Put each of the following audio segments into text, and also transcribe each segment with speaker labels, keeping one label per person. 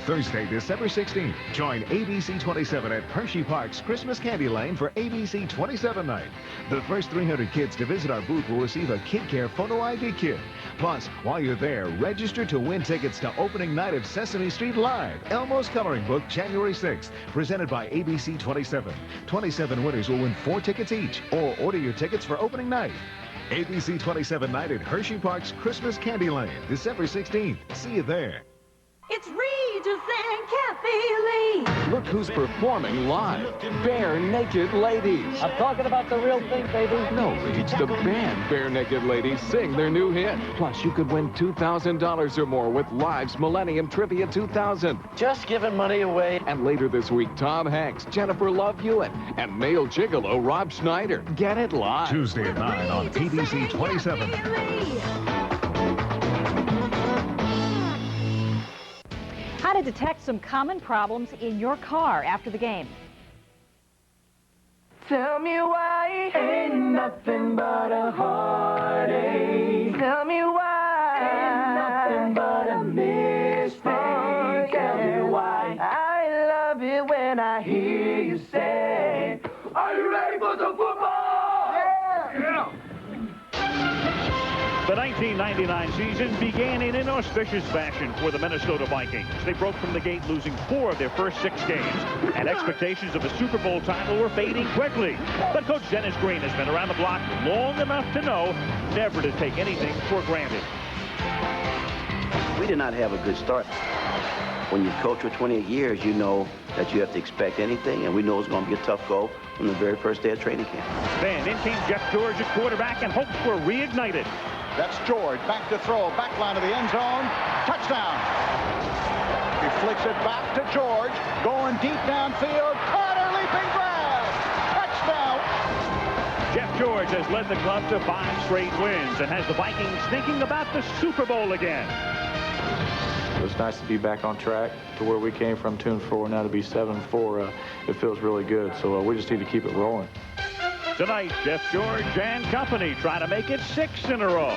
Speaker 1: Thursday, December 16th, join ABC 27 at Hershey Park's Christmas Candy Lane for ABC 27 night. The first 300 kids to visit our booth will receive a Kid Care Photo ID kit. Plus, while you're there, register to win tickets to opening night of Sesame Street Live, Elmo's Coloring Book, January 6th, presented by ABC 27. 27 winners will win 4 tickets each, or order your tickets for opening night. ABC 27 night at Hershey Park's Christmas Candy Lane, December 16th. See you there.
Speaker 2: It's Regis and Kathy Lee.
Speaker 3: Look who's performing live. Bare Naked Ladies.
Speaker 4: I'm talking about the real thing, baby.
Speaker 3: No, Rage, the band Bare Naked Ladies sing their new hit. Plus, you could win $2,000 or more with Live's Millennium Trivia 2000.
Speaker 4: Just giving money away.
Speaker 3: And later this week, Tom Hanks, Jennifer Love Hewitt, and male gigolo Rob Schneider. Get it live.
Speaker 1: Tuesday at 9 on PBC 27.
Speaker 5: How to detect some common problems in your car after the game.
Speaker 6: Tell me why ain't nothing but a heartache. Tell me why ain't nothing but a mistake. Tell me why I love it when I hear you say, are you ready for some football? Yeah.
Speaker 7: The 1999 season began in inauspicious fashion for the Minnesota Vikings. They broke from the gate, losing 4 of their first 6 games, and expectations of a Super Bowl title were fading quickly. But Coach Dennis Green has been around the block long enough to know never to take anything for granted.
Speaker 8: We did not have a good start. When you coach for 28 years, you know that you have to expect anything, and we know it's going to be a tough go from the very first day of training camp.
Speaker 7: Then in came Jeff George at quarterback, and hopes were reignited.
Speaker 9: That's George, back to throw, back line of the end zone, touchdown. He flicks it back to George, going deep downfield, Carter leaping grab, touchdown.
Speaker 7: Jeff George has led the club to 5 straight wins and has the Vikings thinking about the Super Bowl again.
Speaker 10: It's nice to be back on track to where we came from 2-4, now to be 7-4. It feels really good, so we just need to keep it rolling.
Speaker 7: Tonight, Jeff George and company try to make it 6 in a row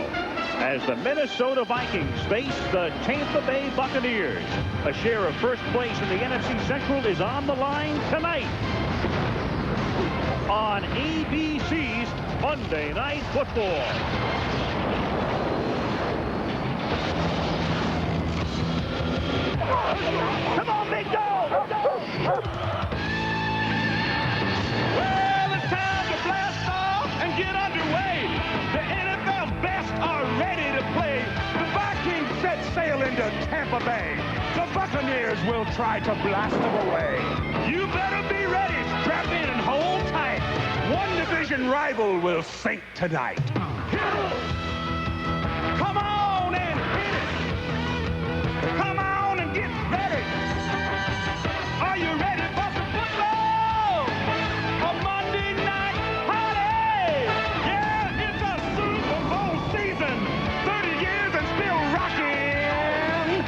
Speaker 7: as the Minnesota Vikings face the Tampa Bay Buccaneers. A share of first place in the NFC Central is on the line tonight on ABC's Monday Night Football. Come on, big dog! Well, it's time to blast off and get underway. The NFL best are ready to play. The Vikings set sail into Tampa Bay. The Buccaneers will try to blast them away. You better be ready. Strap in and hold tight. One division rival will sink tonight. Come on and hit it. Come on and get ready. Are you ready for some football? A Monday night party. Yeah, it's a Super Bowl season. 30 years and still rocking.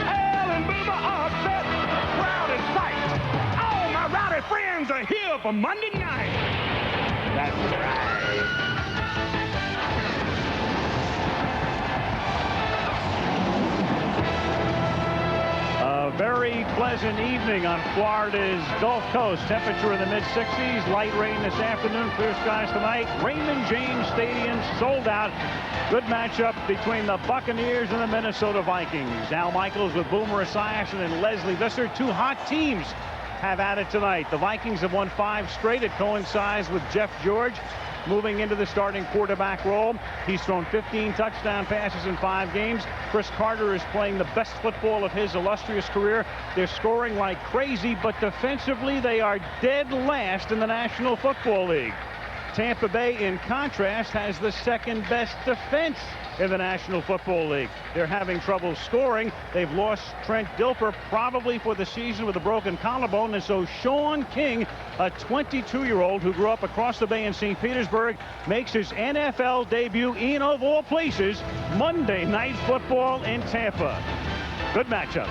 Speaker 7: Al and Boomer are set. Crowd in sight. All my rowdy friends are here for Monday night. That's right. A very pleasant evening on Florida's Gulf Coast. Temperature in the mid-60s. Light rain this afternoon. Clear skies tonight. Raymond James Stadium sold out. Good matchup between the Buccaneers and the Minnesota Vikings. Al Michaels with Boomer Esiason and Leslie Visser. 2 hot teams have at it tonight. The Vikings have won 5 straight. It coincides with Jeff George moving into the starting quarterback role. He's thrown 15 touchdown passes in 5 games. Chris Carter is playing the best football of his illustrious career. They're scoring like crazy, but defensively they are dead last in the National Football League. Tampa Bay, in contrast, has the second best defense in the National Football League. They're having trouble scoring. They've lost Trent Dilfer probably for the season with a broken collarbone, and so Sean King, a 22-year-old who grew up across the bay in St. Petersburg, makes his NFL debut in, of all places, Monday Night Football in Tampa. Good matchup.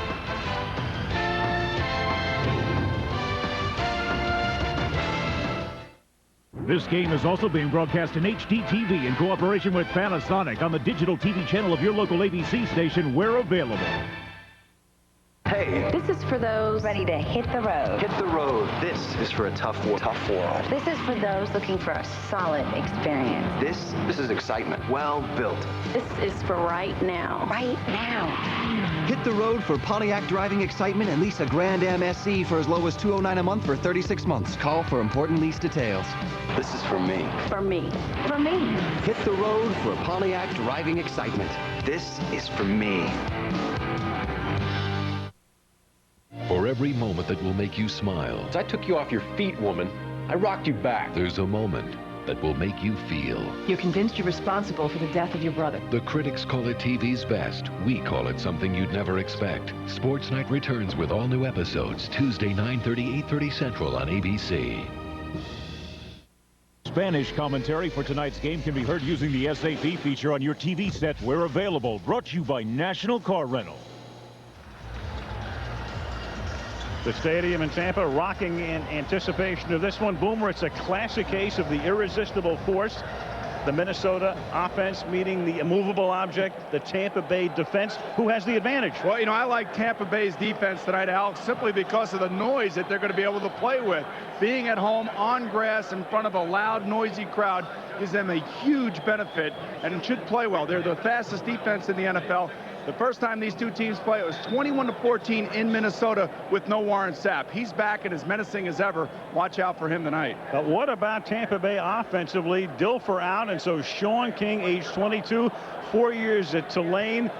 Speaker 11: This game is also being broadcast in HDTV in cooperation with Panasonic on the digital TV channel of your local ABC station where available.
Speaker 8: Hey,
Speaker 12: Bay.
Speaker 13: This is for those ready to hit the road.
Speaker 12: Hit the road. This is for a tough world.
Speaker 13: This is for those looking for a solid experience.
Speaker 12: This is excitement. Well built.
Speaker 13: This is for right now. Right now.
Speaker 14: Hit the road for Pontiac driving excitement and lease a Grand Am SE for as low as $209 a month for 36 months. Call for important lease details.
Speaker 12: This is for me.
Speaker 13: For me. For me.
Speaker 14: Hit the road for Pontiac driving excitement.
Speaker 12: This is for me.
Speaker 15: For every moment that will make you smile.
Speaker 16: I took you off your feet, woman. I rocked you back.
Speaker 15: There's a moment that will make you feel.
Speaker 17: You're convinced you're responsible for the death of your brother.
Speaker 15: The critics call it TV's best. We call it something you'd never expect. Sports Night returns with all new episodes Tuesday 9:30, 8:30 Central on ABC.
Speaker 11: Spanish commentary for tonight's game can be heard using the SAP feature on your TV set where available. Brought to you by National Car Rental.
Speaker 7: The stadium in Tampa rocking in anticipation of this one. Boomer, it's a classic case of the irresistible force. The Minnesota offense meeting the immovable object, the Tampa Bay defense. Who has the advantage?
Speaker 18: Well, you know, I like Tampa Bay's defense tonight, Alex, simply because of the noise that they're going to be able to play with. Being at home on grass in front of a loud, noisy crowd gives them a huge benefit and should play well. They're the fastest defense in the NFL. The first time these two teams play, it was 21-14 in Minnesota with no Warren Sapp. He's back and as menacing as ever. Watch out for him tonight.
Speaker 7: But what about Tampa Bay offensively? Dilfer out, and so Sean King, age 22, 4 years at Tulane,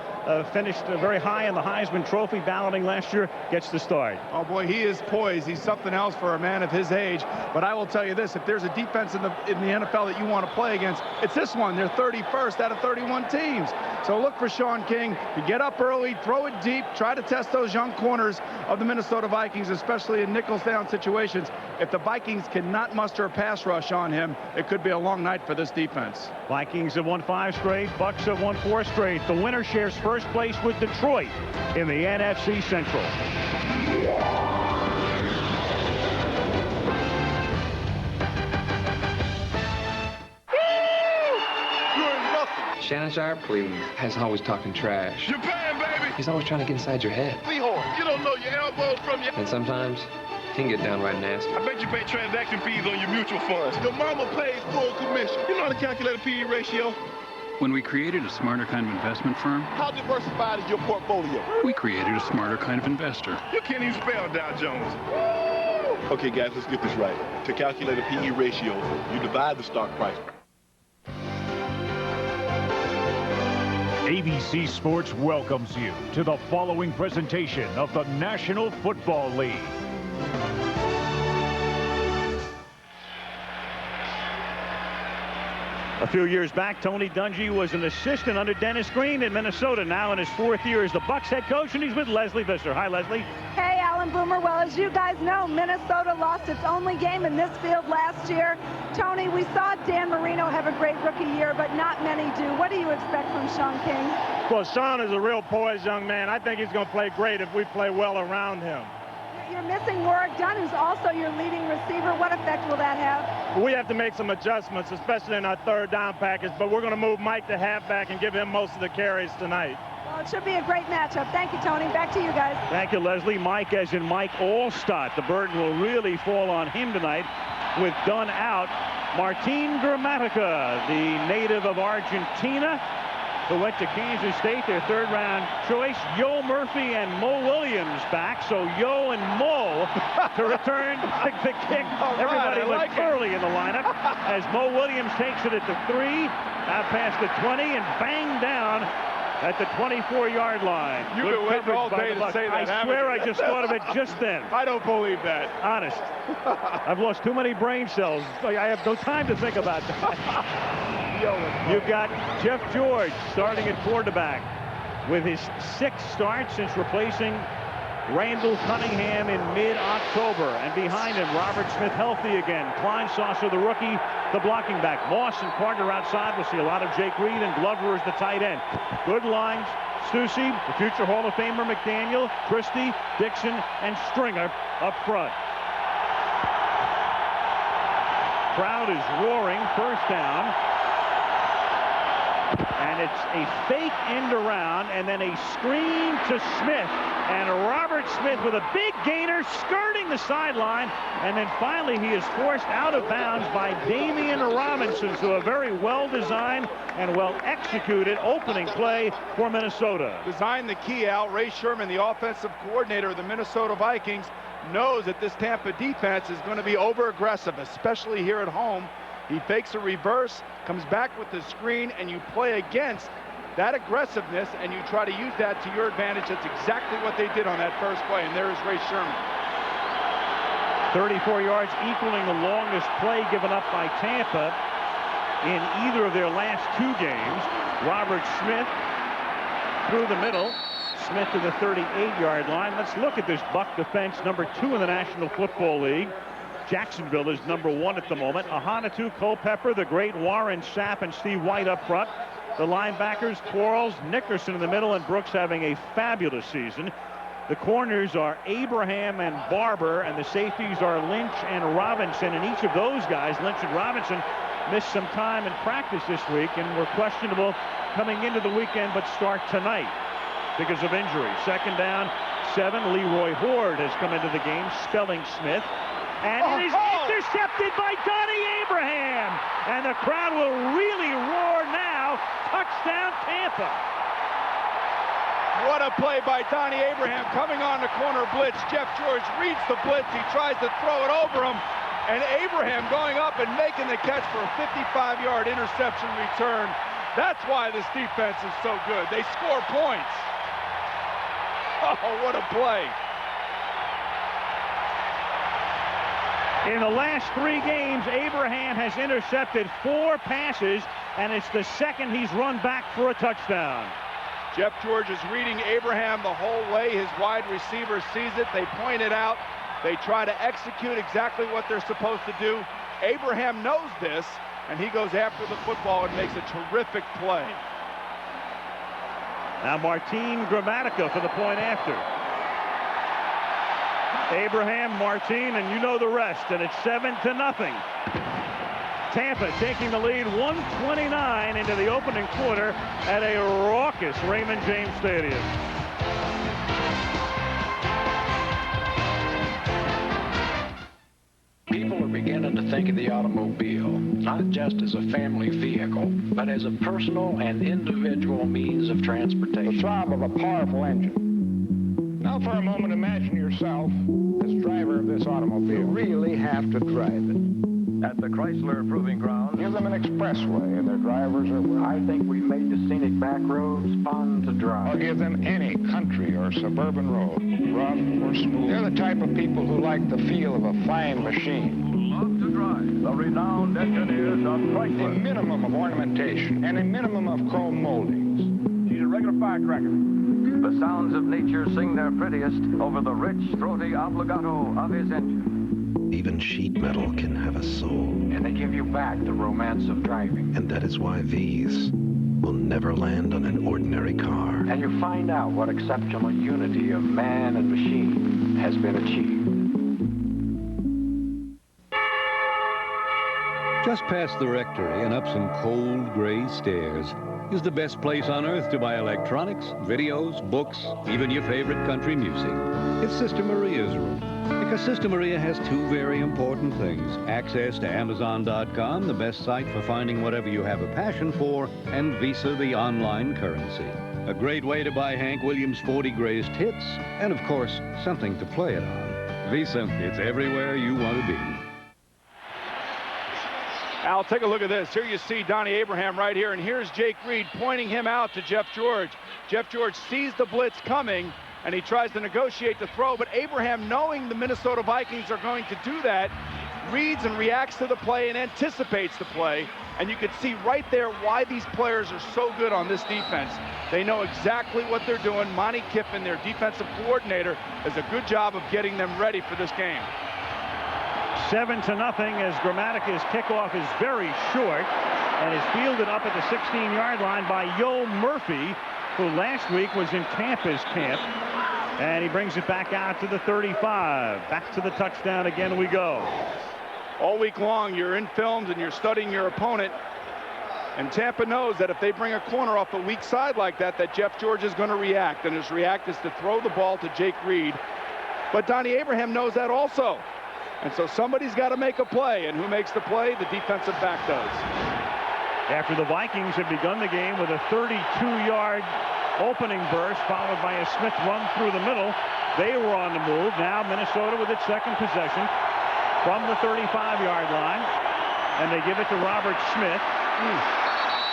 Speaker 7: finished very high in the Heisman Trophy balloting last year, gets the start.
Speaker 18: Oh boy, he is poised. He's something else for a man of his age. But I will tell you this, if there's a defense in the NFL that you want to play against, it's this one. They're 31st out of 31 teams. So look for Sean King to get up early, throw it deep, try to test those young corners of the Minnesota Vikings, especially in nickels down situations. If the Vikings cannot muster a pass rush on him, it could be a long night for this defense.
Speaker 7: Vikings have won 5 straight. Bucks have won 4 straight. The winner shares first place with Detroit in the NFC Central.
Speaker 16: Shannon Sharp, Cleveland, has always talking trash.
Speaker 19: Japan, baby!
Speaker 16: He's always trying to get inside your head.
Speaker 19: Seahorn, you don't know your elbows from your...
Speaker 16: And sometimes, he can get downright nasty.
Speaker 19: I bet you pay transaction fees on your mutual funds. Your mama pays full commission. You know how to calculate a P/E ratio?
Speaker 20: When we created a smarter kind of investment firm,
Speaker 19: How diversified is your portfolio?
Speaker 20: we created a smarter kind of investor.
Speaker 19: You can't even spell Dow Jones. Okay, guys, let's get this right. To calculate a P/E ratio, you divide the stock price.
Speaker 11: ABC Sports welcomes you to the following presentation of the National Football League.
Speaker 7: A few years back, Tony Dungy was an assistant under Dennis Green in Minnesota. Now in his 4th year as the Bucs head coach, and he's with Leslie Visser. Hi, Leslie.
Speaker 21: Hey, Alan Boomer. Well, as you guys know, Minnesota lost its only game in this field last year. Tony, we saw Dan Marino have a great rookie year, but not many do. What do you expect from Sean King?
Speaker 22: Well, Sean is a real poised young man. I think he's going to play great if we play well around him.
Speaker 21: You're missing Warwick Dunn, who's also your leading receiver. What effect will that have?
Speaker 22: We have to make some adjustments, especially in our third down package, but we're going to move Mike to halfback and give him most of the carries tonight.
Speaker 21: Well, it should be a great matchup. Thank you, Tony. Back to you guys.
Speaker 7: Thank you, Leslie. Mike, as in Mike Allstott. The burden will really fall on him tonight with Dunn out. Martin Gramatica, the native of Argentina, who went to Kansas State, their 3rd-round choice. Yo Murphy and Mo Williams back. So Yo and Mo to return the kick. Everybody was early in the lineup as Mo Williams takes it at the 3, out past the 20, and bang down at the 24-yard line.
Speaker 18: You've been waiting all day to say that.
Speaker 7: I swear I just thought of it just then.
Speaker 18: I don't believe that.
Speaker 7: Honest. I've lost too many brain cells. I have no time to think about that. You've got Jeff George starting at quarterback with his 6th start since replacing Randall Cunningham in mid-October. And behind him, Robert Smith healthy again. Kleinsasser, the rookie, the blocking back. Moss and Carter outside. We'll see a lot of Jake Reed, and Glover is the tight end. Good lines. Stussy, the future Hall of Famer McDaniel, Christie, Dixon, and Stringer up front. Crowd is roaring. First down. and it's a fake end around, and then a screen to Smith. And Robert Smith with a big gainer skirting the sideline, and then finally he is forced out of bounds by Damian Robinson. So a very well-designed and well-executed opening play for Minnesota.
Speaker 18: Designed the key out. Ray Sherman, the offensive coordinator of the Minnesota Vikings, knows that this Tampa defense is going to be over-aggressive, especially here at home. He fakes a reverse, comes back with the screen, and you play against that aggressiveness, and you try to use that to your advantage. That's exactly what they did on that first play, and there is Ray Sherman.
Speaker 7: 34 yards, equaling the longest play given up by Tampa in either of their last two games. Robert Smith through the middle. Smith to the 38-yard line. Let's look at this Buck defense, number 2 in the National Football League. Jacksonville is number 1 at the moment. Ahanotu, Culpepper, the great Warren Sapp, and Steve White up front. The linebackers, Quarles, Nickerson in the middle, and Brooks having a fabulous season. The corners are Abraham and Barber, and the safeties are Lynch and Robinson. And each of those guys, Lynch and Robinson, missed some time in practice this week and were questionable coming into the weekend, but start tonight because of injury. 2nd down, 7. Leroy Horde has come into the game, spelling Smith. And it is intercepted by Donnie Abraham. And the crowd will really roar now. Touchdown, Tampa.
Speaker 18: What a play by Donnie Abraham coming on the corner blitz. Jeff George reads the blitz. He tries to throw it over him. And Abraham going up and making the catch for a 55-yard interception return. That's why this defense is so good. They score points. Oh, what a play.
Speaker 7: In the last 3 games, Abraham has intercepted 4 passes, and it's the second he's run back for a touchdown.
Speaker 18: Jeff George is reading Abraham the whole way. His wide receiver sees it. They point it out. They try to execute exactly what they're supposed to do. Abraham knows this, and he goes after the football and makes a terrific play.
Speaker 7: Now Martin Gramatica for the point after. Abraham, Martin, and you know the rest, and it's 7-0. Tampa taking the lead, 1:29 into the opening quarter at a raucous Raymond James Stadium.
Speaker 2: People are beginning to think of the automobile not just as a family vehicle, but as a personal and individual means of transportation.
Speaker 4: The throb of a powerful engine. Now for a moment, imagine yourself as driver of this automobile. You really have to drive it. At the Chrysler Proving Ground, give them an expressway and their drivers are willing.
Speaker 2: I think we've made the scenic back roads fun to drive.
Speaker 4: Or give them any country or suburban road, rough or smooth. They're the type of people who like the feel of a fine machine.
Speaker 23: Love to drive. The renowned engineers of Chrysler.
Speaker 4: A minimum of ornamentation and a minimum of chrome moldings.
Speaker 23: He's a regular firecracker. The sounds of nature sing their prettiest over the rich, throaty obligato of his engine.
Speaker 24: Even sheet metal can have a soul.
Speaker 2: And they give you back the romance of driving.
Speaker 24: And that is why these will never land on an ordinary car.
Speaker 2: And you find out what exceptional unity of man and machine has been achieved.
Speaker 25: Just past the rectory and up some cold gray stairs is the best place on earth to buy electronics, videos, books, even your favorite country music. It's Sister Maria's room. Because Sister Maria has 2 very important things. Access to Amazon.com, the best site for finding whatever you have a passion for, and Visa, the online currency. A great way to buy Hank Williams' 40 Greatest Hits, and of course, something to play it on. Visa, it's everywhere you want to be.
Speaker 18: Al, take a look at this. Here you see Donnie Abraham right here, and here's Jake Reed pointing him out to Jeff George. Jeff George sees the blitz coming, and he tries to negotiate the throw, but Abraham, knowing the Minnesota Vikings are going to do that, reads and reacts to the play and anticipates the play. And you can see right there why these players are so good on this defense. They know exactly what they're doing. Monty Kiffin, their defensive coordinator, does a good job of getting them ready for this game.
Speaker 7: 7-0 as Grammatica's kickoff is very short and is fielded up at the 16-yard line by Yo Murphy, who last week was in Tampa's camp. And he brings it back out to the 35. Back to the touchdown again we go.
Speaker 18: All week long, you're in films and you're studying your opponent. And Tampa knows that if they bring a corner off a weak side like that, that Jeff George is going to react. And his react is to throw the ball to Jake Reed. But Donnie Abraham knows that also. And so somebody's got to make a play. And who makes the play? The defensive back does.
Speaker 7: After the Vikings had begun the game with a 32-yard opening burst, followed by a Smith run through the middle, they were on the move. Now Minnesota with its second possession from the 35-yard line. And they give it to Robert Smith.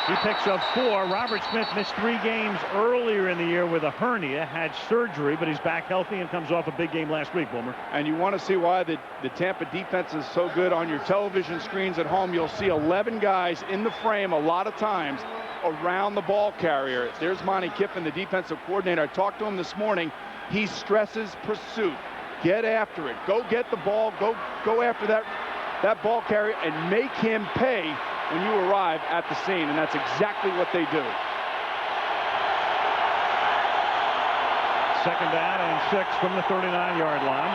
Speaker 7: He picks up 4. Robert Smith missed 3 games earlier in the year with a hernia, had surgery, but he's back healthy and comes off a big game last week, Boomer.
Speaker 18: And you want to see why the Tampa defense is so good. On your television screens at home, you'll see 11 guys in the frame a lot of times around the ball carrier. There's Monty Kiffin, the defensive coordinator. I talked to him this morning. He stresses pursuit. Get after it. Go get the ball. Go after that ball carrier and make him pay when you arrive at the scene, and that's exactly what they do.
Speaker 7: Second down and 6 from the 39-yard line.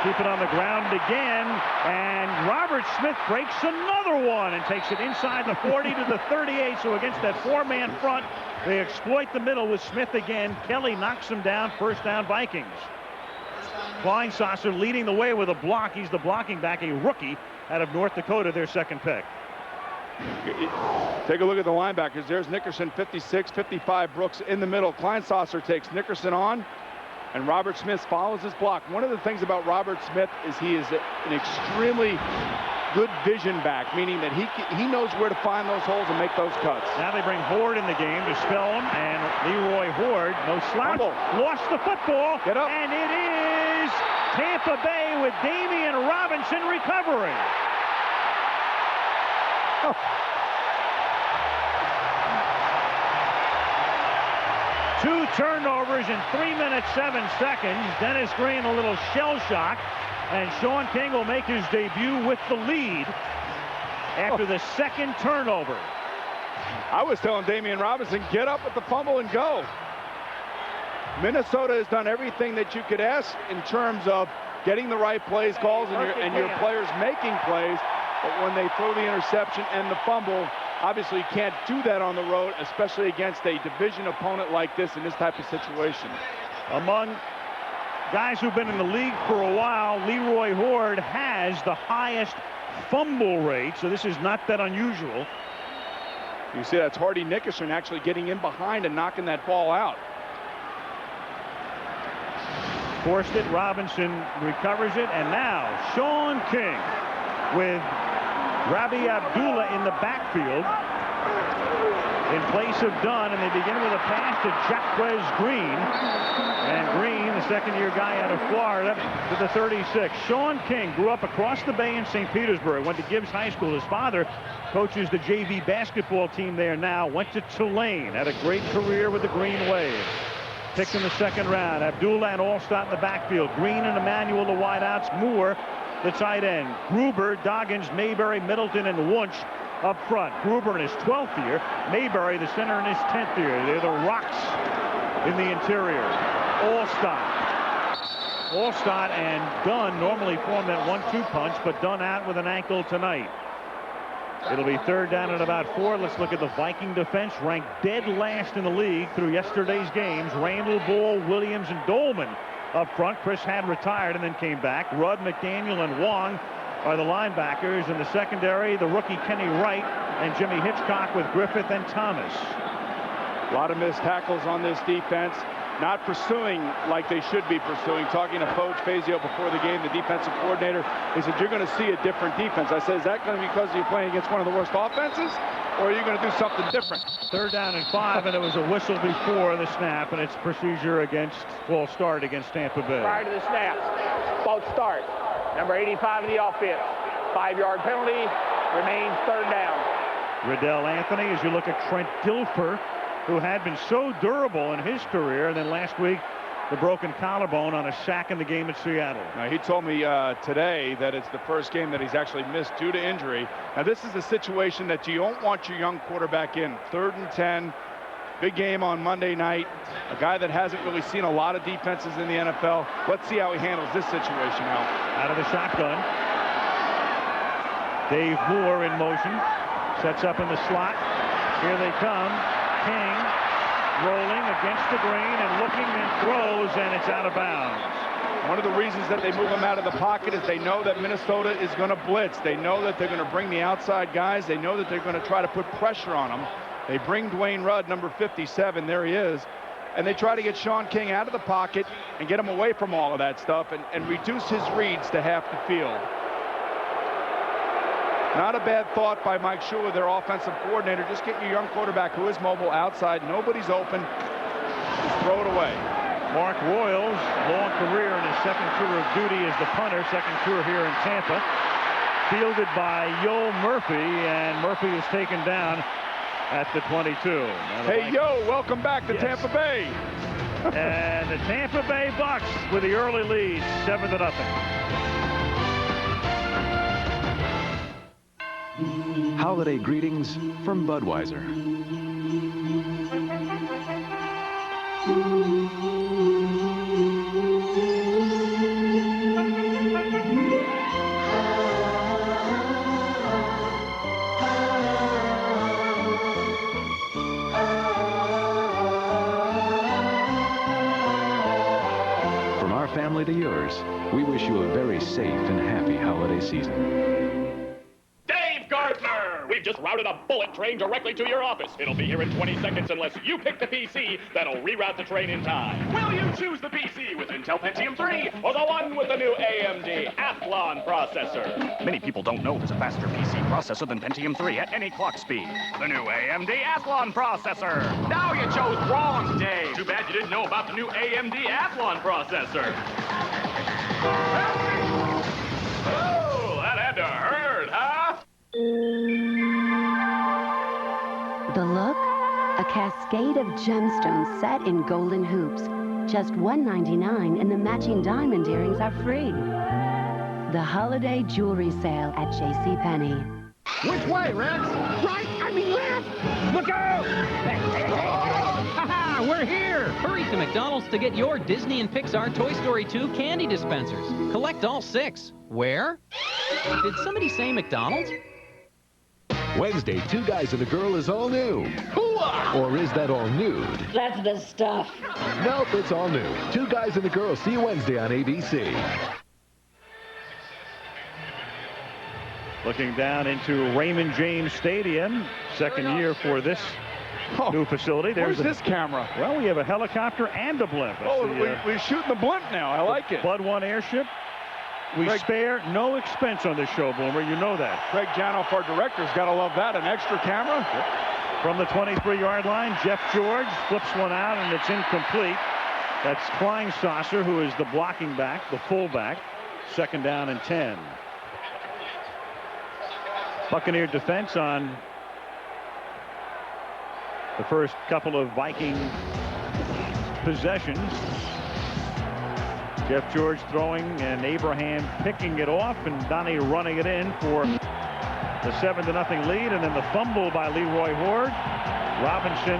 Speaker 7: Keep it on the ground again, and Robert Smith breaks another one and takes it inside the 40 to the 38. So against that 4-man front, they exploit the middle with Smith again. Kelly knocks him down. First down, Vikings. Kleinsasser leading the way with a block. He's the blocking back, a rookie out of North Dakota, their second pick.
Speaker 18: Take a look at the linebackers. There's Nickerson, 56, 55, Brooks in the middle. Kleinsasser takes Nickerson on, and Robert Smith follows his block. One of the things about Robert Smith is he is an extremely good vision back, meaning that he knows where to find those holes and make those cuts.
Speaker 7: Now they bring Horde in the game to spell him, and Leroy Horde, no slouch, lost the football, and it is Tampa Bay with Damian Robinson recovering. Oh. Two turnovers in 3 minutes 7 seconds. Dennis Green a little shell shock, and Sean King will make his debut with the lead after the second turnover.
Speaker 18: I was telling Damian Robinson, get up with the fumble and go. Minnesota has done everything that you could ask in terms of getting the right plays, calls, and your players making plays. But when they throw the interception and the fumble, obviously you can't do that on the road, especially against a division opponent like this in this type of situation.
Speaker 7: Among guys who've been in the league for a while, Leroy Horde has the highest fumble rate, so this is not that unusual.
Speaker 18: You see that's Hardy Nickerson actually getting in behind and knocking that ball out.
Speaker 7: Forced it, Robinson recovers it, and now Sean King with Rabi Abdullah in the backfield in place of Dunn, and they begin with a pass to Jaquez Green. And Green, the second-year guy out of Florida, to the 36. Sean King grew up across the bay in St. Petersburg, went to Gibbs High School. His father coaches the JV basketball team there now, went to Tulane, had a great career with the Green Wave. Picked in the second round. Abdullah and Allstott in the backfield. Green and Emmanuel the wideouts. Moore the tight end. Gruber, Doggins, Mayberry, Middleton, and Wunsch up front. Gruber in his 12th year. Mayberry the center in his 10th year. They're the rocks in the interior. Allstott and Dunn normally form that 1-2 punch, but Dunn out with an ankle tonight. It'll be third down at about 4. Let's look at the Viking defense, ranked dead last in the league through yesterday's games. Randall, Ball, Williams, and Dolman up front. Chris had retired and then came back. Rudd, McDaniel, and Wong are the linebackers. In the secondary, the rookie Kenny Wright and Jimmy Hitchcock with Griffith and Thomas.
Speaker 18: A lot of missed tackles on this defense. Not pursuing like they should be pursuing. Talking to Coach Fazio before the game, the defensive coordinator, he said, you're going to see a different defense. I said, is that going to be because you're playing against one of the worst offenses, or are you going to do something different?
Speaker 7: Third down and 5, and it was a whistle before the snap, and it's procedure against false start against Tampa Bay.
Speaker 1: Prior to the snap, false start. Number 85 in the offense. 5-yard penalty, remains third down.
Speaker 7: Riddell Anthony, as you look at Trent Dilfer, who had been so durable in his career, and then last week the broken collarbone on a sack in the game at Seattle.
Speaker 18: Now, he told me today that it's the first game that he's actually missed due to injury. Now, this is a situation that you don't want your young quarterback in. 3rd and 10, big game on Monday night. A guy that hasn't really seen a lot of defenses in the NFL. Let's see how he handles this situation now.
Speaker 7: Out of the shotgun. Dave Moore in motion. Sets up in the slot. Here they come. King rolling against the green and looking and throws, and it's out of bounds.
Speaker 18: One of the reasons that they move him out of the pocket is they know that Minnesota is going to blitz. They know that they're going to bring the outside guys. They know that they're going to try to put pressure on them. They bring Dwayne Rudd, number 57. There he is. And they try to get Sean King out of the pocket and get him away from all of that stuff and reduce his reads to half the field. Not a bad thought by Mike Shula, their offensive coordinator. Just get your young quarterback who is mobile outside. Nobody's open. Just throw it away.
Speaker 7: Mark Royals, long career in his second tour of duty as the punter, second tour here in Tampa. Fielded by Yo Murphy, and Murphy is taken down at the 22.
Speaker 18: Hey, Yo, welcome back to Tampa Bay.
Speaker 7: And the Tampa Bay Bucks with the early lead, 7-0.
Speaker 24: Holiday greetings from Budweiser. From our family to yours, we wish you a very safe and happy holiday season.
Speaker 3: We've just routed a bullet train directly to your office. It'll be here in 20 seconds unless you pick the PC that'll reroute the train in time. Will you choose the PC with Intel Pentium 3 or the one with the new AMD Athlon processor? Many people don't know there's a faster PC processor than Pentium 3 at any clock speed. The new AMD Athlon processor. Now you chose wrong, Dave. Too bad you didn't know about the new AMD Athlon processor. Oh, that had to hurt, huh?
Speaker 5: The look? A cascade of gemstones set in golden hoops. Just $1.99 and the matching diamond earrings are free. The holiday jewelry sale at JCPenney.
Speaker 6: Which way, Rex? Right, I mean left! Look out! Ha-ha, we're here!
Speaker 9: Hurry to McDonald's to get your Disney and Pixar Toy Story 2 candy dispensers. Collect all 6. Where? Did somebody say McDonald's?
Speaker 11: Wednesday, Two Guys and a Girl is all new.
Speaker 6: Hooah!
Speaker 11: Or is that all nude?
Speaker 6: That's the stuff.
Speaker 11: Nope, it's all new. Two Guys and a Girl. See you Wednesday on ABC.
Speaker 7: Looking down into Raymond James Stadium, second year for this new facility.
Speaker 18: Where's this camera?
Speaker 7: Well, we have a helicopter and a blimp.
Speaker 18: We're shooting the blimp now. I like it.
Speaker 7: Bud 1 airship. We spare no expense on this show, Boomer. You know that.
Speaker 18: Craig Janoff, our director's got to love that. An extra camera.
Speaker 7: From the 23-yard line, Jeff George flips one out, and it's incomplete. That's Kleinsasser, who is the blocking back, the fullback. Second down and 10. Buccaneer defense on the first couple of Viking possessions. Jeff George throwing and Abraham picking it off and Donnie running it in for the 7-0 lead, and then the fumble by Leroy Horde. Robinson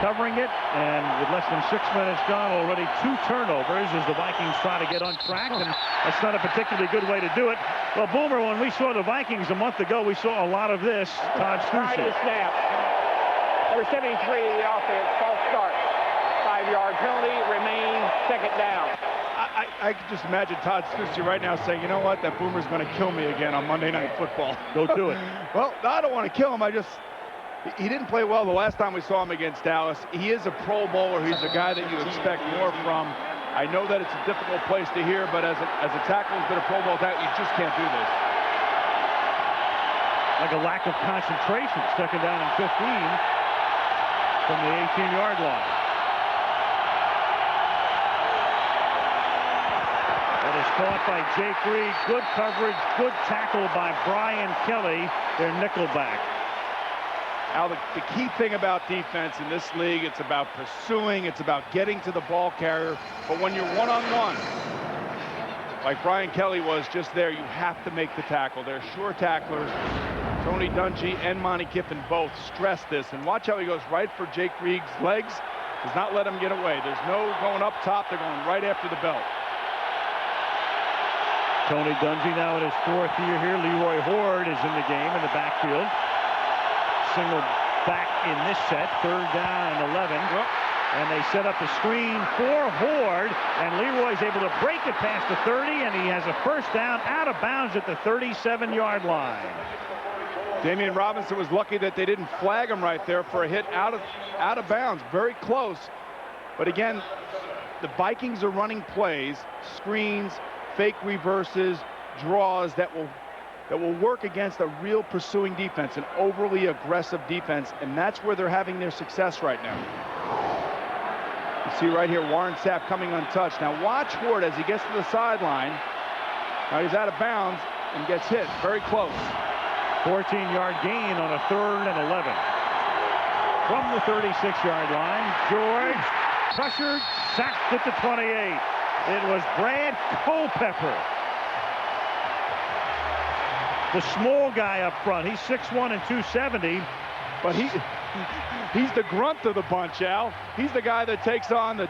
Speaker 7: covering it, and with less than 6 minutes gone, already 2 turnovers as the Vikings try to get on track, and that's not a particularly good way to do it. Well, Boomer, when we saw the Vikings a month ago, we saw a lot of this. Todd
Speaker 1: Try to
Speaker 7: Stussy.
Speaker 1: snap. Number 73, the offense, false start. 5-yard penalty, remain second down.
Speaker 18: I can just imagine Todd Stussy right now saying, you know what, that Boomer's going to kill me again on Monday Night Football.
Speaker 7: Go do it.
Speaker 18: Well, I don't want to kill him. He didn't play well the last time we saw him against Dallas. He is a Pro Bowler. He's a guy that you expect more from. I know that it's a difficult place to hear, but as a tackle who's been a Pro Bowl tackle, you just can't do this.
Speaker 7: Like a lack of concentration. Second down and 15 from the 18-yard line. That is caught by Jake Reed. Good coverage, good tackle by Brian Kelly, their nickelback.
Speaker 18: Al, the key thing about defense in this league, it's about pursuing, it's about getting to the ball carrier. But when you're one-on-one, like Brian Kelly was just there, you have to make the tackle. They're sure tacklers. Tony Dungy and Monty Kiffin both stress this. And watch how he goes right for Jake Reed's legs. Does not let him get away. There's no going up top. They're going right after the belt.
Speaker 7: Tony Dungy now in his 4th year here. Leroy Horde is in the game in the backfield. Single back in this set. 3rd down and 11. And they set up the screen for Horde, and Leroy's able to break it past the 30, and he has a first down out of bounds at the 37-yard line.
Speaker 18: Damian Robinson was lucky that they didn't flag him right there for a hit out of bounds. Very close. But again, the Vikings are running plays, screens, fake reverses, draws that will work against a real pursuing defense, an overly aggressive defense, and that's where they're having their success right now. You see right here, Warren Sapp coming untouched. Now watch Horde as he gets to the sideline. Now he's out of bounds and gets hit. Very close.
Speaker 7: 14-yard gain on a 3rd and 11. From the 36-yard line, George pressured, sacked at the 28. It was Brad Culpepper, the small guy up front. He's 6'1" and 270.
Speaker 18: But he's the grunt of the bunch, Al. He's the guy that takes on the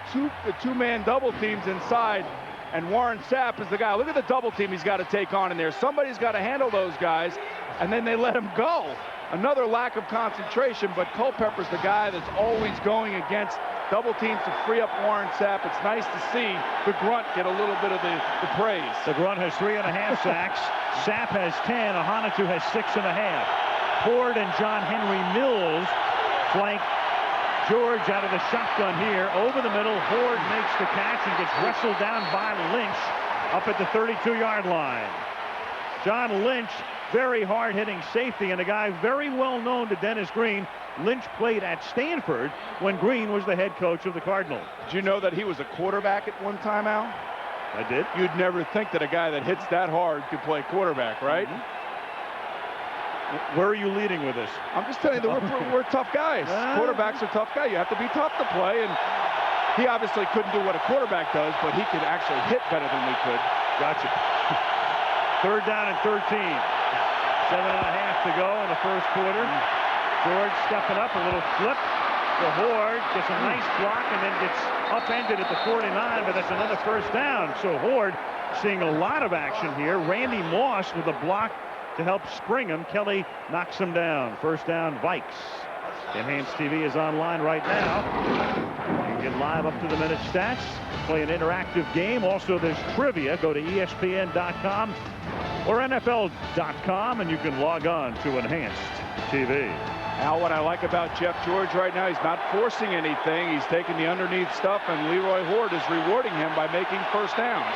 Speaker 18: two-man double teams inside. And Warren Sapp is the guy. Look at the double team he's got to take on in there. Somebody's got to handle those guys, and then they let him go. Another lack of concentration, but Culpepper's the guy that's always going against double teams to free up Warren Sapp. It's nice to see the grunt get a little bit of the praise.
Speaker 7: The grunt has 3.5 sacks. Sapp has 10. Ahanotu has 6.5. Horde and John Henry Mills flank George out of the shotgun here. Over the middle, Horde makes the catch and gets wrestled down by Lynch up at the 32-yard line. John Lynch, very hard-hitting safety, and a guy very well known to Dennis Green. Lynch played at Stanford when Green was the head coach of the Cardinals.
Speaker 18: Did you know that he was a quarterback at one time, Al?
Speaker 7: I did.
Speaker 18: You'd never think that a guy that hits that hard could play quarterback, right?
Speaker 7: Where are you leading with this?
Speaker 18: I'm just telling you that we're tough guys. Quarterbacks are tough guys. You have to be tough to play, and he obviously couldn't do what a quarterback does, but he could actually hit better than we could.
Speaker 7: Gotcha. 3rd down and 13. 7.5 to go in the first quarter. George stepping up, a little flip. The Horde gets a nice block and then gets upended at the 49, but that's another first down. So Horde seeing a lot of action here. Randy Moss with a block to help spring him. Kelly knocks him down. First down, Vikes. Enhanced TV is online right now. You can get live up to the minute stats, play an interactive game. Also, there's trivia. Go to ESPN.com or NFL.com, and you can log on to Enhanced TV.
Speaker 18: Al, what I like about Jeff George right now, he's not forcing anything. He's taking the underneath stuff, and Leroy Horde is rewarding him by making first downs.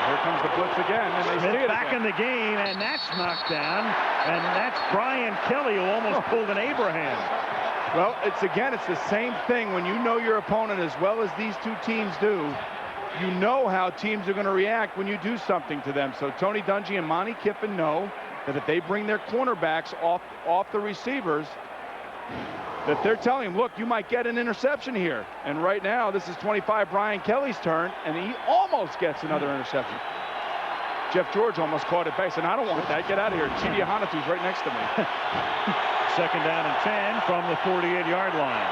Speaker 18: Here comes the blitz again, and they see it
Speaker 7: back
Speaker 18: again.
Speaker 7: In the game, and that's knocked down, and that's Brian Kelly who almost pulled an Abraham.
Speaker 18: Well, it's the same thing. When you know your opponent as well as these two teams do, you know how teams are going to react when you do something to them. So Tony Dungy and Monty Kiffin know that if they bring their cornerbacks off the receivers, that they're telling him, look, you might get an interception here. And right now, this is 25 Brian Kelly's turn, and he almost gets another interception. Jeff George almost caught it base, and I don't want that. Get out of here. Chidi Ahanatu's right next to me.
Speaker 7: 2nd down and 10 from the 48-yard line.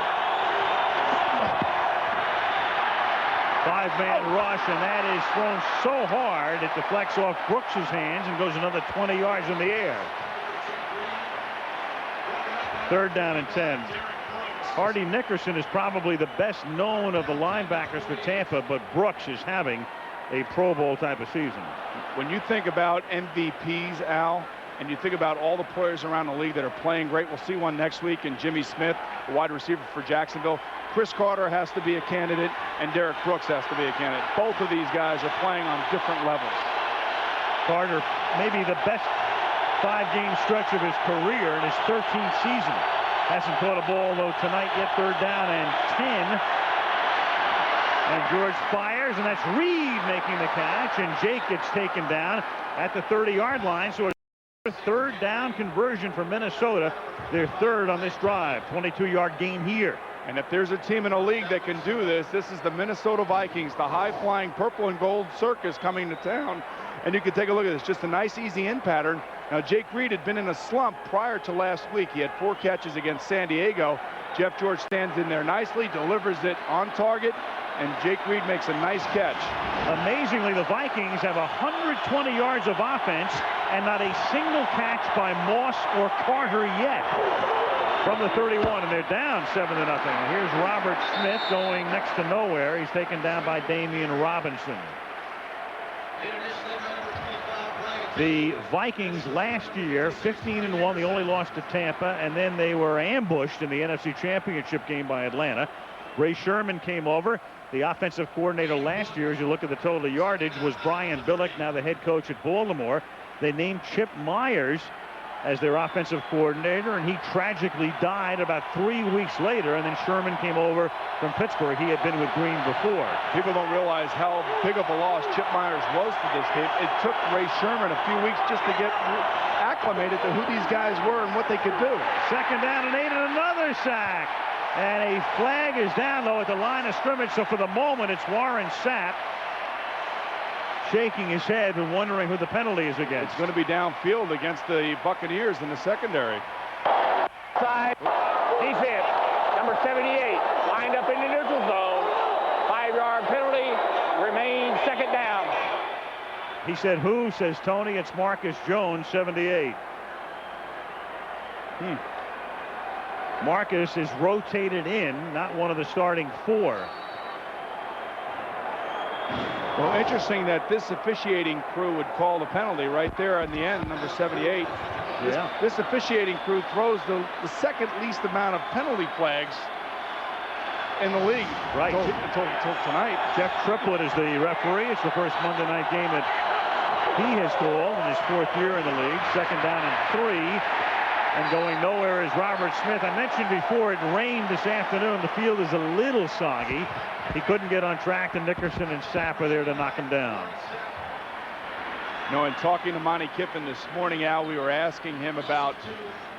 Speaker 7: 5-man rush, and that is thrown so hard it deflects off Brooks's hands and goes another 20 yards in the air. 3rd down and 10. Hardy Nickerson is probably the best known of the linebackers for Tampa, but Brooks is having a Pro Bowl type of season.
Speaker 18: When you think about MVPs, Al, and you think about all the players around the league that are playing great, we'll see one next week in Jimmy Smith, the wide receiver for Jacksonville. Chris Carter has to be a candidate, and Derek Brooks has to be a candidate. Both of these guys are playing on different levels.
Speaker 7: Carter, maybe the best 5-game stretch of his career in his 13th season. Hasn't caught a ball, though, tonight yet. 3rd down and 10. And George fires, and that's Reed making the catch, and Jake gets taken down at the 30-yard line. So a 3rd down conversion for Minnesota. Their 3rd on this drive. 22-yard gain here.
Speaker 18: And if there's a team in a league that can do this, this is the Minnesota Vikings, the high-flying purple and gold circus coming to town. And you can take a look at this, just a nice easy in pattern. Now Jake Reed had been in a slump prior to last week. He had 4 catches against San Diego. Jeff George stands in there nicely, delivers it on target, and Jake Reed makes a nice catch.
Speaker 7: Amazingly, the Vikings have 120 yards of offense and not a single catch by Moss or Carter yet from the 31, and they're down 7-0. Here's Robert Smith going next to nowhere. He's taken down by Damian Robinson. The Vikings last year, 15-1, they only lost to Tampa, and then they were ambushed in the NFC Championship game by Atlanta. Ray Sherman came over. The offensive coordinator last year, as you look at the total yardage, was Brian Billick, now the head coach at Baltimore. They named Chip Myers as their offensive coordinator, and he tragically died about 3 weeks later, and then Sherman came over from Pittsburgh. He had been with Green before.
Speaker 18: People don't realize how big of a loss Chip Myers was for this team. It took Ray Sherman a few weeks just to get acclimated to who these guys were and what they could do.
Speaker 7: Second down and 8 and another sack. And a flag is down, though, at the line of scrimmage, so for the moment it's Warren Sapp shaking his head and wondering who the penalty is against.
Speaker 18: It's going to be downfield against the Buccaneers in the secondary.
Speaker 1: Side. He's hit. Number 78. Lined up in the neutral zone. 5-yard penalty. Remains second down.
Speaker 7: He said, who? Says Tony. It's Marcus Jones, 78. Marcus is rotated in, not one of the starting 4.
Speaker 18: Well, interesting that this officiating crew would call the penalty right there in the end, number 78. This officiating crew throws the second least amount of penalty flags in the league.
Speaker 7: Right.
Speaker 18: Until tonight.
Speaker 7: Jeff Triplett is the referee. It's the first Monday night game that he has called in his 4th year in the league. Second down and 3. And going nowhere is Robert Smith. I mentioned before it rained this afternoon. The field is a little soggy. He couldn't get on track, and Nickerson and Sapp are there to knock him down.
Speaker 18: No, in talking to Monty Kiffin this morning, Al, we were asking him about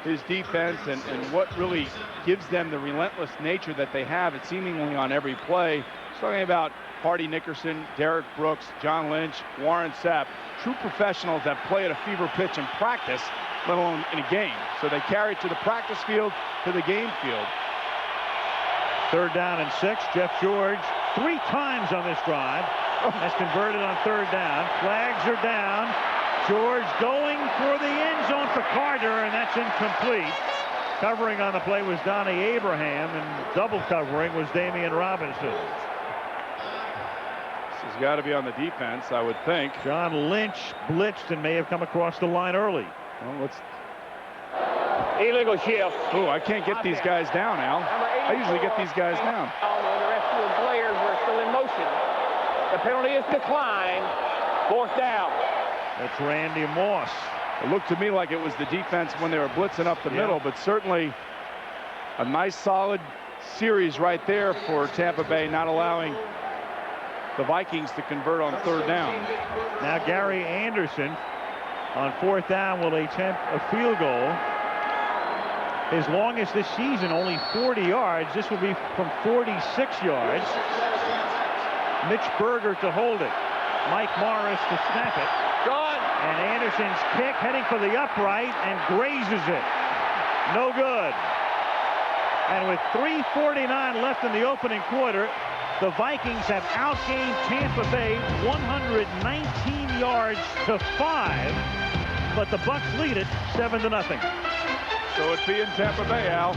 Speaker 18: his defense and what really gives them the relentless nature that they have, it seemingly on every play. He's talking about Hardy Nickerson, Derek Brooks, John Lynch, Warren Sapp, true professionals that play at a fever pitch in practice, let alone in a game. So they carry it to the practice field, to the game field.
Speaker 7: Third down and 6. Jeff George 3 times on this drive has converted on third down. Flags are down. George going for the end zone for Carter, and that's incomplete. Covering on the play was Donnie Abraham, and double covering was Damian Robinson.
Speaker 18: This has got to be on the defense, I would think.
Speaker 7: John Lynch blitzed and may have come across the line early.
Speaker 18: Well, let's...
Speaker 1: Illegal shift.
Speaker 18: Oh, I can't get these guys down, Al. I usually get these guys down.
Speaker 1: The rest of the players were still in motion. The penalty is declined. 4th down.
Speaker 7: That's Randy Moss.
Speaker 18: It looked to me like it was the defense when they were blitzing up the middle, but certainly a nice solid series right there for Tampa Bay, not allowing the Vikings to convert on third down.
Speaker 7: Now Gary Anderson on 4th down will attempt a field goal. His longest this season, only 40 yards. This will be from 46 yards. Mitch Berger to hold it. Mike Morris to snap it.
Speaker 1: Gone.
Speaker 7: And Anderson's kick heading for the upright and grazes it. No good. And with 3:49 left in the opening quarter, the Vikings have outgained Tampa Bay 119 yards to 5, but the Bucs lead it 7-0.
Speaker 18: So it's be in Tampa Bay, Al.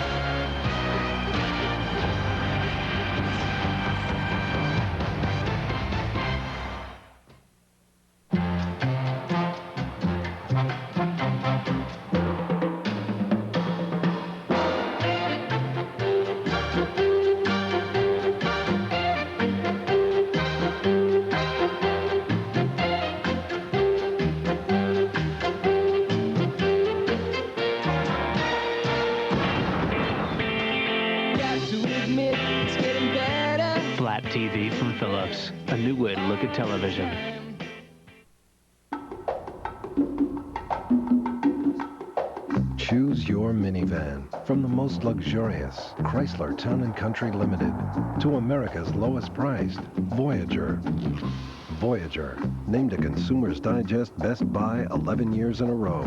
Speaker 8: TV from Philips, a new way to look at television.
Speaker 10: Choose your minivan from the most luxurious Chrysler Town & Country Limited to America's lowest priced Voyager. Voyager, named a Consumer's Digest Best Buy 11 years in a row.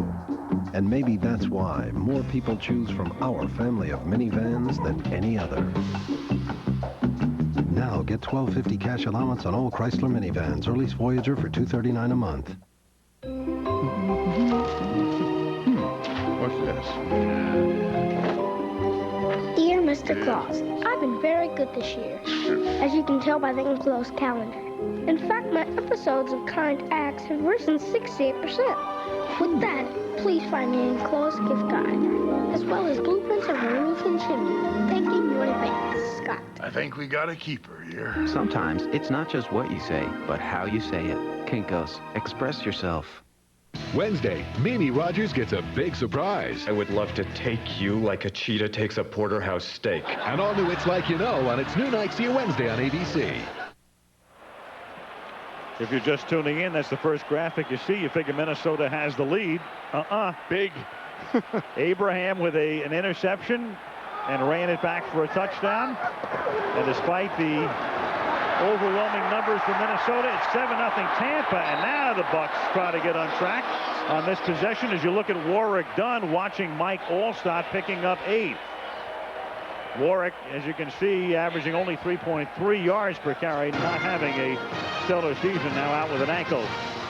Speaker 10: And maybe that's why more people choose from our family of minivans than any other. Now now, get $12.50 cash allowance on all Chrysler minivans or lease Voyager for $239 a month.
Speaker 19: What's this?
Speaker 12: Dear Mr. Claus, I've been very good this year, as you can tell by the enclosed calendar. In fact, my episodes of Kind Acts have risen 68%. With that, please find me an enclosed gift guide, as well as blueprints of a roof and chimney. Thank you in advance, Scott.
Speaker 19: I think we got a keeper here.
Speaker 13: Sometimes it's not just what you say, but how you say it. Kinko's, express yourself.
Speaker 24: Wednesday, Mimi Rogers gets a big surprise.
Speaker 14: I would love to take you like a cheetah takes a porterhouse steak.
Speaker 24: And all new It's Like You Know on its new night, see you Wednesday on ABC.
Speaker 7: If you're just tuning in, that's the first graphic you see. You figure Minnesota has the lead.
Speaker 18: Big.
Speaker 7: Abraham with an interception and ran it back for a touchdown. And despite the overwhelming numbers for Minnesota, it's 7-0 Tampa, and now the Bucs try to get on track on this possession as you look at Warwick Dunn watching Mike Allstott picking up 8. Warwick, as you can see, averaging only 3.3 yards per carry, not having a stellar season, now out with an ankle.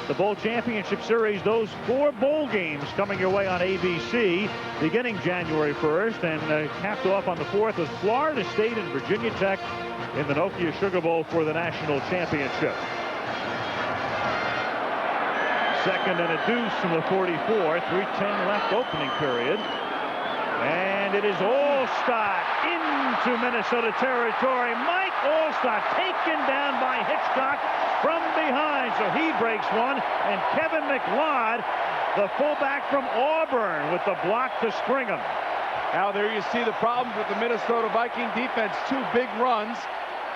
Speaker 7: The Bowl Championship Series, those 4 bowl games coming your way on ABC beginning January 1st, and capped off on the 4th with Florida State and Virginia Tech in the Nokia Sugar Bowl for the national championship. Second and a deuce from the 44, 3:10 left opening period. And it is Allstott into Minnesota territory. Mike Allstott taken down by Hitchcock from behind, so he breaks one. And Kevin McLeod, the fullback from Auburn, with the block to string him.
Speaker 18: Now there you see the problems with the Minnesota Viking defense. 2 big runs.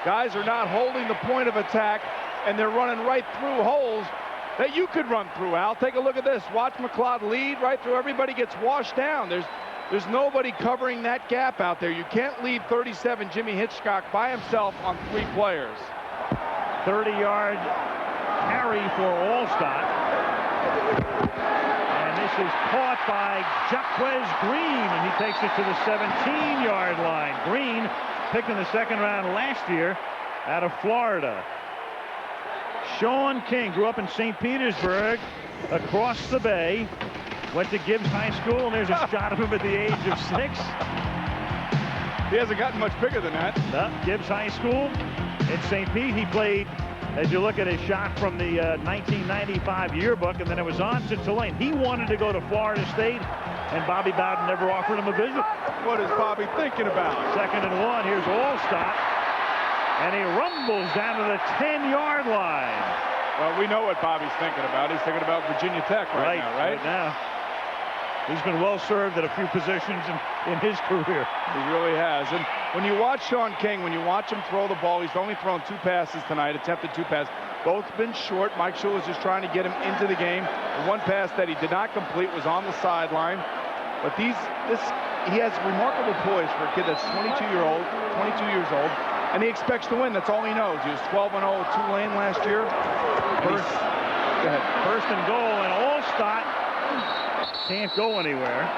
Speaker 18: Guys are not holding the point of attack, and they're running right through holes that you could run through, Al. Take a look at this. Watch McLeod lead right through. Everybody gets washed down. There's nobody covering that gap out there. You can't leave 37 Jimmy Hitchcock by himself on 3 players.
Speaker 7: 30-yard carry for Allstott. And this is caught by Jaquez Green, and he takes it to the 17-yard line. Green picked in the 2nd round last year out of Florida. Sean King grew up in St. Petersburg, across the bay. Went to Gibbs High School, and there's a shot of him at the age of 6.
Speaker 18: He hasn't gotten much bigger than that.
Speaker 7: Gibbs High School in St. Pete. He played, as you look at his shot from the 1995 yearbook, and then it was on to Tulane. He wanted to go to Florida State, and Bobby Bowden never offered him a visit.
Speaker 18: What is Bobby thinking about?
Speaker 7: 2nd and 1. Here's Allstott, and he rumbles down to the 10-yard line.
Speaker 18: Well, we know what Bobby's thinking about. He's thinking about Virginia Tech right now, right?
Speaker 7: Right now. He's been well served at a few positions in his career.
Speaker 18: He really has. And when you watch Sean King, when you watch him throw the ball, he's only thrown 2 passes tonight, attempted 2 passes. Both been short. Mike Shula's just trying to get him into the game. The one pass that he did not complete was on the sideline. But he has remarkable poise for a kid that's 22 years old, and he expects to win. That's all he knows. He was 12-0 at Tulane last year.
Speaker 7: First and goal, and Allstott can't go anywhere.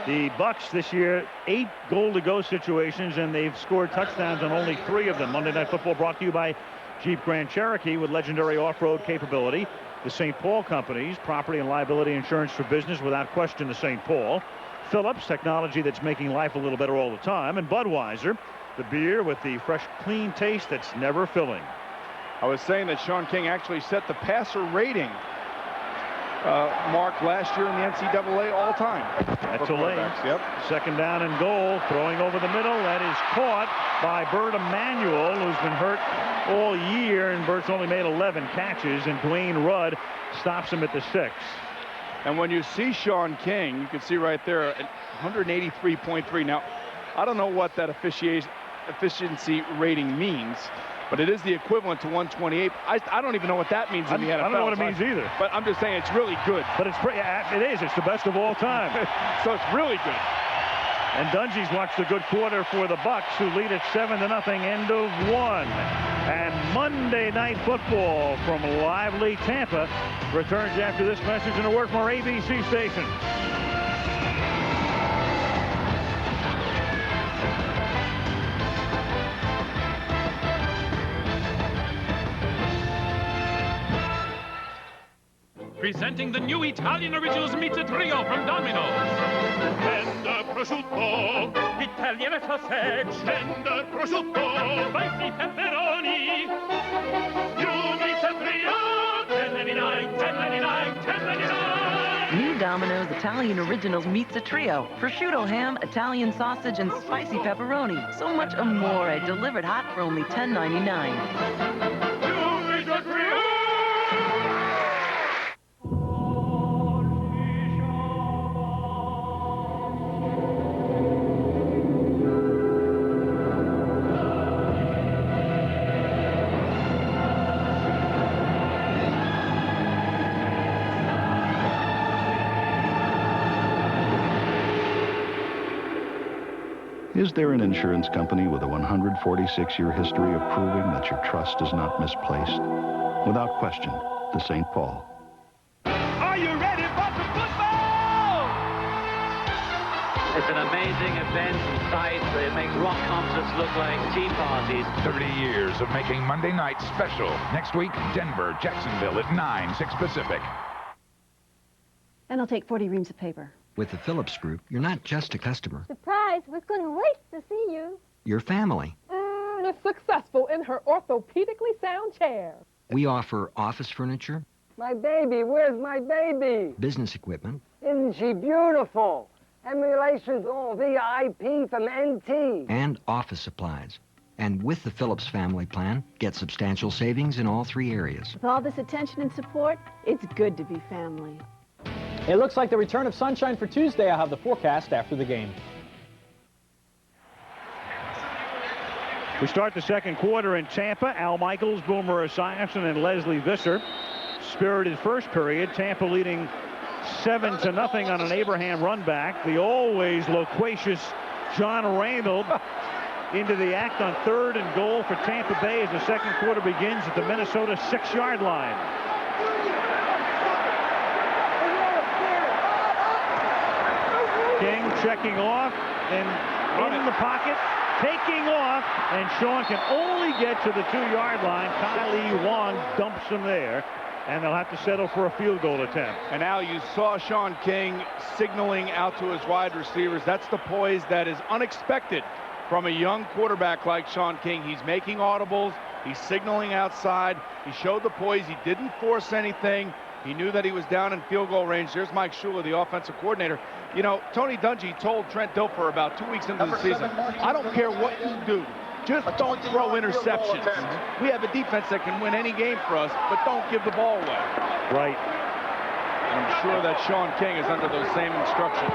Speaker 7: The Bucs this year, 8 goal-to-go situations, and they've scored touchdowns on only 3 of them. Monday Night Football brought to you by Jeep Grand Cherokee with legendary off-road capability. The St. Paul Companies, property and liability insurance for business without question to St. Paul. Phillips, technology that's making life a little better all the time. And Budweiser, the beer with the fresh, clean taste that's never filling.
Speaker 18: I was saying that Sean King actually set the passer rating mark last year in the NCAA all time.
Speaker 7: At Tulane.
Speaker 18: Yep. 2nd down and goal, throwing over the middle. That is caught by Bert Emanuel, who's been hurt all year, and Bert's only made 11 catches, and Dwayne Rudd stops him at the 6. And when you see Sean King, you can see right there, 183.3. Now, I don't know what that efficiency rating means, but it is the equivalent to 128. I don't even know what that means in the NFL.
Speaker 7: I don't know what it means either.
Speaker 18: But I'm just saying it's really good.
Speaker 7: But it is. It's the best of all time.
Speaker 18: So it's really good.
Speaker 7: And Dungy's watched a good quarter for the Bucs, who lead at 7-0, end of 1. And Monday Night Football from lively Tampa returns after this message and a word from our ABC station.
Speaker 15: presenting the new Italian Originals Pizza Trio from Domino's.
Speaker 3: Tender prosciutto,
Speaker 15: Italian sausage,
Speaker 3: tender prosciutto,
Speaker 15: spicy pepperoni.
Speaker 3: new pizza trio, $10.99, $10.99, $10.99.
Speaker 16: New Domino's Italian Originals Pizza Trio. Prosciutto ham, Italian sausage, and spicy pepperoni. So much amore delivered hot for only $10.99.
Speaker 17: Is there an insurance company with a 146-year history of proving that your trust is not misplaced? Without question, the St. Paul.
Speaker 15: Are you ready for the football?
Speaker 20: It's an amazing event and sight. They make rock concerts look like tea parties.
Speaker 22: 30 years of making Monday night special. Next week, Denver, Jacksonville at 9, 6 Pacific.
Speaker 26: And I'll take 40 reams of paper.
Speaker 27: With the Phillips Group, you're not just a customer.
Speaker 28: Surprise! We couldn't wait to see you.
Speaker 27: You're family.
Speaker 28: Is successful in her orthopedically sound chair.
Speaker 27: We offer office furniture,
Speaker 28: My baby, where's my baby?
Speaker 27: business equipment,
Speaker 28: Isn't she beautiful? Emulations all VIP from NT.
Speaker 27: and office supplies. And with the Phillips family plan, get substantial savings in all three areas.
Speaker 26: With all this attention and support, it's good to be family.
Speaker 29: It looks like the return of sunshine for Tuesday. I'll have the forecast after the game.
Speaker 7: We start the second quarter in Tampa. Al Michaels, Boomer Esiason, and Leslie Visser. Spirited first period. Tampa leading 7-0 on an Abraham run back. The always loquacious John Randall into the act on 3rd and goal for Tampa Bay as the second quarter begins at the Minnesota 6-yard line. King checking off and in the pocket, taking off, and Sean can only get to the 2-yard line. Kylie Wong dumps him there, and they'll have to settle for a field goal attempt.
Speaker 18: And Al, you saw Sean King signaling out to his wide receivers. That's the poise that is unexpected from a young quarterback like Sean King. He's making audibles. He's signaling outside. He showed the poise. He didn't force anything. He knew that he was down in field goal range. There's Mike Shula, the offensive coordinator. You know, Tony Dungy told Trent Dilfer about 2 weeks into the season, I don't care what you do. Just don't throw interceptions. We have a defense that can win any game for us, but don't give the ball away.
Speaker 7: Right.
Speaker 18: I'm sure that Sean King is under those same instructions.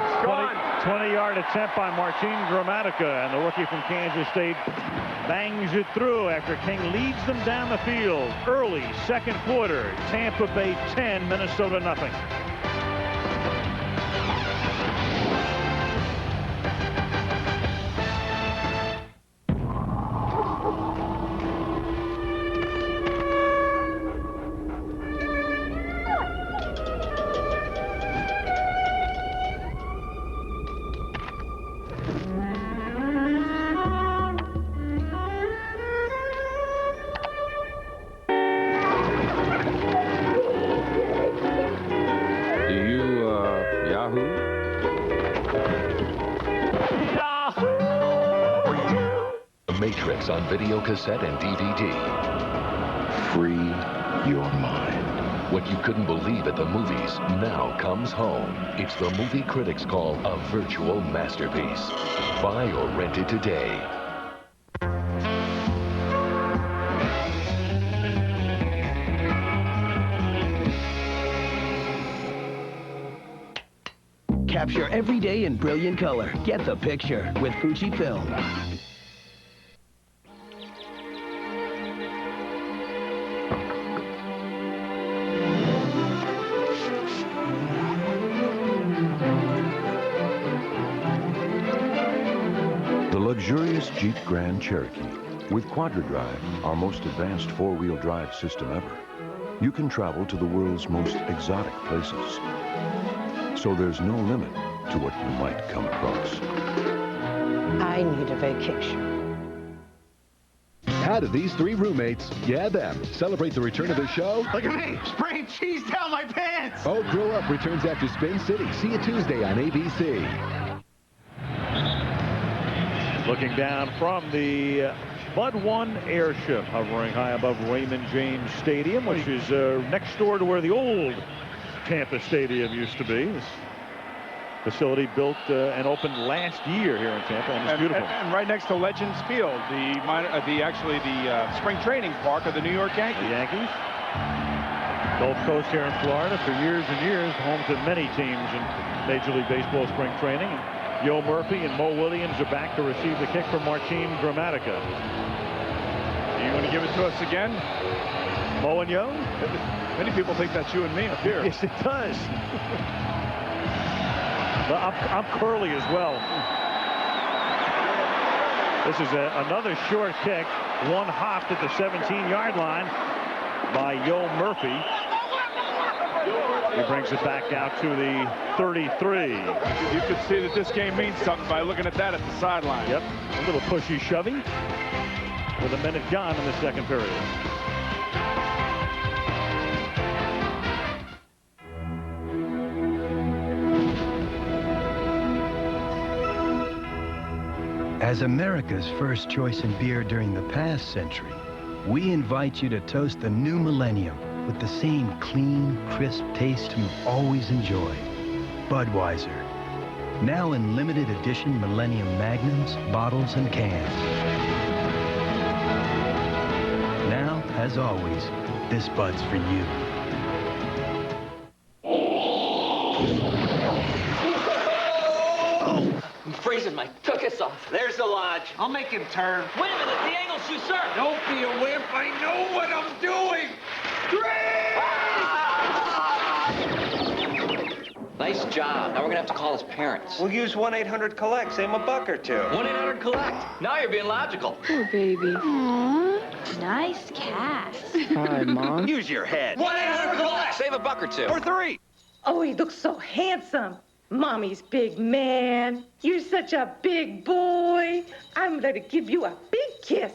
Speaker 7: 20-yard attempt by Martin Gramatica, and the rookie from Kansas State bangs it through after King leads them down the field. Early second quarter, Tampa Bay 10, Minnesota nothing.
Speaker 30: Matrix on video cassette and DVD. Free your mind. What you couldn't believe at the movies now comes home. It's the movie critics call a virtual masterpiece. Buy or rent it today.
Speaker 31: Capture every day in brilliant color. Get the picture with Fujifilm.
Speaker 10: Luxurious Jeep Grand Cherokee. With QuadraDrive, our most advanced four-wheel drive system ever, you can travel to the world's most exotic places. So there's no limit to what you might come across.
Speaker 28: I need a vacation.
Speaker 24: How do these three roommates, yeah them, celebrate the return of the show?
Speaker 15: Look at me, spraying cheese down my pants.
Speaker 24: Oh, Grow Up returns after Spin City. See you Tuesday on ABC.
Speaker 7: Looking down from the Bud 1 airship hovering high above Raymond James Stadium, which is next door to where the old Tampa Stadium used to be. This facility built and opened last year here in Tampa, and it's beautiful.
Speaker 18: And right next to Legends Field, the spring training park of the New York Yankees.
Speaker 7: The Yankees. Gulf Coast here in Florida for years and years, home to many teams in Major League Baseball spring training. And Yo Murphy and Mo Williams are back to receive the kick from Martin Gramatica.
Speaker 18: You want to give it to us again?
Speaker 7: Mo and Yo?
Speaker 18: Many people think that's you and me up here.
Speaker 7: Yes, it does. But I'm curly as well. This is another short kick. One hopped at the 17-yard line by Yo Murphy. He brings it back out to the 33.
Speaker 18: You could see that this game means something by looking at that at the sideline.
Speaker 7: Yep, a little pushy shovey with a minute gone in the second period.
Speaker 1: As America's first choice in beer during the past century, we invite you to toast the new millennium with the same clean, crisp taste you've always enjoyed. Budweiser. Now in limited edition Millennium Magnums, bottles, and cans. Now, as always, this Bud's for you.
Speaker 20: I'm freezing my tuchus off. There's the lodge. I'll make him turn. Wait a minute, the angle's too sharp. Don't be a wimp. I know what I'm doing. Nice job. Now we're gonna have to call his parents.
Speaker 2: We'll use 1-800-COLLECT. Save him a buck or two.
Speaker 20: 1-800-COLLECT. Now you're being logical.
Speaker 4: Poor baby. Aww. Nice cast.
Speaker 2: Hi, Mom. Use your head.
Speaker 20: 1-800-COLLECT. Save a buck or two.
Speaker 2: Or three.
Speaker 5: Oh, he looks so handsome. Mommy's big man. You're such a big boy. I'm going to give you a big kiss.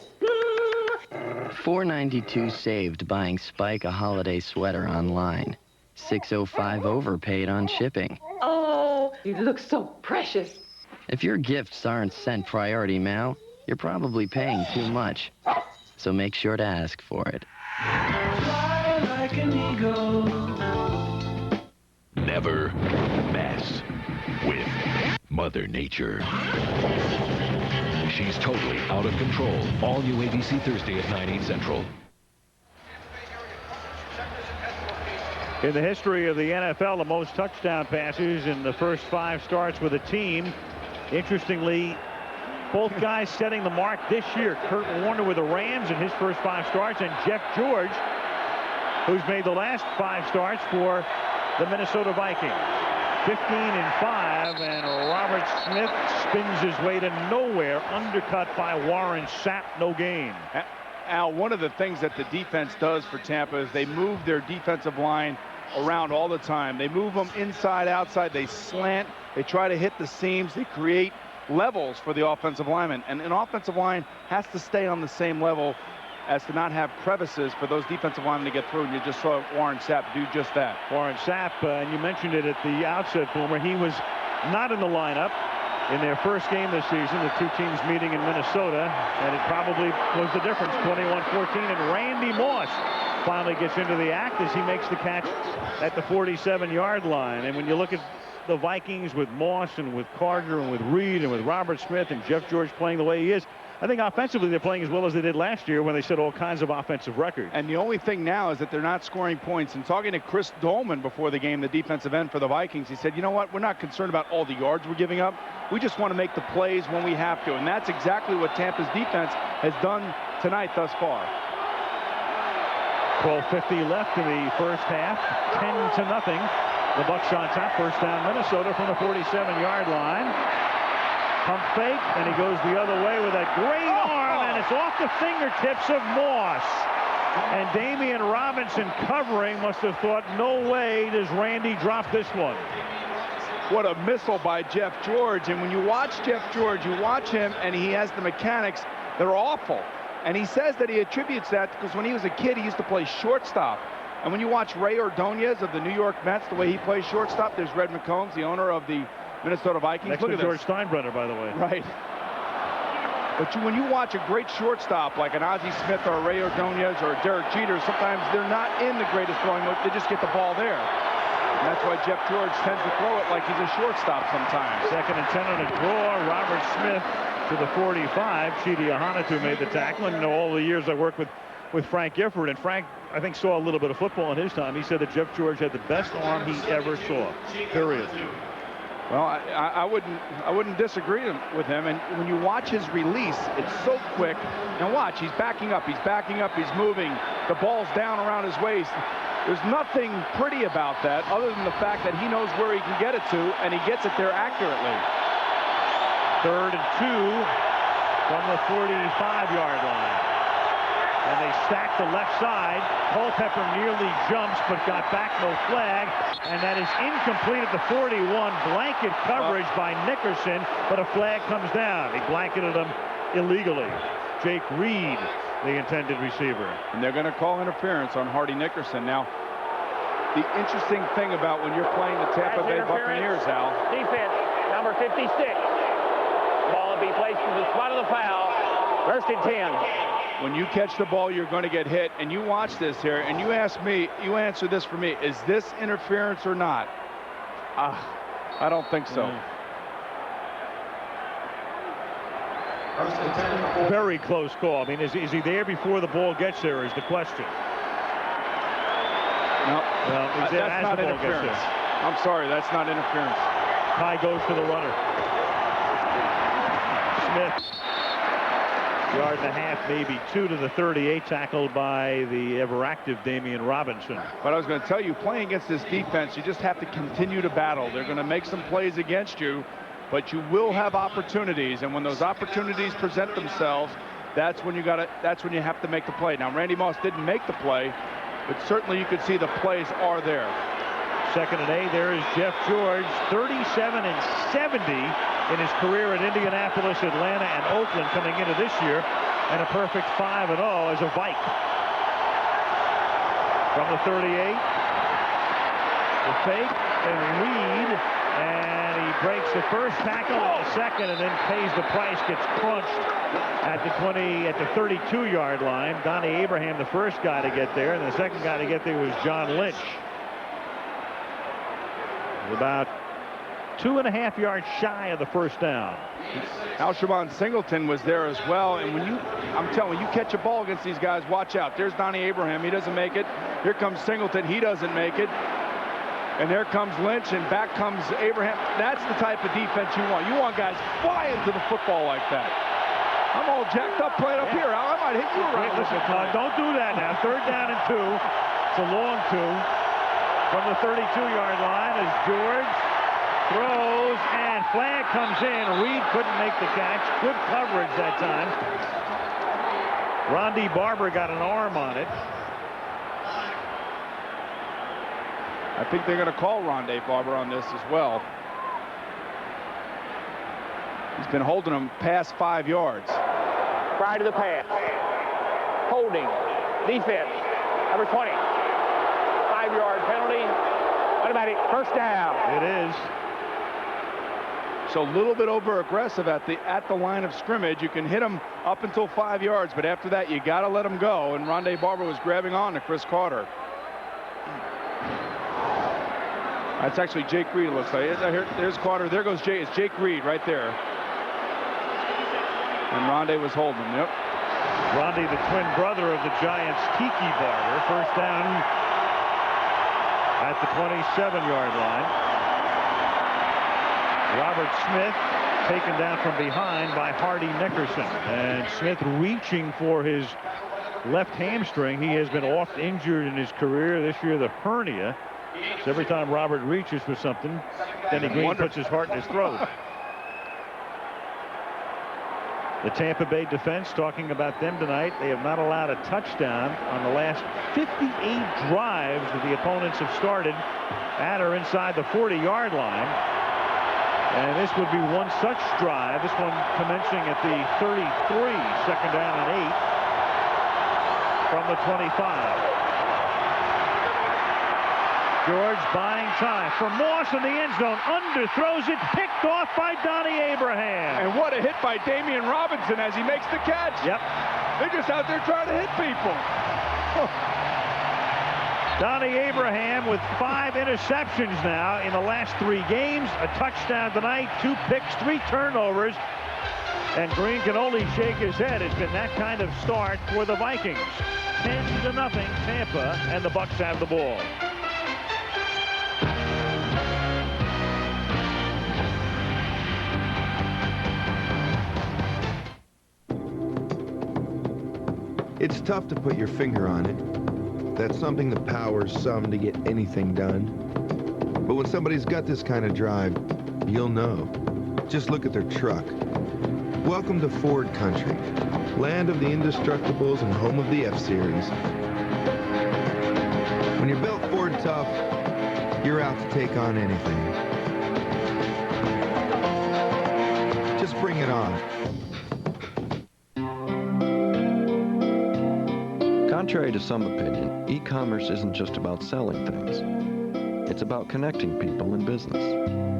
Speaker 13: $4.92 saved buying Spike a holiday sweater online. $6.05 overpaid on shipping.
Speaker 5: Oh, you look so precious.
Speaker 13: If your gifts aren't sent priority mail, you're probably paying too much. So make sure to ask for it.
Speaker 15: Fly like an eagle.
Speaker 30: Never mess with Mother Nature. She's totally out of control. All new ABC Thursday at 9, 8 Central.
Speaker 7: In the history of the NFL, the most touchdown passes in the first 5 starts with a team. Interestingly, both guys setting the mark this year. Kurt Warner with the Rams in his first 5 starts, and Jeff George, who's made the last 5 starts for the Minnesota Vikings. 15-5, and Robert Smith spins his way to nowhere, undercut by Warren Sapp, no gain.
Speaker 18: Al, one of the things that the defense does for Tampa is they move their defensive line around all the time. They move them inside, outside, they slant, they try to hit the seams, they create levels for the offensive linemen, and an offensive line has to stay on the same level as to not have crevices for those defensive linemen to get through, and you just saw Warren Sapp do just that.
Speaker 7: Warren Sapp, and you mentioned it at the outset, Boomer, he was not in the lineup in their first game this season, the two teams meeting in Minnesota, and it probably was the difference, 21-14, and Randy Moss finally gets into the act as he makes the catch at the 47-yard line. And when you look at the Vikings with Moss and with Carter and with Reed and with Robert Smith and Jeff George playing the way he is, I think offensively they're playing as well as they did last year when they set all kinds of offensive records.
Speaker 18: And the only thing now is that they're not scoring points. And talking to Chris Dolman before the game, the defensive end for the Vikings, he said, you know what, we're not concerned about all the yards we're giving up. We just want to make the plays when we have to. And that's exactly what Tampa's defense has done tonight thus far.
Speaker 7: 12:50 left in the first half, 10-0. The Bucs on top, first down Minnesota from the 47-yard line. Pump fake, and he goes the other way with a great arm, and it's off the fingertips of Moss. And Damian Robinson covering must have thought, no way does Randy drop this one.
Speaker 18: What a missile by Jeff George. And when you watch Jeff George, you watch him, and he has the mechanics that are awful. And he says that he attributes that because when he was a kid, he used to play shortstop. And when you watch Ray Ordonez of the New York Mets, the way he plays shortstop, there's Red McCombs, the owner of the Minnesota Vikings.
Speaker 7: Next
Speaker 18: Look
Speaker 7: to
Speaker 18: at
Speaker 7: George
Speaker 18: this.
Speaker 7: Steinbrenner, by the way.
Speaker 18: Right. But when you watch a great shortstop like an Ozzie Smith or a Ray Ordonez or a Derek Jeter, sometimes they're not in the greatest throwing mode. They just get the ball there. And that's why Jeff George tends to throw it like he's a shortstop sometimes.
Speaker 7: 2nd and 10 on a draw. Robert Smith to the 45. Chidi Ahanatu made the tackle. And all the years I worked with Frank Gifford, and Frank, I think, saw a little bit of football in his time. He said that Jeff George had the best arm he ever saw. Period.
Speaker 18: Well, I wouldn't disagree with him. And when you watch his release, it's so quick. And watch, he's backing up, he's moving. The ball's down around his waist. There's nothing pretty about that other than the fact that he knows where he can get it to, and he gets it there accurately.
Speaker 7: 3rd and 2 from the 45-yard line. And they stack the left side. Culpepper nearly jumps, but got back, no flag. And that is incomplete at the 41. Blanket coverage by Nickerson, but a flag comes down. He blanketed him illegally. Jake Reed, the intended receiver.
Speaker 18: And they're going to call interference on Hardy Nickerson. Now, the interesting thing about when you're playing the Tampa Bay Buccaneers, Al.
Speaker 3: Defense, number 56. Ball will be placed in the spot of the foul. 1st and 10.
Speaker 18: When you catch the ball, you're going to get hit. And you watch this here, and you ask me, you answer this for me. Is this interference or not? I don't think so.
Speaker 7: Very close call. I mean, is he there before the ball gets there is the question.
Speaker 18: No,
Speaker 7: well,
Speaker 18: that's not interference. I'm sorry, that's not interference.
Speaker 7: High goes to the runner. Smith. Yard and a half, maybe 2 to the 38, tackled by the ever-active Damian Robinson.
Speaker 18: But I was going to tell you, playing against this defense, you just have to continue to battle. They're going to make some plays against you, but you will have opportunities, and when those opportunities present themselves, that's when you have to make the play. Now, Randy Moss didn't make the play, but certainly you could see the plays are there.
Speaker 7: 2nd and 8. There is Jeff George, 37 and 70 in his career at Indianapolis, Atlanta, and Oakland coming into this year, and a perfect 5-0 as a Vike. From the 38, the fake, and Reed, and he breaks the first tackle and the second, and then pays the price, gets crunched at the 32-yard line. Donnie Abraham, the first guy to get there, and the second guy to get there was John Lynch. About 2.5 yards shy of the first down.
Speaker 18: Alshabon Singleton was there as well, and I'm telling you, you catch a ball against these guys, watch out. There's Donnie Abraham, he doesn't make it. Here comes Singleton, he doesn't make it. And there comes Lynch, and back comes Abraham. That's the type of defense you want. You want guys flying to the football like that. I'm all jacked up playing up here. I might hit you around.
Speaker 7: Listen, don't do that now. 3rd down and 2. It's a long 2. From the 32-yard line as George throws, and flag comes in. Reed couldn't make the catch. Good coverage that time. Ronde Barber got an arm on it.
Speaker 18: I think they're going to call Ronde Barber on this as well. He's been holding him past 5 yards.
Speaker 3: Prior to the pass. Holding. Defense. Number 20. 5-yard penalty. Automatic first down.
Speaker 7: It is.
Speaker 18: So a little bit over aggressive at the line of scrimmage. You can hit him up until 5 yards, but after that you got to let him go. And Ronde Barber was grabbing on to Chris Carter. That's actually Jake Reed, it looks like. There's Carter. There goes Jake. It's Jake Reed right there. And Ronde was holding him. Yep.
Speaker 7: Ronde, the twin brother of the Giants' Tiki Barber. First down at the 27-yard line. Robert Smith taken down from behind by Hardy Nickerson. And Smith reaching for his left hamstring. He has been oft injured in his career. This year, the hernia. So every time Robert reaches for something, Denny Green puts his heart in his throat. The Tampa Bay defense, talking about them tonight, they have not allowed a touchdown on the last 58 drives that the opponents have started at or inside the 40-yard line. And this would be one such drive, this one commencing at the 33, 2nd down and 8. from the 25. George buying time for Moss in the end zone. Underthrows it, picked off by Donnie Abraham.
Speaker 18: And what a hit by Damian Robinson as he makes the catch.
Speaker 7: Yep.
Speaker 18: They're just out there trying to hit people.
Speaker 7: Donnie Abraham with 5 interceptions now in the last 3 games. A touchdown tonight, 2 picks, 3 turnovers. And Green can only shake his head. It's been that kind of start for the Vikings. 10-0 Tampa, and the Bucs have the ball.
Speaker 6: It's tough to put your finger on it. That's something that powers some to get anything done. But when somebody's got this kind of drive, you'll know. Just look at their truck. Welcome to Ford Country, land of the Indestructibles and home of the F-Series. When you're built Ford tough, you're out to take on anything. Just bring it on.
Speaker 24: Contrary to some opinion, e-commerce isn't just about selling things. It's about connecting people in business.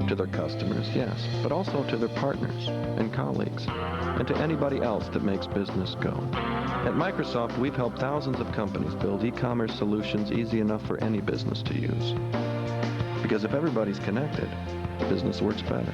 Speaker 24: To their customers, yes, but also to their partners and colleagues, and to anybody else that makes business go. At Microsoft, we've helped thousands of companies build e-commerce solutions easy enough for any business to use. Because if everybody's connected, business works better.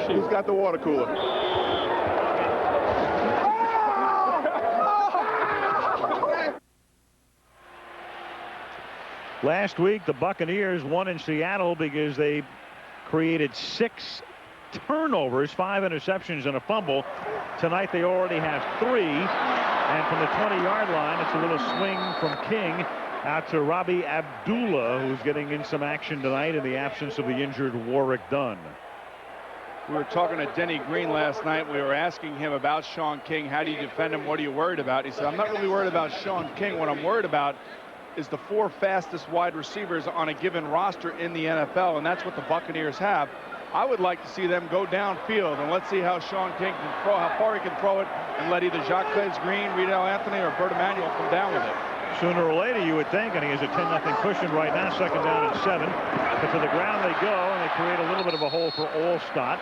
Speaker 18: Who's got the water cooler?
Speaker 7: Last week, the Buccaneers won in Seattle because they created 6 turnovers, 5 interceptions, and a fumble. Tonight, they already have 3. And from the 20-yard line, it's a little swing from King out to Robbie Abdullah, who's getting in some action tonight in the absence of the injured Warwick Dunn.
Speaker 18: We were talking to Denny Green last night. We were asking him about Sean King. How do you defend him? What are you worried about? He said, I'm not really worried about Sean King. What I'm worried about is the 4 fastest wide receivers on a given roster in the NFL, and that's what the Buccaneers have. I would like to see them go downfield, and let's see how Sean King can throw, how far he can throw it, and let either Jacques Green, Riedel Anthony, or Bert Emanuel come down with it.
Speaker 7: Sooner or later, you would think, and he has a 10-0 cushion right now, 2nd down and 7. But to the ground they go, and they create a little bit of a hole for Allstott,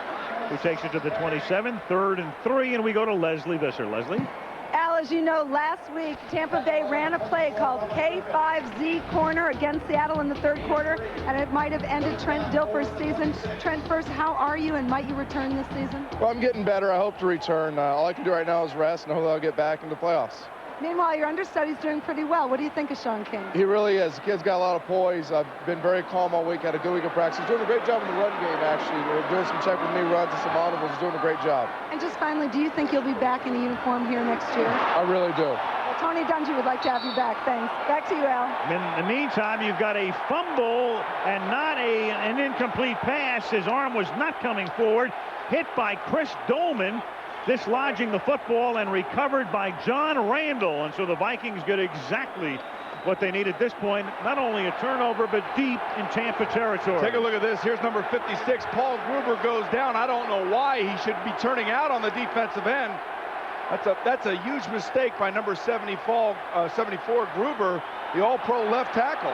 Speaker 7: who takes it to the 27, 3rd and 3, and we go to Leslie Visser. Leslie?
Speaker 8: Al, as you know, last week, Tampa Bay ran a play called K5Z corner against Seattle in the 3rd quarter, and it might have ended Trent Dilfer's season. Trent, first, how are you, and might you return this season?
Speaker 9: Well, I'm getting better. I hope to return. All I can do right now is rest, and hopefully I'll get back into the playoffs.
Speaker 8: Meanwhile, your understudy's doing pretty well. What do you think of Sean King?
Speaker 9: He really is. The kid's got a lot of poise. I've been very calm all week. Had a good week of practice. He's doing a great job in the run game, actually. We're doing some check with me runs and some audibles. He's doing a great job.
Speaker 8: And just finally, do you think you'll be back in a uniform here next year?
Speaker 9: I really do.
Speaker 8: Well, Tony Dungy would like to have you back. Thanks. Back to you, Al.
Speaker 7: In the meantime, you've got a fumble and not an incomplete pass. His arm was not coming forward. Hit by Chris Dolman, dislodging the football, and recovered by John Randall. And so the Vikings get exactly what they need at this point. Not only a turnover, but deep in Tampa territory.
Speaker 18: Take a look at this. Here's number 56. Paul Gruber goes down. I don't know why he should be turning out on the defensive end. That's a huge mistake by number 74 Gruber, the all-pro left tackle.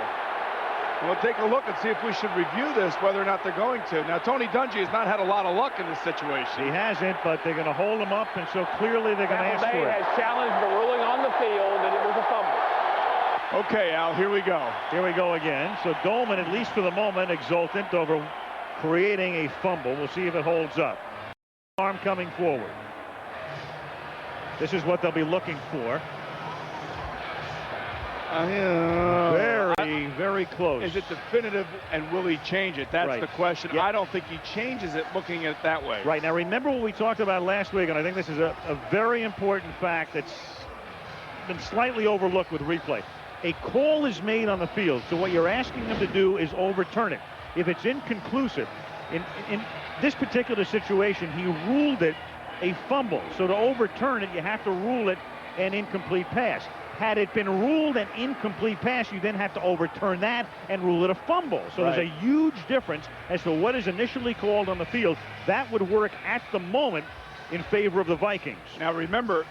Speaker 18: We'll take a look and see if we should review this, whether or not they're going to. Now, Tony Dungy has not had a lot of luck in this situation.
Speaker 7: He hasn't, but they're going to hold him up, and so clearly they're going to ask for it.
Speaker 3: Tampa Bay has challenged the ruling on the field that it was a fumble.
Speaker 18: Okay, Al, here we go.
Speaker 7: Here we go again. So Dolman, at least for the moment, exultant over creating a fumble. We'll see if it holds up. Arm coming forward. This is what they'll be looking for. Very close.
Speaker 18: Is it definitive, and will he change it? That's the question.
Speaker 7: Yeah.
Speaker 18: I don't think he changes it looking at it that way.
Speaker 7: Right. Now, remember what we talked about last week, and I think this is a very important fact that's been slightly overlooked with replay. A call is made on the field, so what you're asking them to do is overturn it. If it's inconclusive, in this particular situation, he ruled it a fumble. So to overturn it, you have to rule it an incomplete pass. Had it been ruled an incomplete pass, you then have to overturn that and rule it a fumble. So there's a huge difference as to what is initially called on the field. That would work at the moment in favor of the Vikings.
Speaker 18: Now remember,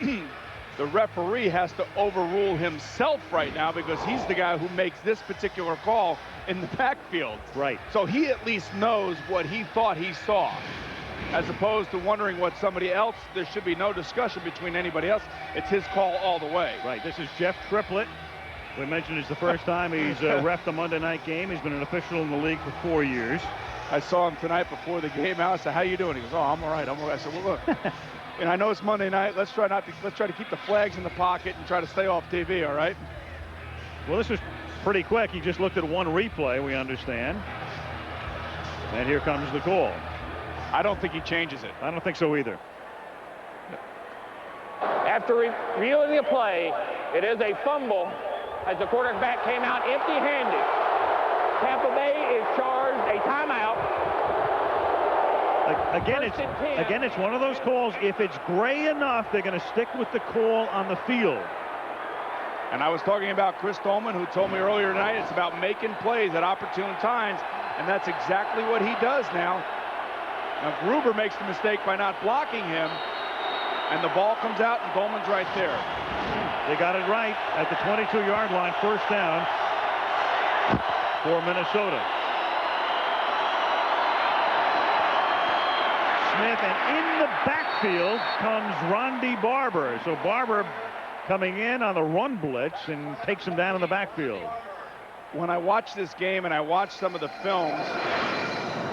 Speaker 18: the referee has to overrule himself right now because he's the guy who makes this particular call in the backfield.
Speaker 7: Right.
Speaker 18: So he at least knows what he thought he saw, as opposed to wondering what somebody else. There should be no discussion between anybody else. It's his call all the way.
Speaker 7: Right. This is Jeff Triplett. We mentioned it's the first time he's reffed a Monday night game. He's been an official in the league for 4 years.
Speaker 18: I saw him tonight before the game out. I said, "How you doing?" He goes, "Oh, I'm all right. I'm all right." I said, "Well, look, and I know it's Monday night. Let's try to keep the flags in the pocket and try to stay off TV. All right?"
Speaker 7: Well, this was pretty quick. He just looked at one replay, we understand. And here comes the call.
Speaker 18: I don't think he changes it.
Speaker 7: I don't think so either.
Speaker 3: After reviewing the play, it is a fumble as the quarterback came out empty-handed. Tampa Bay is charged a timeout.
Speaker 7: Again, it's one of those calls. If it's gray enough, they're going to stick with the call on the field.
Speaker 18: And I was talking about Chris Tolman, who told me earlier tonight it's about making plays at opportune times, and that's exactly what he does now. Now, Gruber makes the mistake by not blocking him, and the ball comes out, and Goldman's right there.
Speaker 7: They got it right at the 22-yard line, first down for Minnesota. Smith, and in the backfield comes Ronde Barber. So Barber coming in on the run blitz and takes him down in the backfield.
Speaker 18: When I watch this game and I watch some of the films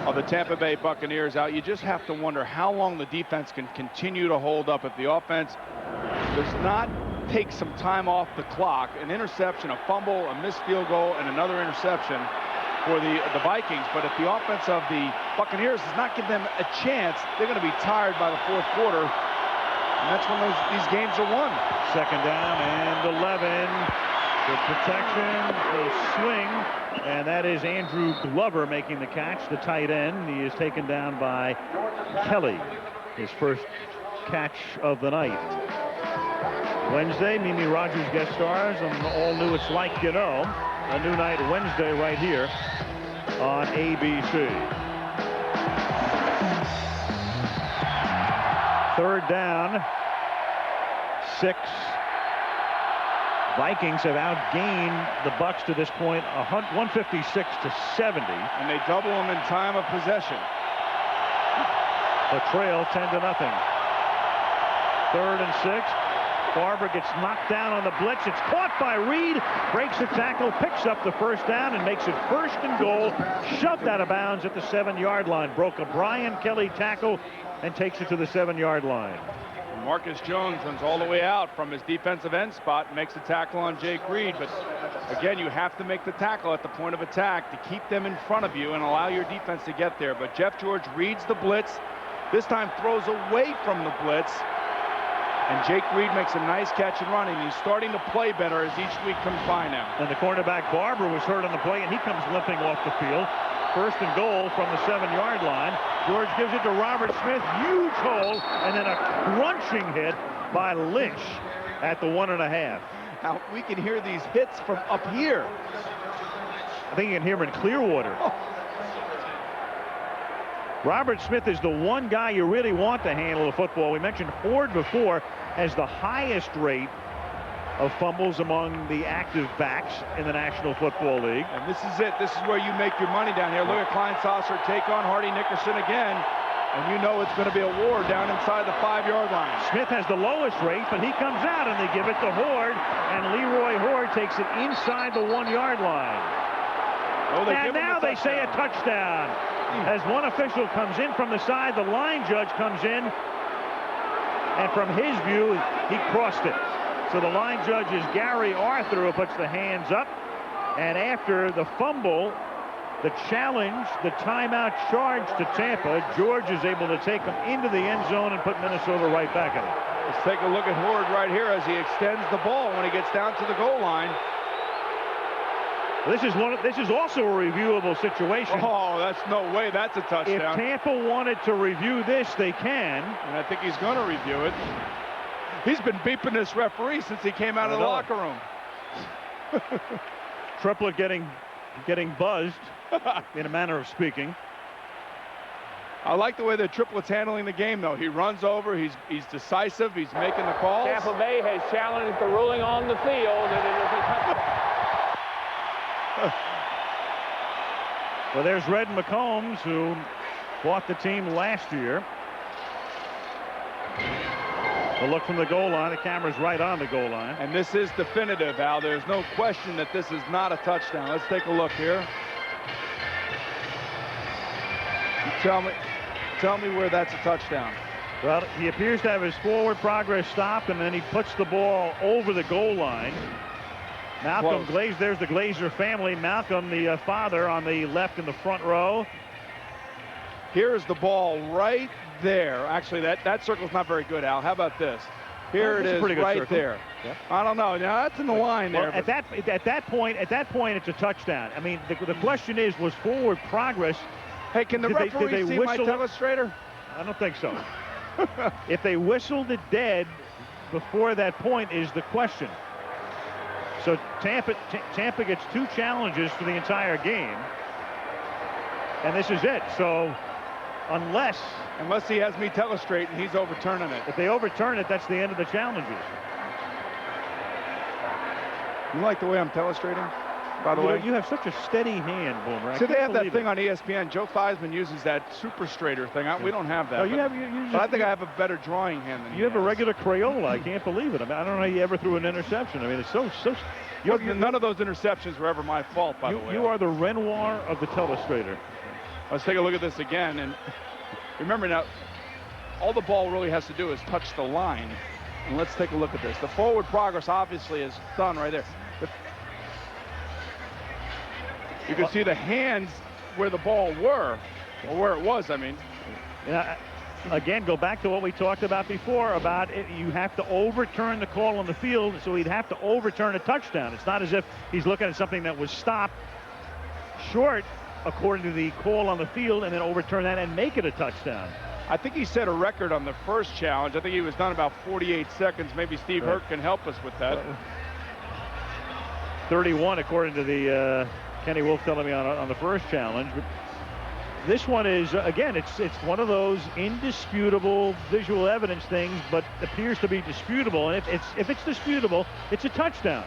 Speaker 18: of the Tampa Bay Buccaneers out, you just have to wonder how long the defense can continue to hold up if the offense does not take some time off the clock. An interception, a fumble, a missed field goal, and another interception for the Vikings. But if the offense of the Buccaneers does not give them a chance, they're going to be tired by the fourth quarter, and that's when these games are won.
Speaker 7: Second down and 11. The protection, the swing, and that is Andrew Glover making the catch, the tight end. He is taken down by Kelly, his first catch of the night. Wednesday, Mimi Rogers guest stars on All New It's Like You Know. A new night Wednesday right here on ABC. Third down, 6. Vikings have outgained the Bucs to this point, 156 to 70.
Speaker 18: And they double them in time of possession.
Speaker 7: The trail 10-0. Third and 6. Barber gets knocked down on the blitz. It's caught by Reed, breaks the tackle, picks up the first down, and makes it first and goal. Shoved out of bounds at the 7-yard line. Broke a Brian Kelly tackle and takes it to the 7-yard line.
Speaker 18: Marcus Jones runs all the way out from his defensive end spot and makes the tackle on Jake Reed. But again, you have to make the tackle at the point of attack to keep them in front of you and allow your defense to get there. But Jeff George reads the blitz, this time throws away from the blitz, and Jake Reed makes a nice catch and run, and he's starting to play better as each week comes by now.
Speaker 7: And the cornerback Barber was hurt on the play, and he comes limping off the field. First and goal from the 7-yard line. George gives it to Robert Smith. Huge hole, and then a crunching hit by Lynch at the 1.5.
Speaker 18: Now, we can hear these hits from up here.
Speaker 7: I think you can hear them in Clearwater. Oh. Robert Smith is the one guy you really want to handle the football. We mentioned Ford before as the highest rate of fumbles among the active backs in the National Football League.
Speaker 18: And this is it. This is where you make your money down here. Look at Klein Saucer take on Hardy Nickerson again. And you know it's going to be a war down inside the 5-yard line.
Speaker 7: Smith has the lowest rate, but he comes out and they give it to Horde. And Leroy Horde takes it inside the 1-yard line.
Speaker 18: Oh,
Speaker 7: and now they say a touchdown. As one official comes in from the side, the line judge comes in. And from his view, he crossed it. So the line judge is Gary Arthur, who puts the hands up. And after the fumble, the challenge, the timeout charge to Tampa, George is able to take them into the end zone and put Minnesota right back in it.
Speaker 18: Let's take a look at Horde right here as he extends the ball when he gets down to the goal line.
Speaker 7: This is also a reviewable situation.
Speaker 18: Oh, that's no way that's a touchdown.
Speaker 7: If Tampa wanted to review this, they can.
Speaker 18: And I think he's going to review it. He's been beeping this referee since he came out of the locker room.
Speaker 7: Triplett getting buzzed, in a manner of speaking.
Speaker 18: I like the way the Triplett's handling the game, though. He runs over, he's decisive, he's making the calls.
Speaker 3: Tampa Bay has challenged the ruling on the field, and it is a touchdown.
Speaker 7: Well, there's Red McCombs, who bought the team last year. A look from the goal line. The camera's right on the goal line.
Speaker 18: And this is definitive, Al. There's no question that this is not a touchdown. Let's take a look here. Tell me where that's a touchdown.
Speaker 7: Well, he appears to have his forward progress stopped, and then he puts the ball over the goal line. Malcolm Glazer, there's the Glazer family. Malcolm, the father, on the left in the front row.
Speaker 18: Here's the ball right there. Actually, that circle's not very good, Al. How about this? Here it is, right circle. There. Yep. I don't know. Now that's in the line there.
Speaker 7: At that point, it's a touchdown. I mean, the question is, was forward progress?
Speaker 18: Hey, can the referee see my telestrator?
Speaker 7: I don't think so. If they whistled it dead before that point is the question. So Tampa gets 2 challenges for the entire game, and this is it. So unless
Speaker 18: he has me telestrate and he's overturning it.
Speaker 7: If they overturn it, that's the end of the challenges.
Speaker 18: You like the way I'm telestrating? By the way,
Speaker 7: you have such a steady hand, Boomer.
Speaker 18: So they have that thing on ESPN. Joe Theismann uses that super straighter thing. We don't have that.
Speaker 7: No,
Speaker 18: but I think I have a better drawing hand than
Speaker 7: you have. A regular Crayola. I can't believe it. I mean, I don't know how you ever threw an interception. I mean, it's so.
Speaker 18: None of those interceptions were ever my fault, by the way.
Speaker 7: You are the Renoir of the telestrator.
Speaker 18: Let's take a look at this again. And remember now, all the ball really has to do is touch the line. And let's take a look at this. The forward progress obviously is done right there. You can see the hands where the ball were, or where it was, I mean.
Speaker 7: Yeah, again, go back to what we talked about before about it. You have to overturn the call on the field, so he'd have to overturn a touchdown. It's not as if he's looking at something that was stopped short according to the call on the field and then overturn that and make it a touchdown.
Speaker 18: I think he set a record on the first challenge. I think he was done about 48 seconds. Maybe Steve Hurt can help us with that.
Speaker 7: 31 according to the Kenny Wolf telling me on the first challenge. But this one is, again, it's one of those indisputable visual evidence things, but appears to be disputable. And if it's disputable, it's a touchdown.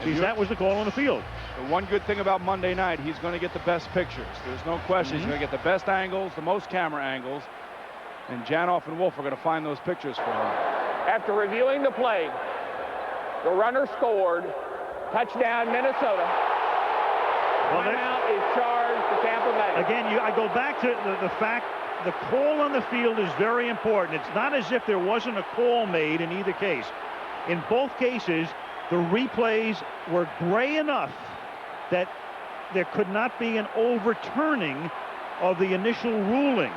Speaker 7: Because that was the call on the field.
Speaker 18: The one good thing about Monday night, he's going to get the best pictures. There's no question. He's going to get the best angles, the most camera angles. And Janoff and Wolf are going to find those pictures for him.
Speaker 3: After reviewing the play, the runner scored. Touchdown, Minnesota. Timeout is charged to Tampa Bay.
Speaker 7: Again, I go back to the fact the call on the field is very important. It's not as if there wasn't a call made in either case. In both cases, the replays were gray enough that there could not be an overturning of the initial ruling.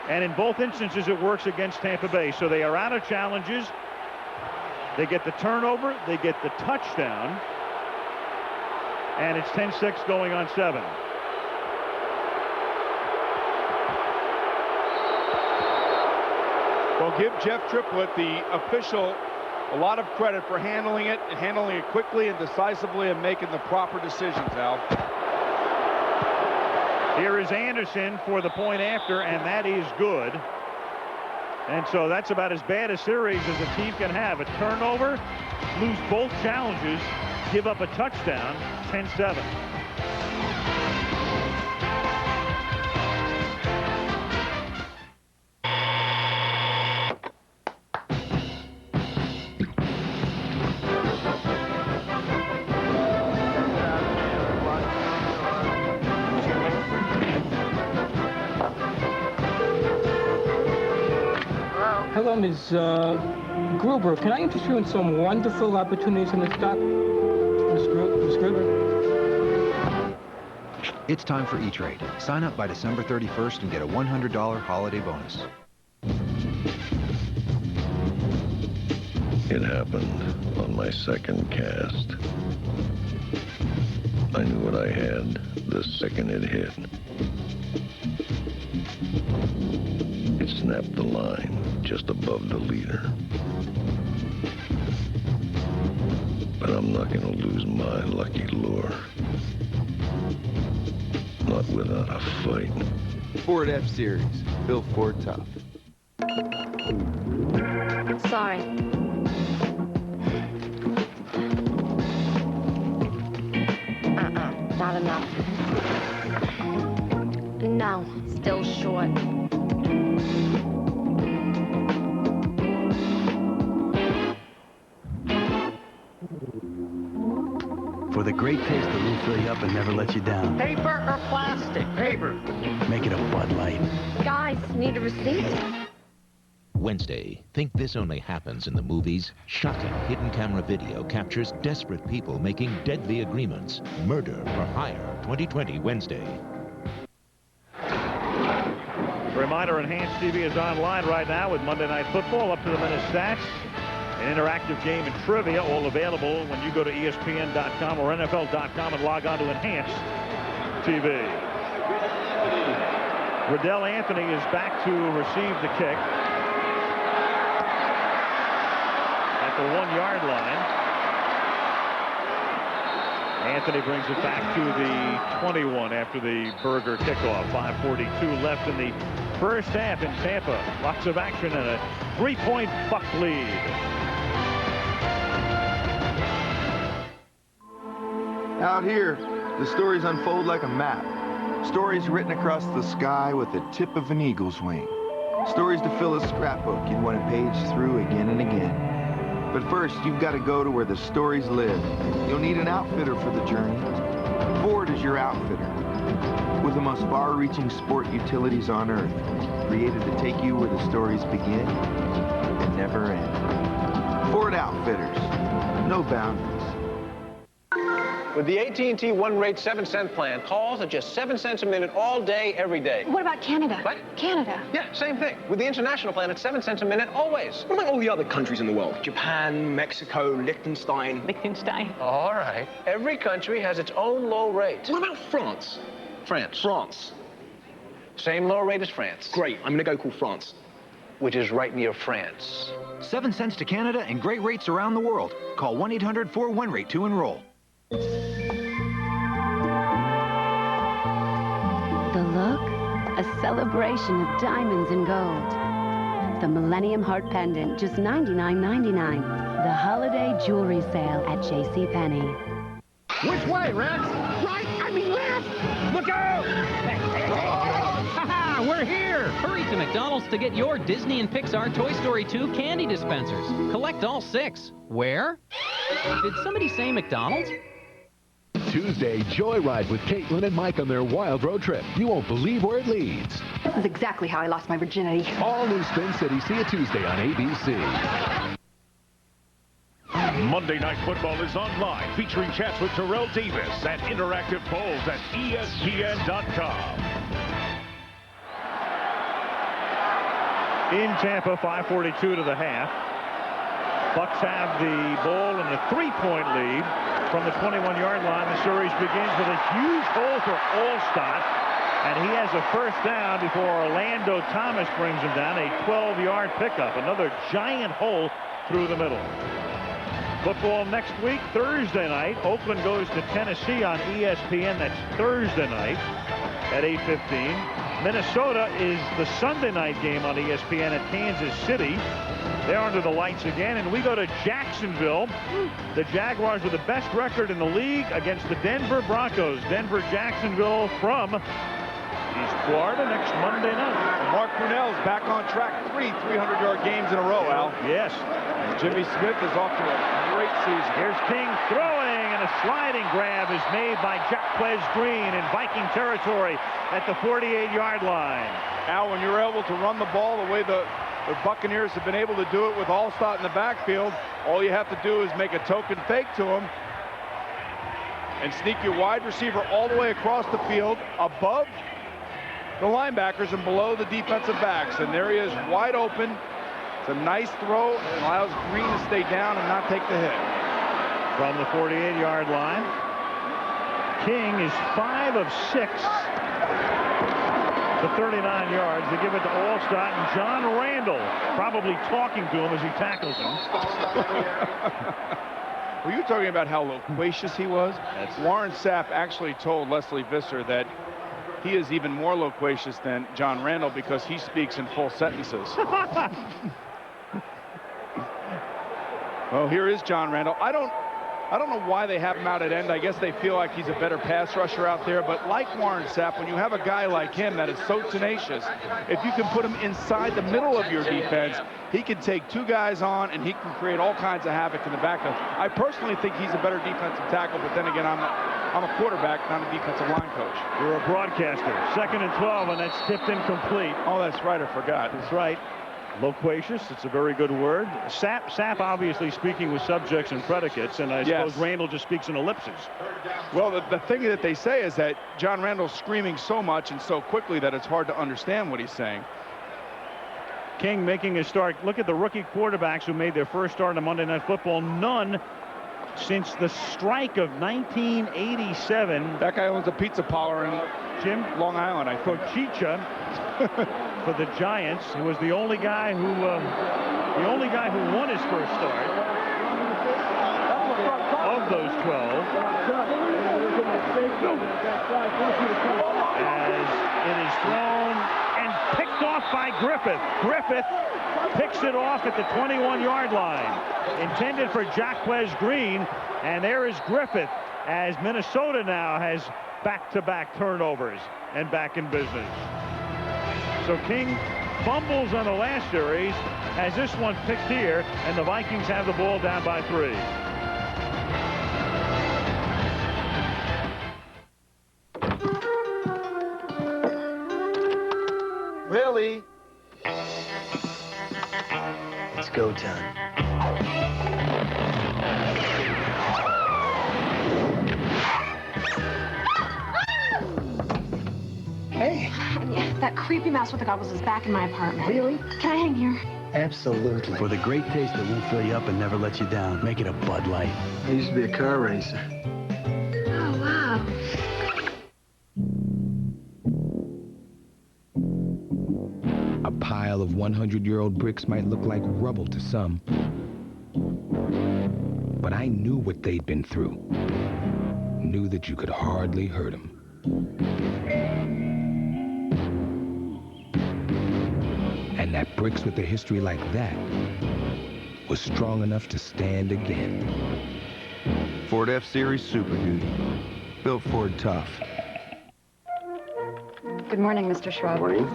Speaker 7: And in both instances, it works against Tampa Bay. So they are out of challenges. They get the turnover. They get the touchdown. And it's 10-6 going on 7.
Speaker 18: Well, give Jeff Triplett, the official, a lot of credit for handling it quickly and decisively and making the proper decisions, Al.
Speaker 7: Here is Anderson for the point after, and that is good. And so that's about as bad a series as a team can have. A turnover, lose both challenges, give up a touchdown, 10-7.
Speaker 11: How long is Gruber, can I interest you in some wonderful opportunities in the stock? Miss Gruber?
Speaker 12: It's time for E-Trade. Sign up by December 31st and get a $100 holiday bonus.
Speaker 14: It happened on my second cast. I knew what I had the second it hit. It snapped the line just above the leader. But I'm not going to lose my lucky lure. Not without a fight.
Speaker 6: Ford F-Series. Built Ford tough.
Speaker 4: Sorry. Not enough. No, still short.
Speaker 1: For the great taste that will fill you up and never let you down.
Speaker 20: Paper or plastic? Paper.
Speaker 1: Make it a Bud Light.
Speaker 4: Guys, need a receipt?
Speaker 16: Wednesday. Think this only happens in the movies? Shocking hidden camera video captures desperate people making deadly agreements. Murder for Hire, 2020 Wednesday.
Speaker 7: Reminder, Enhanced TV is online right now with Monday Night Football, up to the minute stats, an interactive game and trivia, all available when you go to ESPN.com or NFL.com and log on to Enhanced TV. Riddell Anthony is back to receive the kick at the 1-yard line. Anthony brings it back to the 21 after the Berger kickoff. 5:42 left in the first half in Tampa. Lots of action and a 3-point Buck lead.
Speaker 6: Out here, the stories unfold like a map. Stories written across the sky with the tip of an eagle's wing. Stories to fill a scrapbook you'd want to page through again and again. But first, you've got to go to where the stories live. You'll need an outfitter for the journey. Ford is your outfitter. With the most far-reaching sport utilities on Earth, created to take you where the stories begin and never end. Ford Outfitters. No boundaries.
Speaker 17: With the AT&T one-rate 7-cent plan, calls are just 7 cents a minute all day, every day.
Speaker 8: What about Canada?
Speaker 17: What?
Speaker 8: Canada.
Speaker 17: Yeah, same thing. With the international plan, it's 7 cents a minute always.
Speaker 19: What about all the other countries in the world? Japan, Mexico, Liechtenstein.
Speaker 17: Liechtenstein? All right. Every country has its own low rate.
Speaker 19: What about France?
Speaker 17: France.
Speaker 19: France.
Speaker 17: Same low rate as France.
Speaker 19: Great. I'm going to go call France.
Speaker 17: Which is right near France.
Speaker 12: 7 cents to Canada and great rates around the world. Call 1-800-41-RATE to enroll.
Speaker 4: The look? A celebration of diamonds and gold. The Millennium Heart Pendant, just $99.99. The holiday jewelry sale at JCPenney.
Speaker 15: Which way, Rex? Right, I mean left! Look out!
Speaker 21: Ha-ha, we're here! Hurry to McDonald's to get your Disney and Pixar Toy Story 2 candy dispensers. Collect all 6. Where? Did somebody say McDonald's?
Speaker 30: Tuesday, joyride with Caitlin and Mike on their wild road trip. You won't believe where it leads.
Speaker 8: This is exactly how I lost my virginity.
Speaker 30: All new Spin City. See you Tuesday on ABC.
Speaker 15: Monday Night Football is online, featuring chats with Terrell Davis and interactive polls at ESPN.com.
Speaker 7: In Tampa, 5:42 to the half. Bucks have the ball and a 3-point lead from the 21-yard line. The series begins with a huge hole for Allstott, and he has a first down before Orlando Thomas brings him down. A 12-yard pickup, another giant hole through the middle. Football next week, Thursday night. Oakland goes to Tennessee on ESPN. That's Thursday night at 8:15. Minnesota is the Sunday night game on ESPN at Kansas City. They're under the lights again, and we go to Jacksonville. The Jaguars with the best record in the league against the Denver Broncos. Denver-Jacksonville from East Florida next Monday night.
Speaker 18: Mark Brunell's back on track. 3 300-yard games in a row, Al.
Speaker 7: Yes.
Speaker 18: Jimmy Smith is off to a great season.
Speaker 7: Here's King throwing, and a sliding grab is made by Jacquez Green in Viking territory at the 48-yard line.
Speaker 18: Al, when you're able to run the ball the way the The Buccaneers have been able to do it with Allstott in the backfield. All you have to do is make a token fake to him and sneak your wide receiver all the way across the field above the linebackers and below the defensive backs. And there he is, wide open. It's a nice throw and allows Green to stay down and not take the hit.
Speaker 7: From the 48-yard line, King is 5 of 6 to 39 yards. They give it to Allstott, and John Randall probably talking to him as he tackles him.
Speaker 18: Were you talking about how loquacious he was? Warren Sapp actually told Leslie Visser that he is even more loquacious than John Randall because he speaks in full sentences. Well, here is John Randall. I don't know why they have him out at end. I guess they feel like he's a better pass rusher out there. But like Warren Sapp, when you have a guy like him that is so tenacious, if you can put him inside the middle of your defense, he can take 2 guys on and he can create all kinds of havoc in the backfield. I personally think he's a better defensive tackle, but then again, I'm a quarterback, not a defensive line coach.
Speaker 7: You're a broadcaster. 2nd and 12, and that's tipped incomplete.
Speaker 18: Oh, that's right. I forgot.
Speaker 7: That's right. Loquacious, it's a very good word. Sapp obviously speaking with subjects and predicates, and I suppose Randall just speaks in ellipses.
Speaker 18: Well, the thing that they say is that John Randall's screaming so much and so quickly that it's hard to understand what he's saying.
Speaker 7: King making his start. Look at the rookie quarterbacks who made their first start on Monday Night Football. None since the strike of 1987.
Speaker 18: That guy owns a pizza parlor in Long Island, I think.
Speaker 7: Cochicha for the Giants. He was the only guy who won his first start of those 12. As it is thrown and picked off by Griffith. Griffith picks it off at the 21-yard line. Intended for Jaquez Green, and there is Griffith as Minnesota now has back-to-back turnovers and back in business. So King fumbles on the last series, has this one picked here, and the Vikings have the ball down by 3.
Speaker 1: Willie. It's go time.
Speaker 2: Hey. That creepy mouse with the goggles is back in my apartment. Really? Can I hang here?
Speaker 1: Absolutely. For the great taste that won't fill you up and never let you down, make it a Bud Light.
Speaker 11: I used to be a car racer.
Speaker 2: Oh, wow.
Speaker 1: A pile of 100-year-old bricks might look like rubble to some. But I knew what they'd been through. Knew that you could hardly hurt them. And that bricks with a history like that was strong enough to stand again.
Speaker 6: Ford F-Series Super Duty. Built Ford tough.
Speaker 2: Good morning, Mr. Schwab.
Speaker 14: Morning.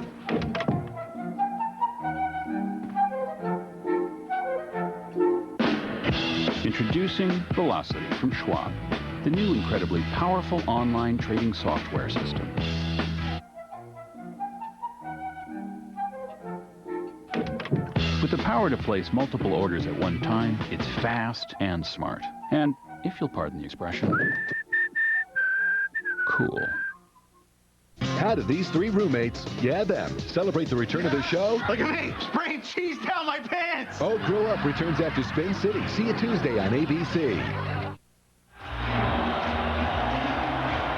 Speaker 5: Introducing Velocity from Schwab, the new incredibly powerful online trading software system. With the power to place multiple orders at one time, it's fast and smart. And, if you'll pardon the expression, cool.
Speaker 10: How do these 3 roommates, yeah them, celebrate the return of the show?
Speaker 20: Look at me, spraying cheese down my pants!
Speaker 10: Oh, Grow Up returns after Spin City. See you Tuesday on ABC.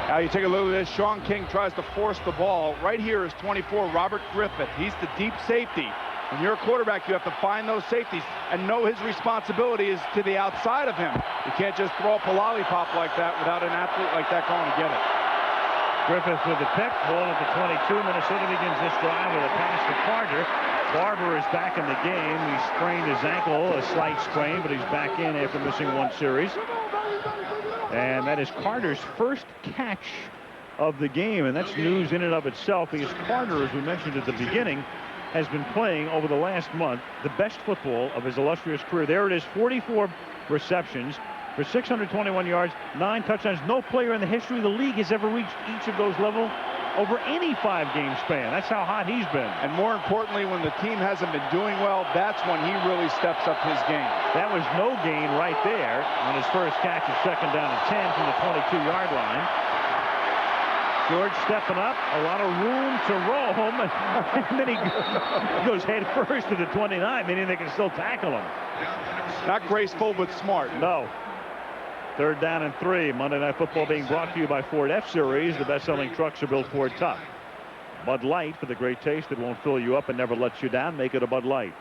Speaker 18: Now you take a look at this. Sean King tries to force the ball. Right here is 24, Robert Griffith. He's the deep safety. When you're a quarterback, you have to find those safeties and know his responsibility is to the outside of him. You can't just throw up a lollipop like that without an athlete like that going to get it.
Speaker 7: Griffith with the pick, ball at the 22. Minnesota begins this drive with a pass to Carter. Barber is back in the game. He sprained his ankle, a slight sprain, but he's back in after missing 1 series. And that is Carter's first catch of the game, and that's news in and of itself because Carter, as we mentioned at the beginning, has been playing over the last month the best football of his illustrious career. There it is, 44 receptions for 621 yards, 9 touchdowns. No player in the history of the league has ever reached each of those over any 5-game span. That's how hot he's been.
Speaker 18: And more importantly, when the team hasn't been doing well, that's when he really steps up his game.
Speaker 7: That was no gain right there on his first catch at 2nd down and 10 from the 22-yard line. George stepping up, a lot of room to roam, and then he goes head first to the 29, meaning they can still tackle him.
Speaker 18: Not graceful, but smart.
Speaker 7: No. 3rd down and 3. Monday Night Football being brought to you by Ford F-Series. The best-selling trucks are built Ford tough. Bud Light for the great taste that won't fill you up and never lets you down. Make it a Bud Light.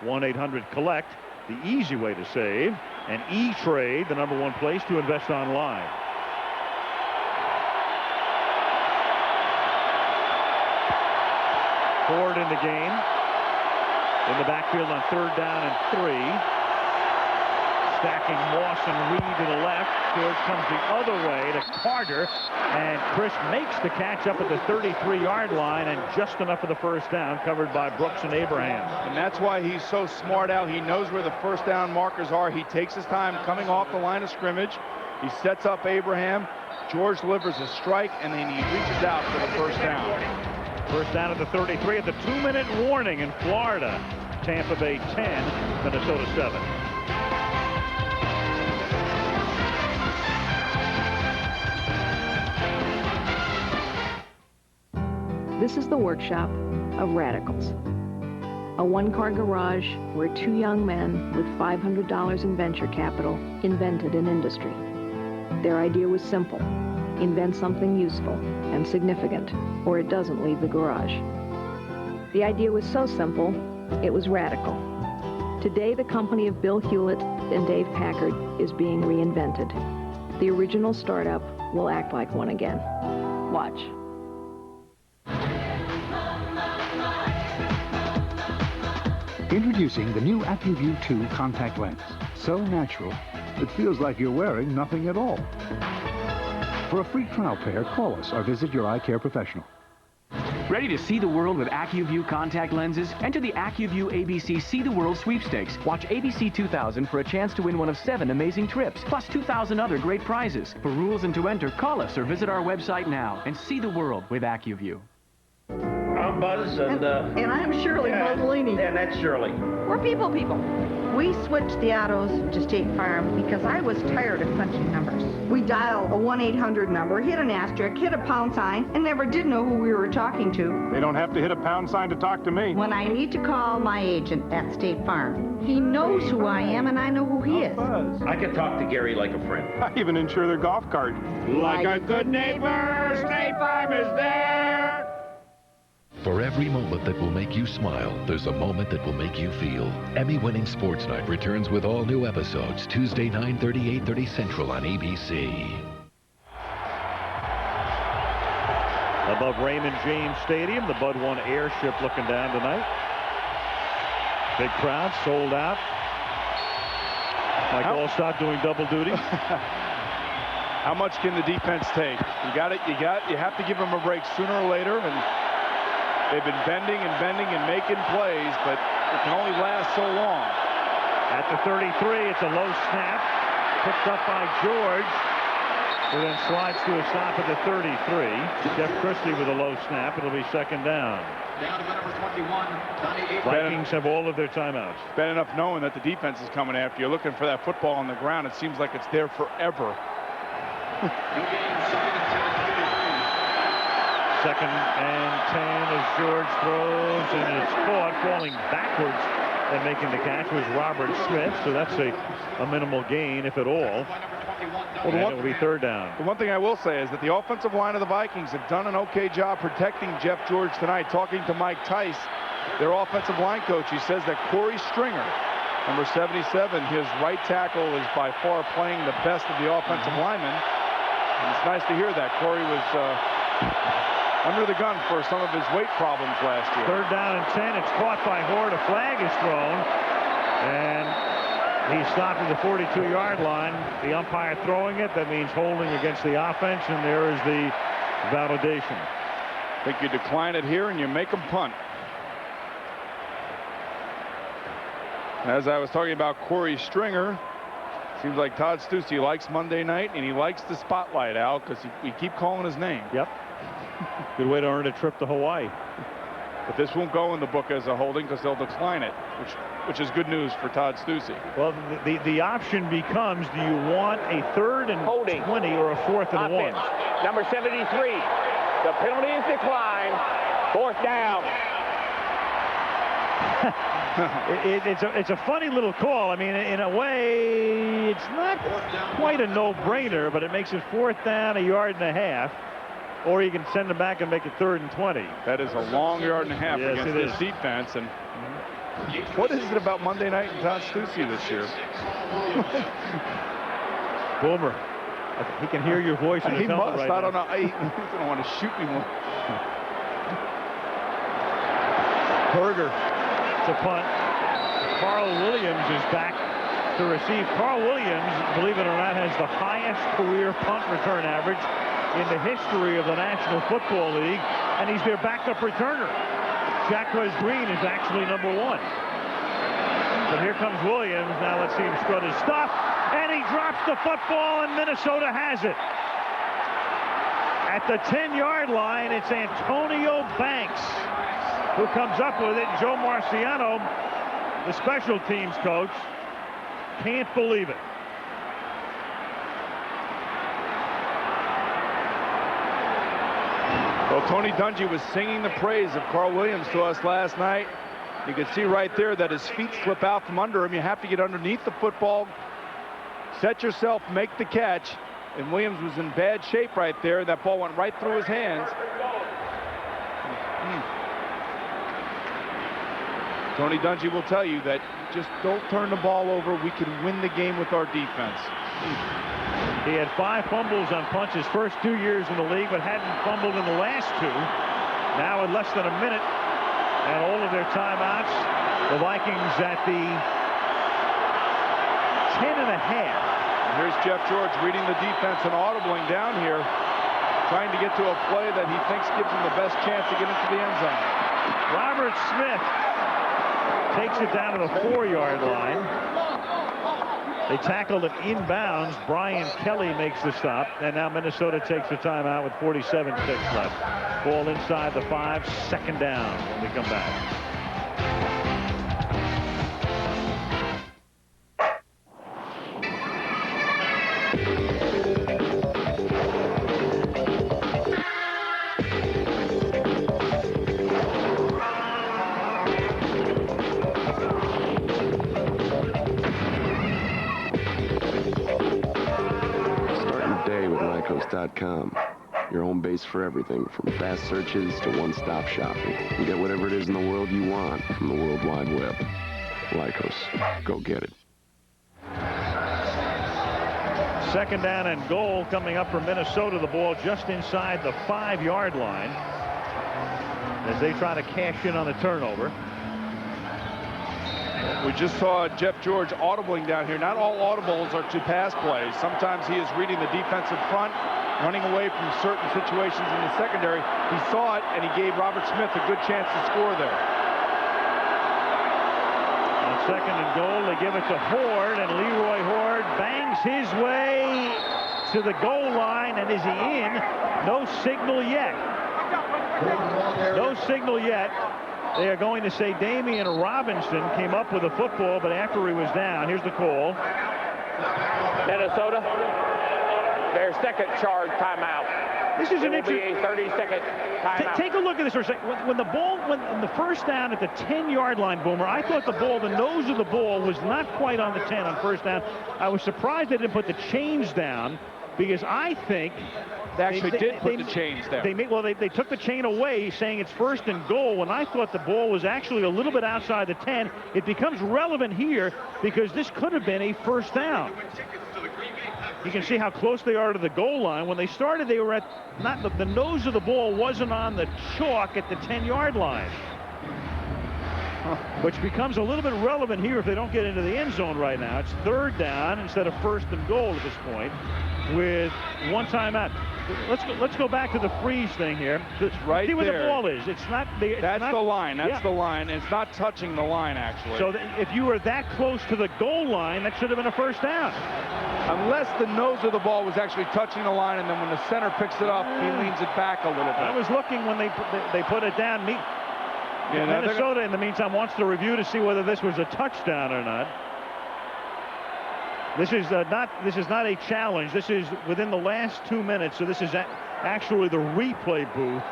Speaker 7: 1-800-COLLECT, the easy way to save. And E-Trade, the #1 place to invest online. Ford in the game. In the backfield on 3rd down and 3. Stacking Moss and Reed to the left. George comes the other way to Carter. And Chris makes the catch up at the 33-yard line and just enough for the 1st down, covered by Brooks and Abraham.
Speaker 18: And that's why he's so smart out. He knows where the 1st down markers are. He takes his time coming off the line of scrimmage. He sets up Abraham. George delivers a strike, and then he reaches out for the 1st down.
Speaker 7: 1st down at the 33 at the 2-minute warning in Florida. Tampa Bay 10, Minnesota 7.
Speaker 9: This is the workshop of radicals. A one-car garage where 2 young men with $500 in venture capital invented an industry. Their idea was simple: invent something useful and significant, or it doesn't leave the garage. The idea was so simple, it was radical. Today, the company of Bill Hewlett and Dave Packard is being reinvented. The original startup will act like one again. Watch.
Speaker 13: Introducing the new AccuView 2 contact lens. So natural, it feels like you're wearing nothing at all. For a free trial pair, call us or visit your eye care professional.
Speaker 22: Ready to see the world with AccuView contact lenses? Enter the AccuView ABC See the World sweepstakes. Watch ABC 2000 for a chance to win one of 7 amazing trips, plus 2,000 other great prizes. For rules and to enter, call us or visit our website now and see the world with AccuView.
Speaker 20: I'm Buzz, and
Speaker 23: I'm Shirley Bozzolini.
Speaker 20: And that's Shirley.
Speaker 23: We're people. We switched the autos to State Farm because I was tired of punching numbers. We dialed a 1-800 number, hit an asterisk, hit a pound sign, and never did know who we were talking to.
Speaker 18: They don't have to hit a pound sign to talk to me.
Speaker 23: When I need to call my agent at State Farm, he knows who I am and I know who he is.
Speaker 20: I can talk to Gary like a friend.
Speaker 18: I even insure their golf cart.
Speaker 20: Like a good neighbor, State Farm is there.
Speaker 30: For every moment that will make you smile, there's a moment that will make you feel. Emmy-winning Sports Night returns with all new episodes Tuesday 9:30, 8:30 Central on ABC.
Speaker 7: Above Raymond James Stadium, the Bud 1 airship looking down tonight. Big crowd, sold out. Mike Allstott doing double duty.
Speaker 18: How much can the defense take? You have to give them a break sooner or later, and they've been bending and making plays, but it can only last so long.
Speaker 7: At the 33, it's a low snap, picked up by George, who then slides to a stop at the 33. Jeff Christie with a low snap. It'll be 2nd down.
Speaker 24: Down to number 21,
Speaker 7: Vikings have all of their timeouts.
Speaker 18: Bad enough knowing that the defense is coming after you. Looking for that football on the ground. It seems like it's there forever.
Speaker 7: 2nd and 10 as George throws, and it's caught. Falling backwards and making the catch was Robert Smith, so that's a minimal gain, if at all. Well, and it will be 3rd down.
Speaker 18: The one thing I will say is that the offensive line of the Vikings have done an okay job protecting Jeff George tonight. Talking to Mike Tice, their offensive line coach, he says that Corey Stringer, number 77, his right tackle, is by far playing the best of the offensive linemen. And it's nice to hear that. Corey was under the gun for some of his weight problems last year.
Speaker 7: 3rd down and 10. It's caught by Horde. A flag is thrown. And he stopped at the 42-yard line. The umpire throwing it. That means holding against the offense. And there is the validation.
Speaker 18: I think you decline it here and you make them punt. As I was talking about Corey Stringer, seems like Todd Stussy likes Monday night, and he likes the spotlight, Al, because we keep calling his name.
Speaker 7: Yep. Good way to earn a trip to Hawaii.
Speaker 18: But this won't go in the book as a holding because they'll decline it, which is good news for Todd Stussy.
Speaker 7: Well, the option becomes, do you want a 3rd and 20 or a 4th and 1?
Speaker 3: Number 73. The penalty is declined. 4th down.
Speaker 7: It's a funny little call. I mean, in a way, it's not quite a no-brainer, but it makes it 4th down, 1.5 yards. Or you can send them back and make it 3rd and 20.
Speaker 18: That is a long 1.5 yards
Speaker 7: yes,
Speaker 18: against this defense. And what is it about Monday night and Todd Stussy this year?
Speaker 7: Boomer, he can hear your voice in his helmet right now.
Speaker 18: I don't know. He's going to want to shoot me more.
Speaker 7: Berger to punt. Carl Williams is back to receive. Carl Williams, believe it or not, has the highest career punt return average in the history of the National Football League, and he's their backup returner. Jacquez Green is actually number 1. But here comes Williams. Now let's see him strut his stuff, and he drops the football, and Minnesota has it. At the 10-yard line, it's Antonio Banks who comes up with it. Joe Marciano, the special teams coach, can't believe it.
Speaker 18: Well, Tony Dungy was singing the praise of Carl Williams to us last night. You can see right there that his feet slip out from under him. You have to get underneath the football, set yourself, make the catch. And Williams was in bad shape right there. That ball went right through his hands. Tony Dungy will tell you that just don't turn the ball over. We can win the game with our defense.
Speaker 7: He had 5 fumbles on punts his first 2 years in the league, but hadn't fumbled in the last 2. Now in less than a minute, and all of their timeouts, the Vikings at the 10.5.
Speaker 18: Here's Jeff George reading the defense and audibling down here, trying to get to a play that he thinks gives him the best chance to get into the end zone.
Speaker 7: Robert Smith takes it down to the 4-yard line. They tackled it inbounds. Brian Kelly makes the stop, and now Minnesota takes the timeout with 47 seconds left. Ball inside the 5, 2nd down when we come back.
Speaker 12: Your home base for everything from fast searches to one-stop shopping. You get whatever it is in the world you want from the World Wide Web. Lycos. Go get it.
Speaker 7: 2nd down and goal coming up for Minnesota. The ball just inside the 5-yard line as they try to cash in on the turnover.
Speaker 18: We just saw Jeff George audibling down here. Not all audibles are to pass plays. Sometimes he is reading the defensive front, running away from certain situations in the secondary. He saw it, and he gave Robert Smith a good chance to score there.
Speaker 7: On 2nd and goal, they give it to Horde, and Leroy Horde bangs his way to the goal line, and is he in? No signal yet. No signal yet. They are going to say Damian Robinson came up with the football, but after he was down, here's the call.
Speaker 3: Minnesota, their 2nd charge timeout.
Speaker 7: This is an
Speaker 3: interesting 30-second timeout.
Speaker 7: Take a look at this for a second. When the ball went in the 1st down at the 10-yard line, Boomer, I thought the nose of the ball was not quite on the 10 on 1st down. I was surprised they didn't put the chains down, because I think
Speaker 18: they actually did put the chains there.
Speaker 7: They took the chain away, saying it's 1st and goal, when I thought the ball was actually a little bit outside the 10. It becomes relevant here because this could have been a 1st down. You can see how close they are to the goal line. When they started, they were at the nose of the ball wasn't on the chalk at the 10-yard line. which becomes a little bit relevant here if they don't get into the end zone right now. It's 3rd down instead of 1st and goal at this point with 1 timeout. Let's go back to the freeze thing here.
Speaker 18: Right
Speaker 7: See where
Speaker 18: there.
Speaker 7: the ball is. It's not.
Speaker 18: That's the line. That's
Speaker 7: yeah.
Speaker 18: the line. It's not touching the line, actually.
Speaker 7: So if you were that close to the goal line, that should have been a 1st down.
Speaker 18: Unless the nose of the ball was actually touching the line, and then when the center picks it up, he leans it back a little bit.
Speaker 7: I was looking when they put it down. Minnesota, in the meantime, wants to review to see whether this was a touchdown or not. This is not a challenge. This is within the last 2 minutes, so this is actually the replay booth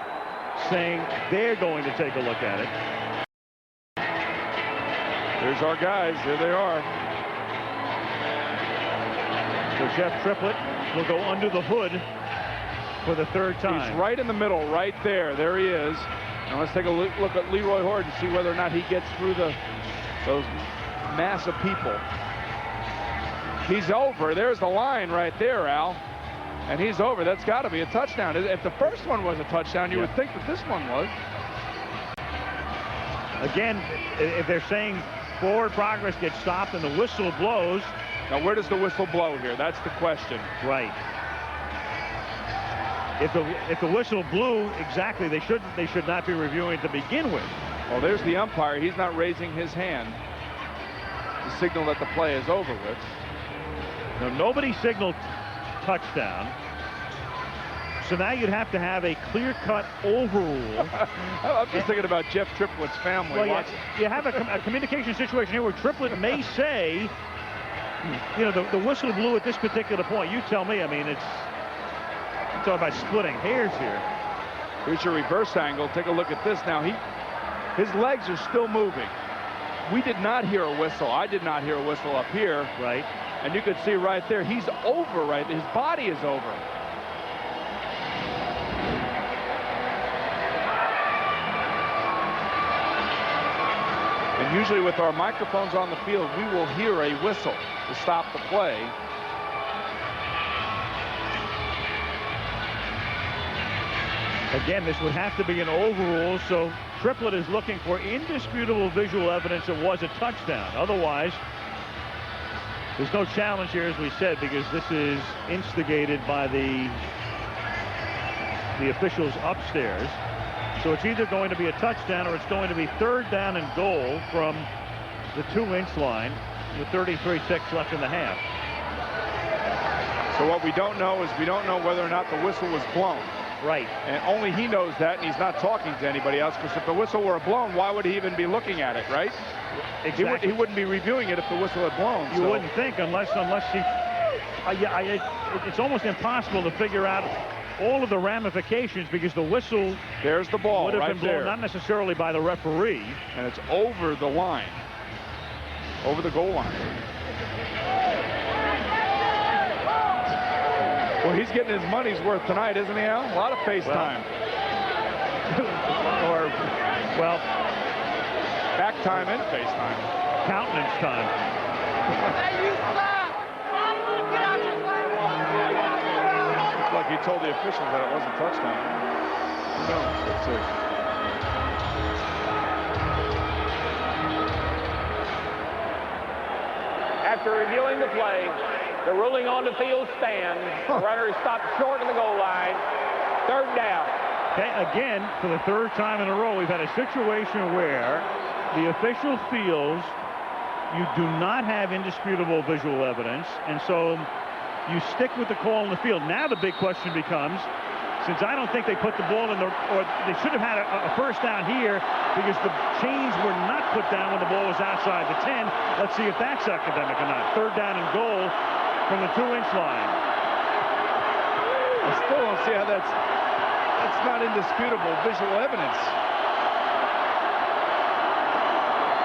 Speaker 7: saying they're going to take a look at it.
Speaker 18: There's our guys. Here they are.
Speaker 7: So Jeff Triplett will go under the hood for the 3rd time.
Speaker 18: He's right in the middle, right there. There he is. Now let's take a look at Leroy Horde and see whether or not he gets through those mass of people. He's over. There's the line right there, Al. And he's over. That's got to be a touchdown. If the first one was a touchdown, you would think that this one was.
Speaker 7: Again, if they're saying forward progress gets stopped and the whistle blows.
Speaker 18: Now, where does the whistle blow here? That's the question.
Speaker 7: Right. If the whistle blew, exactly, they should not be reviewing to begin with.
Speaker 18: Well, there's the umpire. He's not raising his hand to signal that the play is over with.
Speaker 7: Now, nobody signaled touchdown. So now you'd have to have a clear-cut overrule.
Speaker 18: I'm just thinking about Jeff Triplett's family.
Speaker 7: Well, you have a communication situation here where Triplett may say, you know, the whistle blew at this particular point. You tell me. I mean, it's talking about splitting hairs here.
Speaker 18: Here's your reverse angle. Take a look at this now. His legs are still moving. We did not hear a whistle. I did not hear a whistle up here.
Speaker 7: Right.
Speaker 18: And you can see right there, he's over right there. His body is over. And usually with our microphones on the field, we will hear a whistle to stop the play.
Speaker 7: Again, this would have to be an overrule, so Triplett is looking for indisputable visual evidence it was a touchdown. Otherwise, there's no challenge here, as we said, because this is instigated by the officials upstairs. So it's either going to be a touchdown or it's going to be 3rd down and goal from the 2-inch line with 33 ticks left in the half.
Speaker 18: So what we don't know is we don't know whether or not the whistle was blown.
Speaker 7: Right.
Speaker 18: And only he knows that, and he's not talking to anybody else, because if the whistle were blown, why would he even be looking at it, right?
Speaker 7: Exactly.
Speaker 18: He wouldn't be reviewing it if the whistle had blown.
Speaker 7: You wouldn't think unless he... it's almost impossible to figure out all of the ramifications because the whistle...
Speaker 18: There's the ball
Speaker 7: would have
Speaker 18: right
Speaker 7: been blown,
Speaker 18: there.
Speaker 7: not necessarily by the referee.
Speaker 18: And it's over the line. Over the goal line. Well, he's getting his money's worth tonight, isn't he, Al? A lot of FaceTime. Back time and FaceTime.
Speaker 7: Countenance time.
Speaker 18: Looks like he told the officials that it wasn't a touchdown. Who knows? Let's see.
Speaker 3: After reviewing the play, the ruling on the field stands. The runner is stopped short of the goal line. 3rd down.
Speaker 7: Okay, again, for the 3rd time in a row, we've had a situation where the official feels you do not have indisputable visual evidence, and so you stick with the call in the field. Now the big question becomes, since I don't think they put the ball in or they should have had a 1st down here because the chains were not put down when the ball was outside the 10. Let's see if that's academic or not. 3rd down and goal from the 2-inch line.
Speaker 18: I still don't see how that's not indisputable visual evidence.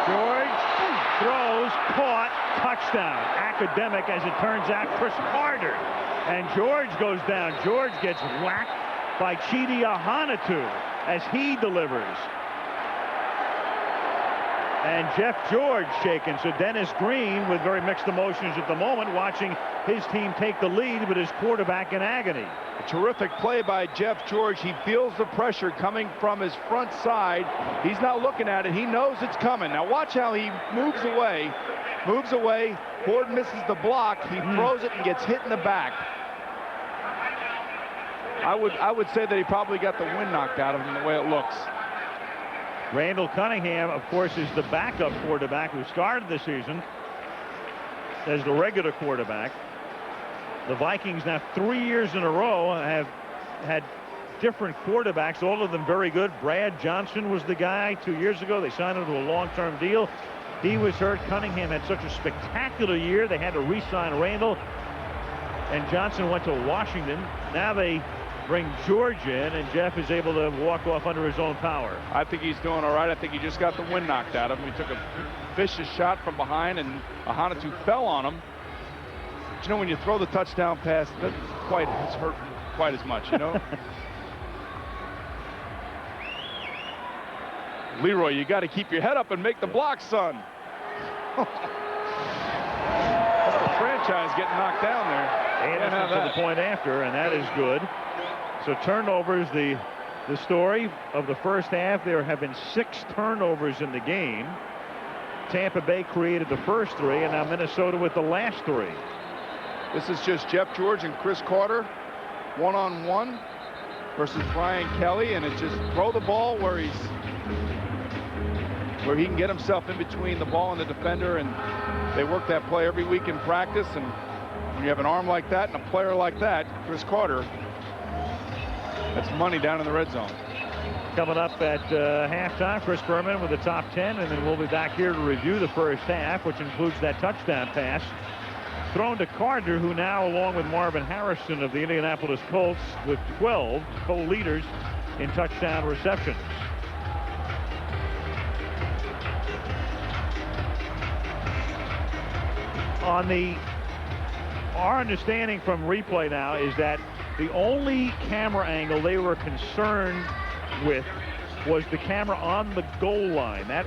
Speaker 7: George throws, caught, touchdown. Academic, as it turns out, Chris Carter. And George goes down. George gets whacked by Chidi Ahanatu as he delivers. And Jeff George shaken. So Dennis Green with very mixed emotions at the moment, watching his team take the lead, but his quarterback in agony.
Speaker 18: A terrific play by Jeff George. He feels the pressure coming from his front side. He's not looking at it. He knows it's coming. Now watch how he moves away. Moves away. Ford misses the block. He throws it and gets hit in the back. I would say that he probably got the wind knocked out of him the way it looks.
Speaker 7: Randall Cunningham, of course, is the backup quarterback who started the season as the regular quarterback. The Vikings now 3 years in a row have had different quarterbacks, all of them very good. Brad Johnson was the guy 2 years ago. They signed him to a long-term deal. He was hurt. Cunningham had such a spectacular year. They had to re-sign Randall. And Johnson went to Washington. Now they bring George in, and Jeff is able to walk off under his own power.
Speaker 18: I think he's doing all right. I think he just got the wind knocked out of him. He took a vicious shot from behind, and Ahanotu fell on him. But you know, when you throw the touchdown pass, it doesn't quite hurt quite as much, you know? Leroy, you got to keep your head up and make the block, son. That's the franchise getting knocked down there.
Speaker 7: Anderson to the point after, and that is good. So turnovers, the story of the first half. There have been 6 turnovers in the game. Tampa Bay created the first 3, and now Minnesota with the last 3.
Speaker 18: This is just Jeff George and Chris Carter, one-on-one versus Brian Kelly, and it's just throw the ball where he can get himself in between the ball and the defender, and they work that play every week in practice. And when you have an arm like that and a player like that, Chris Carter, that's money down in the red zone.
Speaker 7: Coming up at halftime, Chris Berman with the top 10, and then we'll be back here to review the first half, which includes that touchdown pass thrown to Carter, who now, along with Marvin Harrison of the Indianapolis Colts, with 12 co-leaders in touchdown receptions. Our understanding from replay now is that the only camera angle they were concerned with was the camera on the goal line. That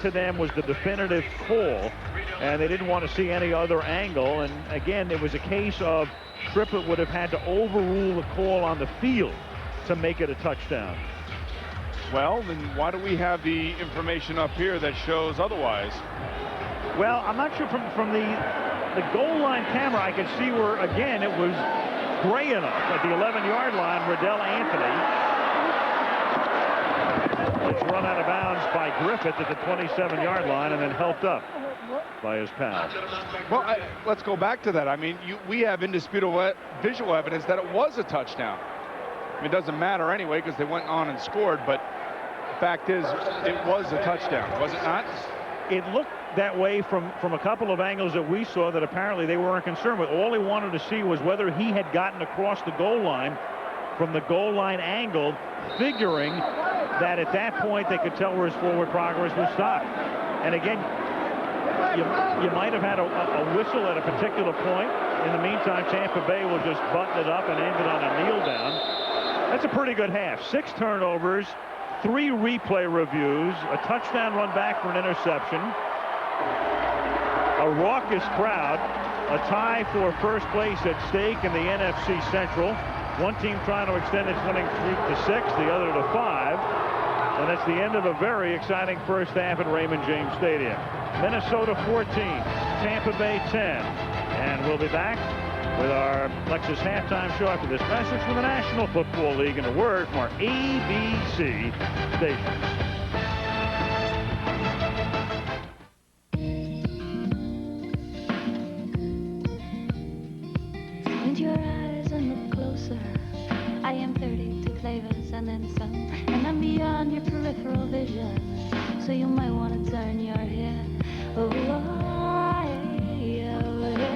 Speaker 7: to them was the definitive call, and they didn't want to see any other angle. And again, it was a case of Trippett would have had to overrule the call on the field to make it a touchdown.
Speaker 18: Well, then why do we have the information up here that shows otherwise?
Speaker 7: Well, I'm not sure from the goal line camera. I could see where, again, it was gray enough at the 11-yard line. Riddell Anthony. It's run out of bounds by Griffith at the 27-yard line and then helped up by his pal.
Speaker 18: Well, let's go back to that. I mean, we have indisputable visual evidence that it was a touchdown. I mean, it doesn't matter anyway because they went on and scored, but the fact is it was a touchdown, was it not?
Speaker 7: It looked that way from a couple of angles that we saw that apparently they weren't concerned with. All they wanted to see was whether he had gotten across the goal line from the goal line angle, figuring that at that point they could tell where his forward progress was stopped. And again, you might have had a whistle at a particular point. In the meantime, Tampa Bay will just button it up and end it on a kneel down. That's a pretty good half. 6 turnovers, 3 replay reviews, a touchdown run back for an interception, a raucous crowd, a tie for first place at stake in the NFC Central. One team trying to extend its winning streak to 6, the other to 5. And that's the end of a very exciting first half at Raymond James Stadium. Minnesota 14, Tampa Bay 10. And we'll be back with our Lexus halftime show after this message from the National Football League and a word from our ABC stations.
Speaker 4: Squint your eyes and look closer. I am 32 flavors and then some, and I'm beyond your peripheral vision, so you might want to turn your head. Oh,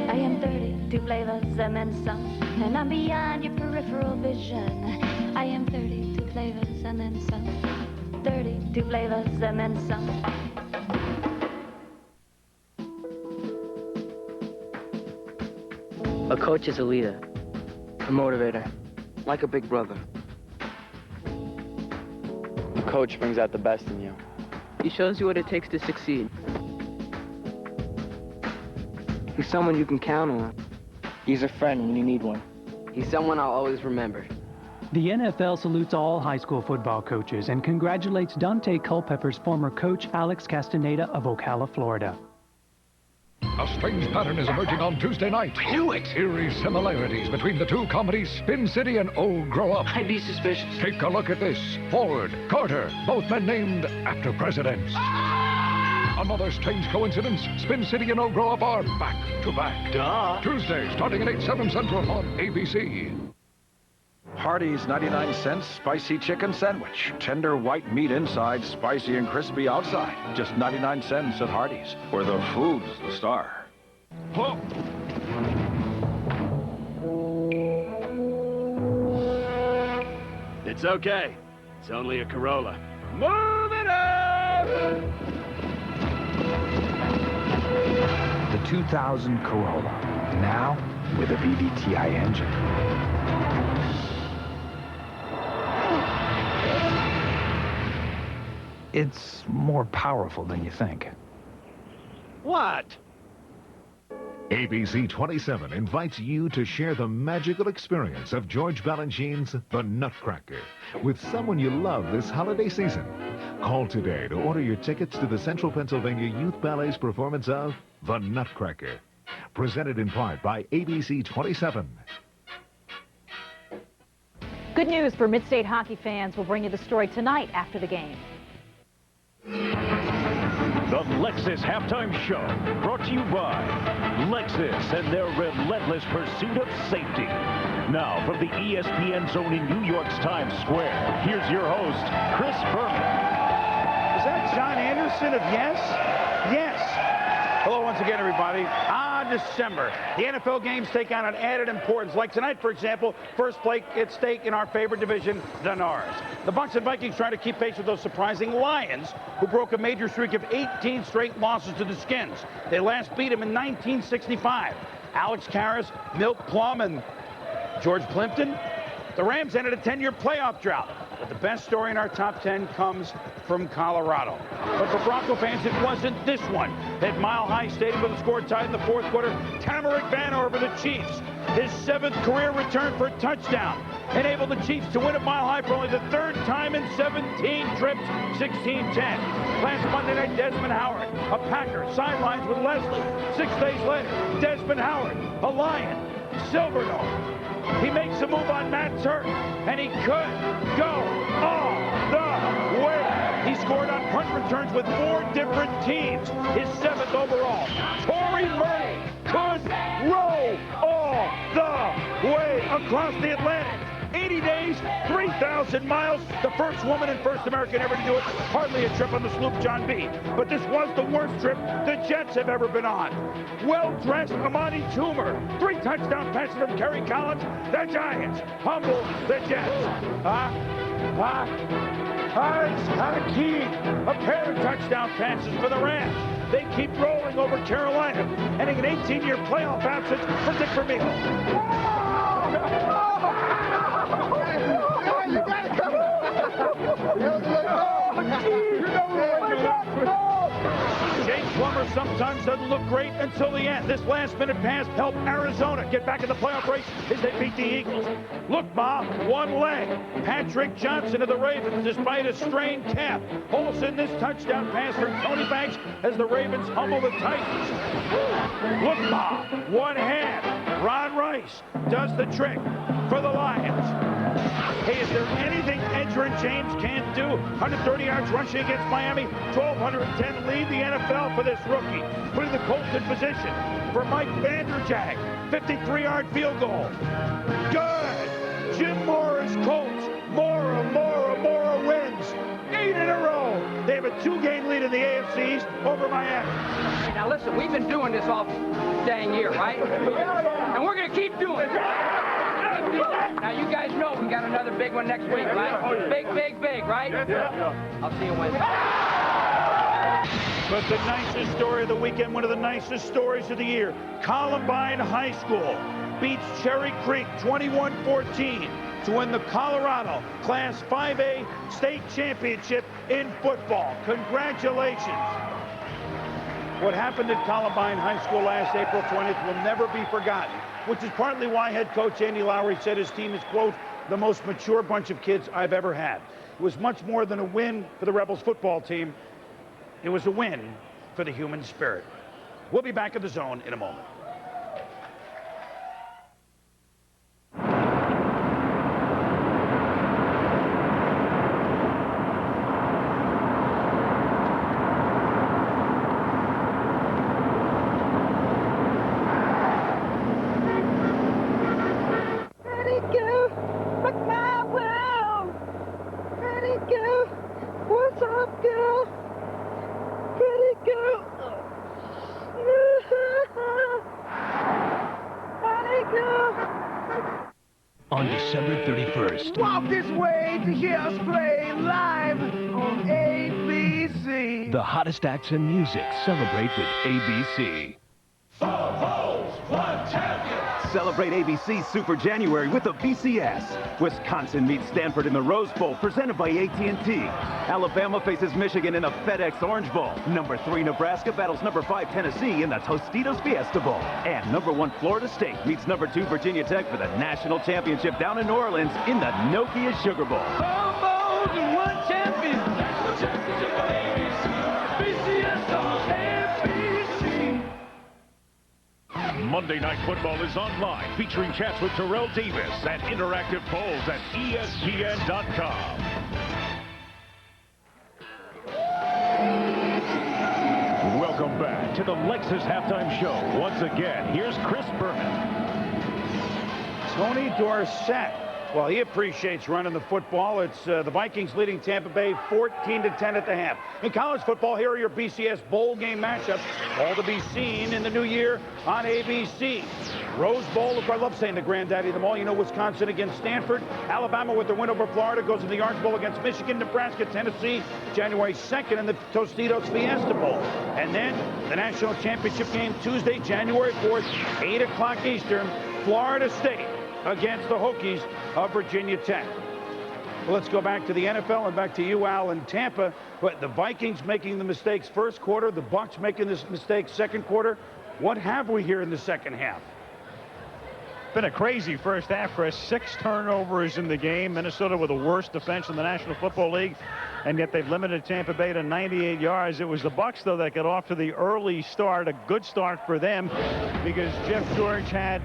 Speaker 4: I am 32 flavors and then some, and I'm beyond your peripheral vision. I am 32 flavors and then some, 32 flavors and then some.
Speaker 16: A coach is a leader, a motivator, like a big brother. A coach brings out the best in you, He shows you what it takes to succeed. He's someone you can count on. He's a friend when you need one. He's someone I'll always remember.
Speaker 8: The NFL salutes all high school football coaches and congratulates Dante Culpepper's former coach, Alex Castaneda of Ocala, Florida.
Speaker 15: A strange pattern is emerging on Tuesday night.
Speaker 20: I knew it!
Speaker 15: Eerie similarities between the two comedies Spin City and Old Grow Up.
Speaker 20: I'd be suspicious.
Speaker 15: Take a look at this. Ford, Carter, both men named after presidents. Another strange coincidence. Spin City and Old Grow Up are back to back.
Speaker 20: Duh.
Speaker 15: Tuesday, starting at 8/7 Central on ABC.
Speaker 17: Hardee's 99 cents spicy chicken sandwich. Tender white meat inside, spicy and crispy outside. Just 99 cents at Hardee's, where the food's the star. Whoa.
Speaker 19: It's okay. It's only a Corolla. Moving up!
Speaker 21: The 2000 Corolla, now with a VVTi engine. It's more powerful than you think.
Speaker 19: What?
Speaker 25: ABC 27 invites you to share the magical experience of George Balanchine's The Nutcracker with someone you love this holiday season. Call today to order your tickets to the Central Pennsylvania Youth Ballet's performance of The Nutcracker. Presented in part by ABC 27.
Speaker 26: Good news for Mid-State hockey fans. We'll bring you the story tonight after the game.
Speaker 7: The Lexus Halftime Show, brought to you by Lexus and their relentless pursuit of safety. Now, from the ESPN zone in New York's Times Square, here's your host, Chris Berman.
Speaker 18: Is that John Anderson of Yes? Yes. Hello once again, everybody. December. The NFL games take on an added importance. Like tonight, for example, first play at stake in our favorite division, than ours. The Bucs and Vikings trying to keep pace with those surprising Lions, who broke a major streak of 18 straight losses to the Skins. They last beat them in 1965. Alex Karras, Milt Plum, and George Plimpton. The Rams ended a 10-year playoff drought. But the best story in our top 10 comes from Colorado. But for Bronco fans, it wasn't this one. At Mile High Stadium with a score tied in the fourth quarter, Tamarick Banner over the Chiefs. His 7th career return for a touchdown enabled the Chiefs to win at Mile High for only the 3rd time in 17 trips, 16-10. Last Monday night, Desmond Howard, a Packer, sidelines with Leslie. 6 days later, Desmond Howard, a Lion, Silverado. He makes a move on Matt Turk, and he could go all the way. He scored on punt returns with 4 different teams. His 7th overall. Torrey Murray could roll all the way across the Atlantic. 80 days, 3,000 miles. The first woman and first American ever to do it. Hardly a trip on the sloop John B. But this was the worst trip the Jets have ever been on. Well-dressed Amani Toomer. 3 touchdown passes from Kerry Collins. The Giants humble the Jets. Hakeem. A pair of touchdown passes for the Rams. They keep rolling over Carolina, ending an 18-year playoff absence for Dick Vermeil.
Speaker 20: You gotta come
Speaker 18: Jake Plummer sometimes doesn't look great until the end. This last-minute pass helped Arizona get back in the playoff race as they beat the Eagles. Look, Bob, one leg. Patrick Johnson of the Ravens, despite a strained calf. Olsen, this touchdown pass from Tony Banks as the Ravens humble the Titans. Look, Bob, one hand. Ron Rice does the trick for the Lions. Hey, is there anything Edgerrin James can't do? 130 yards rushing against Miami, 1,210 lead the NFL for this rookie. Putting the Colts in position for Mike Vanderjagt, 53-yard field goal. Good! Jim Mora's Colts. Mora wins. 8 in a row. They have a 2-game lead in the AFC East over Miami.
Speaker 11: Now listen, we've been doing this all dang year, right? And we're going to keep doing it. Now, you guys know we got another big one next week, right? Big, right? I'll see you Wednesday.
Speaker 18: But the nicest story of the weekend, one of the nicest stories of the year, Columbine High School beats Cherry Creek 21-14.
Speaker 1: to win the Colorado Class 5A State Championship in football. Congratulations. What happened at Columbine High School last April 20th will never be forgotten, which is partly why head coach Andy Lowry said his team is, quote, the most mature bunch of kids I've ever had. It was much more than a win for the Rebels football team. It was a win for the human spirit. We'll be back at the Zone in a moment.
Speaker 2: On December 31st.
Speaker 5: Walk this way to hear us play live on ABC.
Speaker 2: The hottest acts and music celebrate with ABC.
Speaker 5: Four Bowls, one champion.
Speaker 6: Celebrate ABC Super January with the BCS. Wisconsin meets Stanford in the Rose Bowl, presented by AT&T. Alabama faces Michigan in the FedEx Orange Bowl. Number 3 Nebraska battles number 5 Tennessee in the Tostitos Fiesta Bowl. And number 1 Florida State meets number 2 Virginia Tech for the national championship down in New Orleans in the Nokia Sugar Bowl.
Speaker 5: Four Bowls and one champion. National championship for ABC. BCS on ABC.
Speaker 7: Monday Night Football is online, featuring chats with Terrell Davis and interactive polls at ESPN.com. Welcome back to the Lexus Halftime Show. Once again, here's Chris Berman.
Speaker 1: Tony Dorsett. Well, he appreciates running the football. It's the Vikings leading Tampa Bay 14-10 at the half. In college football, here are your BCS bowl game matchups, all to be seen in the new year on ABC. Rose Bowl, look, I love saying the granddaddy of them all. You know, Wisconsin against Stanford. Alabama with the win over Florida goes to the Orange Bowl against Michigan, Nebraska, Tennessee, January 2nd in the Tostitos Fiesta Bowl. And then the national championship game Tuesday, January 4th, 8 o'clock Eastern, Florida State against the Hokies of Virginia Tech. Well, let's go back to the NFL and back to you, Al, in Tampa. But the Vikings making the mistakes first quarter, the Bucs making this mistake second quarter. What have we here in the second half?
Speaker 7: Been a crazy first half, Chris. 6 turnovers in the game. Minnesota with the worst defense in the National Football League, and yet they've limited Tampa Bay to 98 yards. It was the Bucs, though, that got off to the early start. A good start for them because Jeff George had,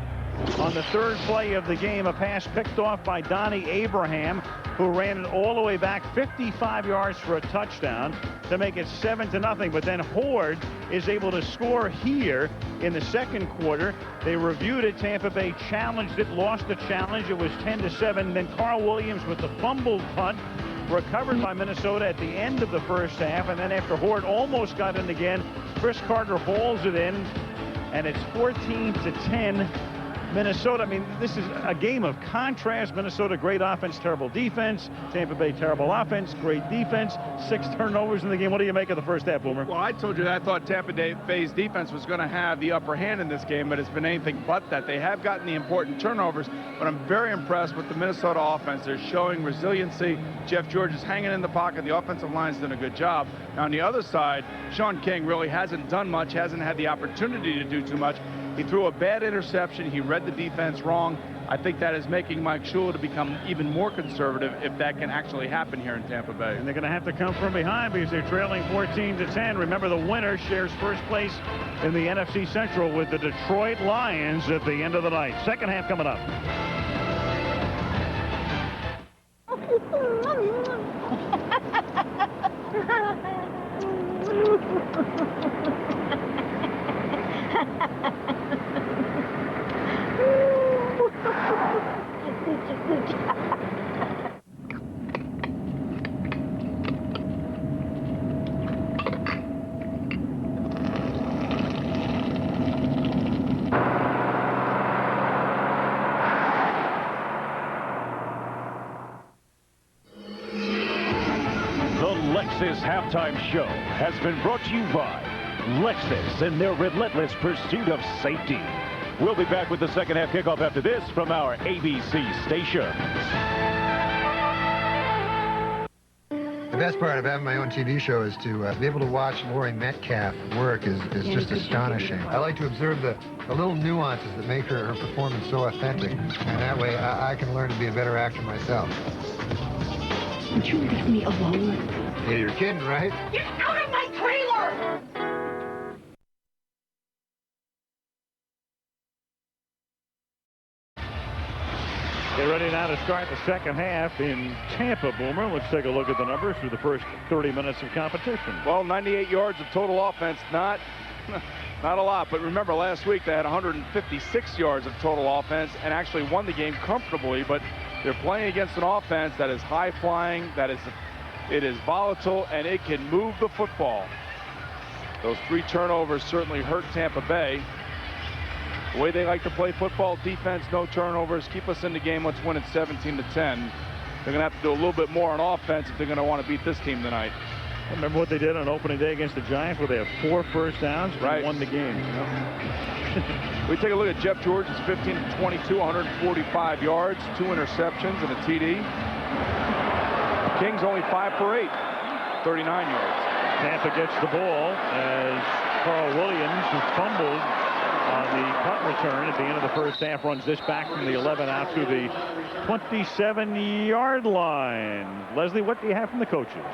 Speaker 7: on the third play of the game, a pass picked off by Donnie Abraham, who ran it all the way back 55 yards for a touchdown to make it 7-0. But then Horde is able to score here in the second quarter. They reviewed it. Tampa Bay challenged it, lost the challenge. It was 10-7. Then Carl Williams with the fumbled punt, recovered by Minnesota at the end of the first half. And then after Horde almost got in again, Chris Carter hauls it in, and it's 14-10. Minnesota. I mean, this is a game of contrast. Minnesota, great offense, terrible defense. Tampa Bay, terrible offense, great defense. 6 turnovers in the game. What do you make of the first half, Boomer?
Speaker 18: Well, I told you that I thought Tampa Bay's defense was going to have the upper hand in this game, but it's been anything but that. They have gotten the important turnovers, but I'm very impressed with the Minnesota offense. They're showing resiliency. Jeff George is hanging in the pocket. The offensive line's done a good job. Now, on the other side, Sean King really hasn't done much, hasn't had the opportunity to do too much. He threw a bad interception. He read the defense wrong. I think that is making Mike Shula to become even more conservative if that can actually happen here in Tampa Bay.
Speaker 7: And they're going to have to come from behind because they're trailing 14-10. Remember, the winner shares first place in the NFC Central with the Detroit Lions at the end of the night. Second half coming up. Lexus Halftime Show has been brought to you by Lexus and their relentless pursuit of safety.
Speaker 2: We'll be back with the second half kickoff after this from our ABC station.
Speaker 9: The best part of having my own TV show is to be able to watch Lori Metcalf work is just astonishing. I like to observe the little nuances that make her performance so authentic. And that way I can learn to be a better actor myself.
Speaker 10: Would you leave me alone?
Speaker 9: Yeah, you're kidding, right?
Speaker 10: Get out of my trailer!
Speaker 7: Get ready now to start the second half in Tampa, Boomer. Let's take a look at the numbers through the first 30 minutes of competition.
Speaker 18: Well, 98 yards of total offense, not a lot. But remember, last week they had 156 yards of total offense and actually won the game comfortably. But they're playing against an offense that is high-flying, it is volatile, and it can move the football. Those 3 turnovers certainly hurt Tampa Bay. The way they like to play football, defense, no turnovers, keep us in the game, let's win it 17-10. They're going to have to do a little bit more on offense if they're going to want to beat this team tonight.
Speaker 7: Remember what they did on opening day against the Giants, where they have 4 first downs and won the game.
Speaker 18: We take a look at Jeff George's 15-22, 145 yards, 2 interceptions, and a TD. Kings only 5 for 8, 39 yards.
Speaker 7: Tampa gets the ball as Carl Williams, who fumbled on the punt return at the end of the first half, runs this back from the 11 out to the 27-yard line. Leslie, what do you have from the coaches?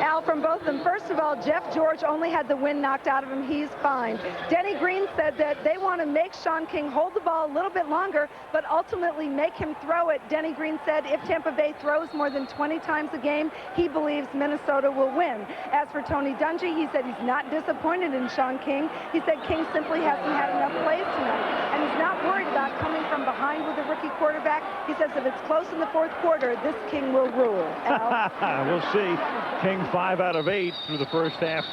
Speaker 13: Al, from both of them, first of all, Jeff George only had the wind knocked out of him. He's fine. Denny Green said that they want to make Sean King hold the ball a little bit longer, but ultimately make him throw it. Denny Green said if Tampa Bay throws more than 20 times a game, he believes Minnesota will win. As for Tony Dungy, he said he's not disappointed in Sean King. He said King simply hasn't had enough plays tonight, and he's not worried about coming from behind with a rookie quarterback. He says if it's close in the fourth quarter, this King will rule. Al?
Speaker 7: We'll see. King 5 out of 8 through the first half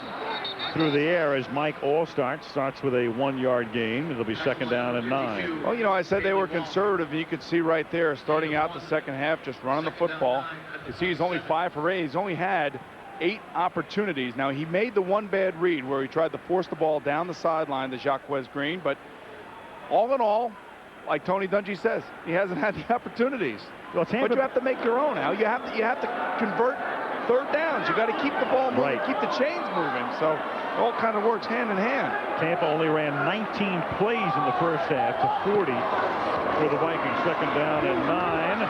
Speaker 7: through the air as Mike Allstart starts with a 1-yard gain. It'll be second down and 9.
Speaker 18: Well, you know, I said they were conservative, and you could see right there, starting out the second half, just running the football. You see he's only 5 for 8. He's only had 8 opportunities. Now, he made the one bad read where he tried to force the ball down the sideline to Jacquez Green, but all in all, like Tony Dungy says, he hasn't had the opportunities. Well, but you have to make your own, Al. You have to convert third downs. You got to keep the ball moving, keep the chains moving. So it all kind of works hand in hand.
Speaker 7: Tampa only ran 19 plays in the first half to 40 for the Vikings. Second down and 9.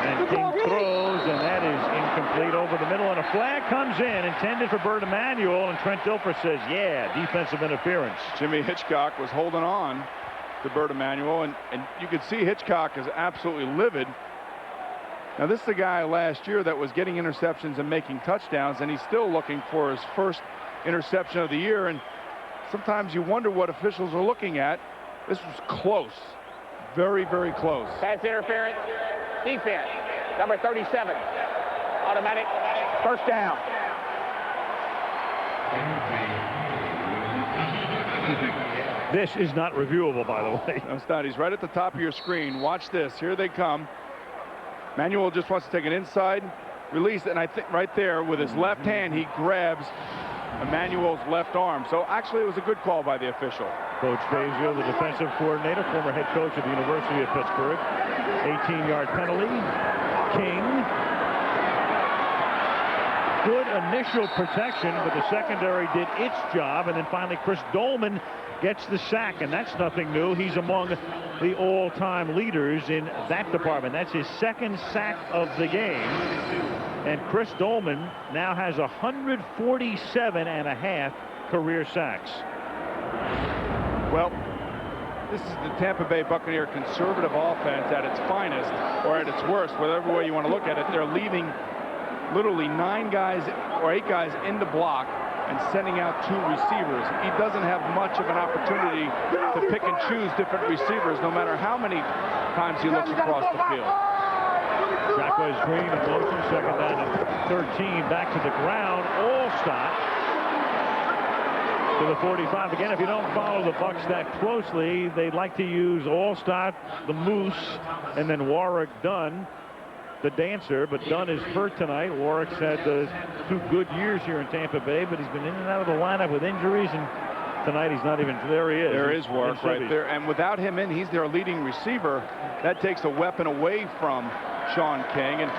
Speaker 7: And King throws, and that is incomplete over the middle, and a flag comes in intended for Bert Emanuel, and Trent Dilfer says, yeah, defensive interference.
Speaker 18: Jimmy Hitchcock was holding on to Bert Emanuel, and you could see Hitchcock is absolutely livid. Now, this is a guy last year that was getting interceptions and making touchdowns, and he's still looking for his first interception of the year, and sometimes you wonder what officials are looking at. This was close. Very, very close.
Speaker 3: Pass interference. Defense. Number 37. Automatic. First down.
Speaker 7: This is not reviewable, by the way.
Speaker 18: No, it's not. He's right at the top of your screen. Watch this. Here they come. Manuel just wants to take an inside release, and I think right there with his left hand, he grabs Emmanuel's left arm. So actually, it was a good call by the official.
Speaker 7: Coach Fazio, the defensive coordinator, former head coach at the University of Pittsburgh. 18-yard penalty. King. Good initial protection, but the secondary did its job, and then finally Chris Dolman gets the sack, and that's nothing new. He's among the all-time leaders in that department. That's his second sack of the game. And Chris Dolman now has 147.5 career sacks.
Speaker 18: Well, this is the Tampa Bay Buccaneer conservative offense at its finest, or at its worst, whatever way you want to look at it. They're leaving literally 9 guys or 8 guys in the block and sending out 2 receivers. He doesn't have much of an opportunity to pick and choose different receivers, no matter how many times he looks across the field.
Speaker 7: Jacquez Green in motion, second down and 13, back to the ground. Allstott to the 45. Again, if you don't follow the Bucs that closely, they'd like to use Allstott, the Moose, and then Warwick Dunn, the dancer, but Dunn is hurt tonight. Warwick's had 2 good years here in Tampa Bay, but he's been in and out of the lineup with injuries, and tonight. He's not even there. He is.
Speaker 18: There is work right there. And without him in, he's their leading receiver. That takes a weapon away from Sean King. And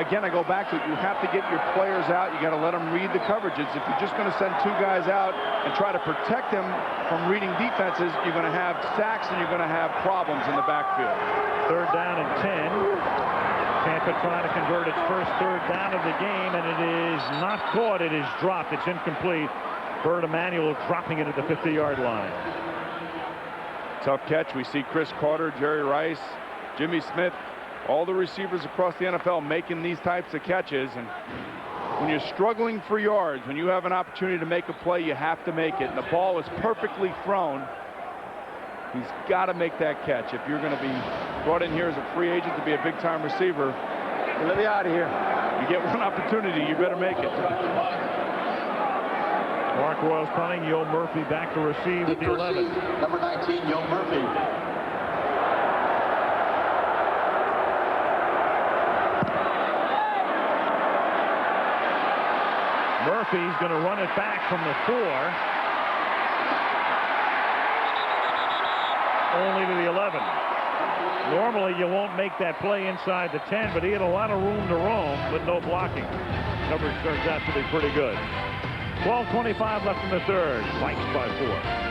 Speaker 18: again, I go back to it. You have to get your players out. You got to let them read the coverages. If you're just going to send two guys out and try to protect them from reading defenses, you're going to have sacks and you're going to have problems in the backfield.
Speaker 7: 3rd down and 10. Tampa trying to convert its first 3rd down of the game, and it is not caught. It is dropped. It's incomplete. Bert Emanuel dropping it at the 50-yard line.
Speaker 18: Tough catch. We see Chris Carter, Jerry Rice, Jimmy Smith, all the receivers across the NFL making these types of catches. And when you're struggling for yards, when you have an opportunity to make a play, you have to make it. And the ball is perfectly thrown. He's got to make that catch. If you're going to be brought in here as a free agent to be a big-time receiver, let me out of here. You get one opportunity, you better make it.
Speaker 7: Mark Royals punting. Yo Murphy back to receive at the 11.
Speaker 4: Number 19, Yo Murphy.
Speaker 7: Murphy's going to run it back from the 4. Only to the 11. Normally you won't make that play inside the 10, but he had a lot of room to roam, but no blocking. Coverage turns out to be pretty good. 12:25 left in the 3rd. Vikes by 4.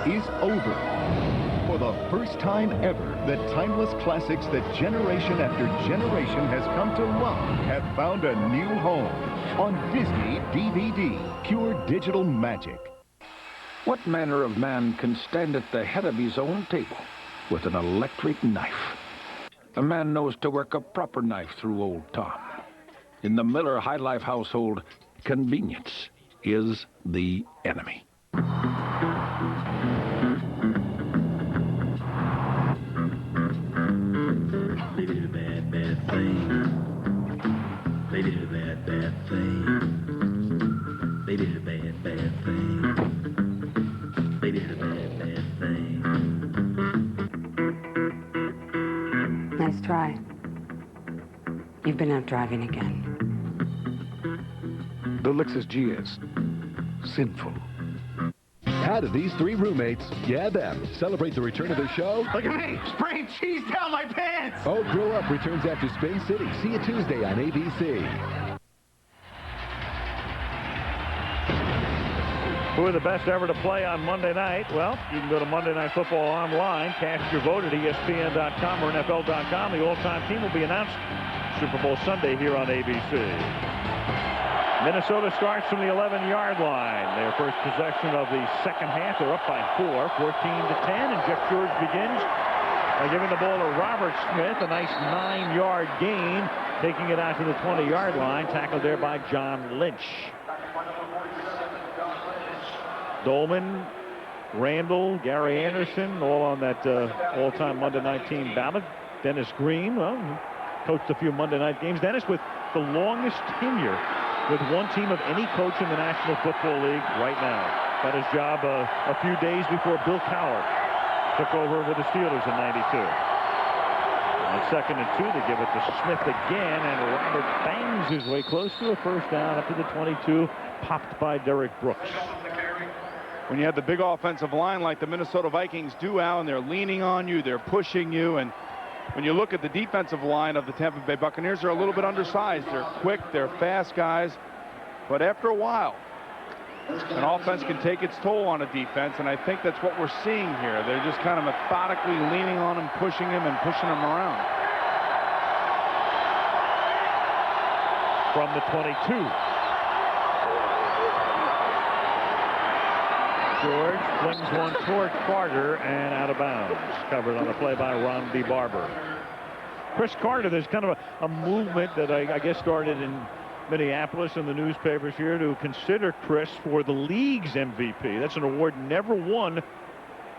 Speaker 2: Is over. For the first time ever, the timeless classics that generation after generation has come to love have found a new home on Disney DVD, pure digital magic.
Speaker 15: What manner of man can stand at the head of his own table with an electric knife? A man knows to work a proper knife through Old Tom. In the Miller High Life household, convenience is the enemy.
Speaker 12: They did a bad, bad thing. They did a bad, bad thing. They did a bad, bad thing. They did a bad, bad thing.
Speaker 14: Nice try. You've been out driving again.
Speaker 15: The Lexus GS. Sinful.
Speaker 2: Out of these 3 roommates, yeah, them celebrate the return of the show.
Speaker 5: Look at me, spraying cheese down my pants.
Speaker 2: Oh, Grow Up returns after Spain City. See you Tuesday on ABC.
Speaker 7: Who are the best ever to play on Monday night? Well, you can go to Monday Night Football online, cast your vote at ESPN.com or NFL.com. The all-time team will be announced Super Bowl Sunday here on ABC. Minnesota starts from the 11-yard line. Their first possession of the second half. They're up by 4, 14-10, and Jeff George begins by giving the ball to Robert Smith. A nice 9-yard gain, taking it out to the 20-yard line. Tackled there by John Lynch. Dolman, Randall, Gary Anderson, all on that all-time Monday night team ballot. Dennis Green, well, coached a few Monday night games. Dennis with the longest tenure with one team of any coach in the National Football League right now. Got his job a few days before Bill Cowher took over with the Steelers in '92. On 2nd and 2, they give it to Smith again, and Robert bangs his way close to a first down up to the 22, popped by Derek Brooks.
Speaker 18: When you have the big offensive line like the Minnesota Vikings do, Al, and they're leaning on you, they're pushing you, and when you look at the defensive line of the Tampa Bay Buccaneers, they're a little bit undersized. They're quick, they're fast guys, but after a while, an offense can take its toll on a defense, and I think that's what we're seeing here. They're just kind of methodically leaning on him, pushing him, and pushing him around.
Speaker 7: From the 22. George flings one toward Carter and out of bounds. Covered on the play by Ron B. Barber. Chris Carter, there's kind of a movement that I guess started in Minneapolis and the newspapers here to consider Chris for the league's MVP. That's an award never won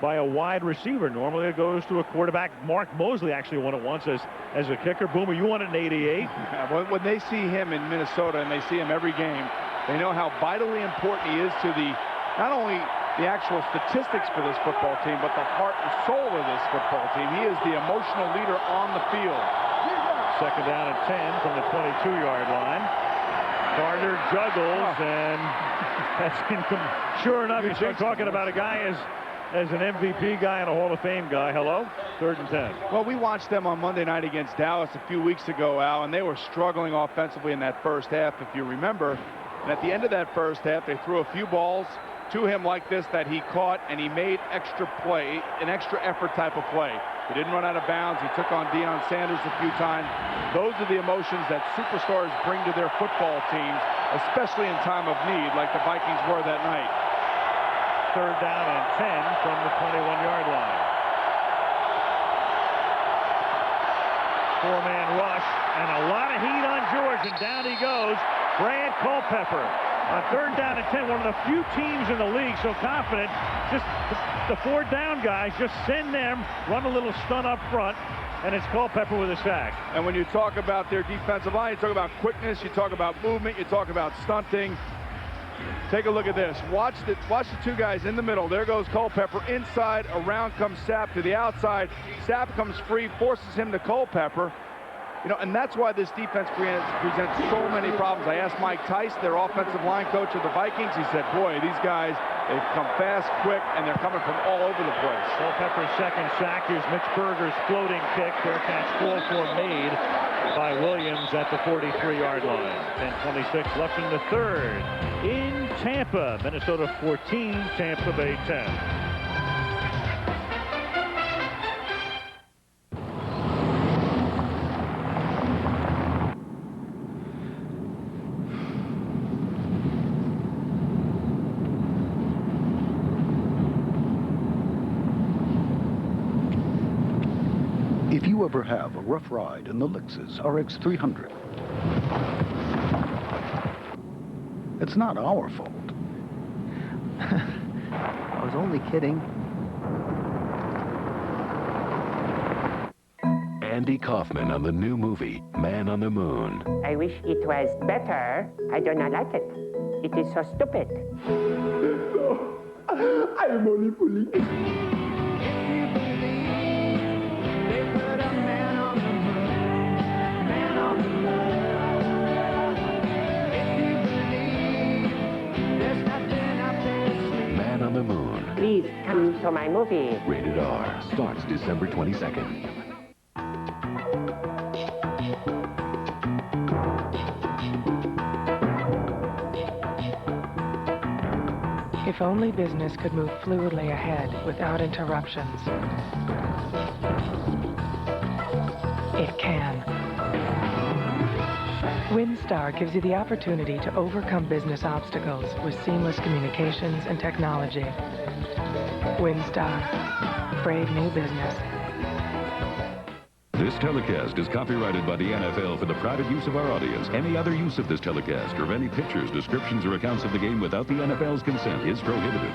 Speaker 7: by a wide receiver. Normally it goes to a quarterback. Mark Mosley actually won it once as a kicker. Boomer, you won it in '88.
Speaker 18: Yeah, when they see him in Minnesota and they see him every game, they know how vitally important he is to not only the actual statistics for this football team, but the heart and soul of this football team. He is the emotional leader on the field.
Speaker 7: Second down and 10 from the 22-yard line. Carter juggles, and that's sure enough, you start talking about a guy as an MVP guy and a Hall of Fame guy. Hello? 3rd and 10.
Speaker 18: Well, we watched them on Monday night against Dallas a few weeks ago, Al, and they were struggling offensively in that first half, if you remember. And at the end of that first half, they threw a few balls to him like this that he caught, and he made extra play, an extra effort type of play. He didn't run out of bounds. He took on Deion Sanders a few times. Those are the emotions that superstars bring to their football teams, especially in time of need, like the Vikings were that night.
Speaker 7: 3rd down and 10 from the 21-yard line. 4-man rush, and a lot of heat on George, and down he goes. Brad Culpepper on 3rd down and 10, one of the few teams in the league so confident. Just the 4th down guys, just send them, run a little stunt up front, and it's Culpepper with a sack.
Speaker 18: And when you talk about their defensive line, you talk about quickness, you talk about movement, you talk about stunting. Take a look at this. Watch the two guys in the middle. There goes Culpepper inside. Around comes Sapp to the outside. Sapp comes free, forces him to Culpepper. You know, and that's why this defense presents so many problems. I asked Mike Tice, their offensive line coach of the Vikings. He said, boy, these guys, they come fast, quick, and they're coming from all over the place.
Speaker 7: Culpepper's second sack. Here's Mitch Berger's floating kick. Fair catch called for, made by Williams at the 43-yard line. 10:26 left in the 3rd. In Tampa, Minnesota 14, Tampa Bay 10.
Speaker 8: If you ever have a rough ride in the Lexus RX 300, it's not our fault.
Speaker 16: I was only kidding.
Speaker 17: Andy Kaufman on the new movie, Man on the Moon.
Speaker 22: I wish it was better. I do not like it. It is so stupid.
Speaker 5: No, I am only fooling.
Speaker 17: On the Moon.
Speaker 22: Please come to my movie.
Speaker 17: Rated R. Starts December 22nd.
Speaker 23: If only business could move fluidly ahead without interruptions. It can. WinStar gives you the opportunity to overcome business obstacles with seamless communications and technology. WinStar. Brave new business.
Speaker 17: This telecast is copyrighted by the NFL for the private use of our audience. Any other use of this telecast or of any pictures, descriptions, or accounts of the game without the NFL's consent is prohibited.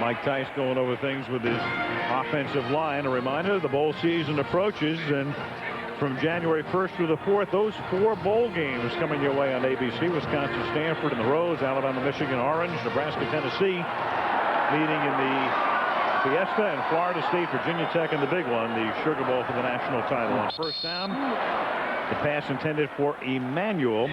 Speaker 7: Mike Tice going over things with his offensive line. A reminder, the bowl season approaches, and from January 1st through the 4th, those 4 bowl games coming your way on ABC. Wisconsin, Stanford in the Rose, Alabama, Michigan, Orange, Nebraska, Tennessee meeting in the Fiesta, and Florida State, Virginia Tech, and the big one, the Sugar Bowl for the national title. On 1st down, the pass intended for Emmanuel.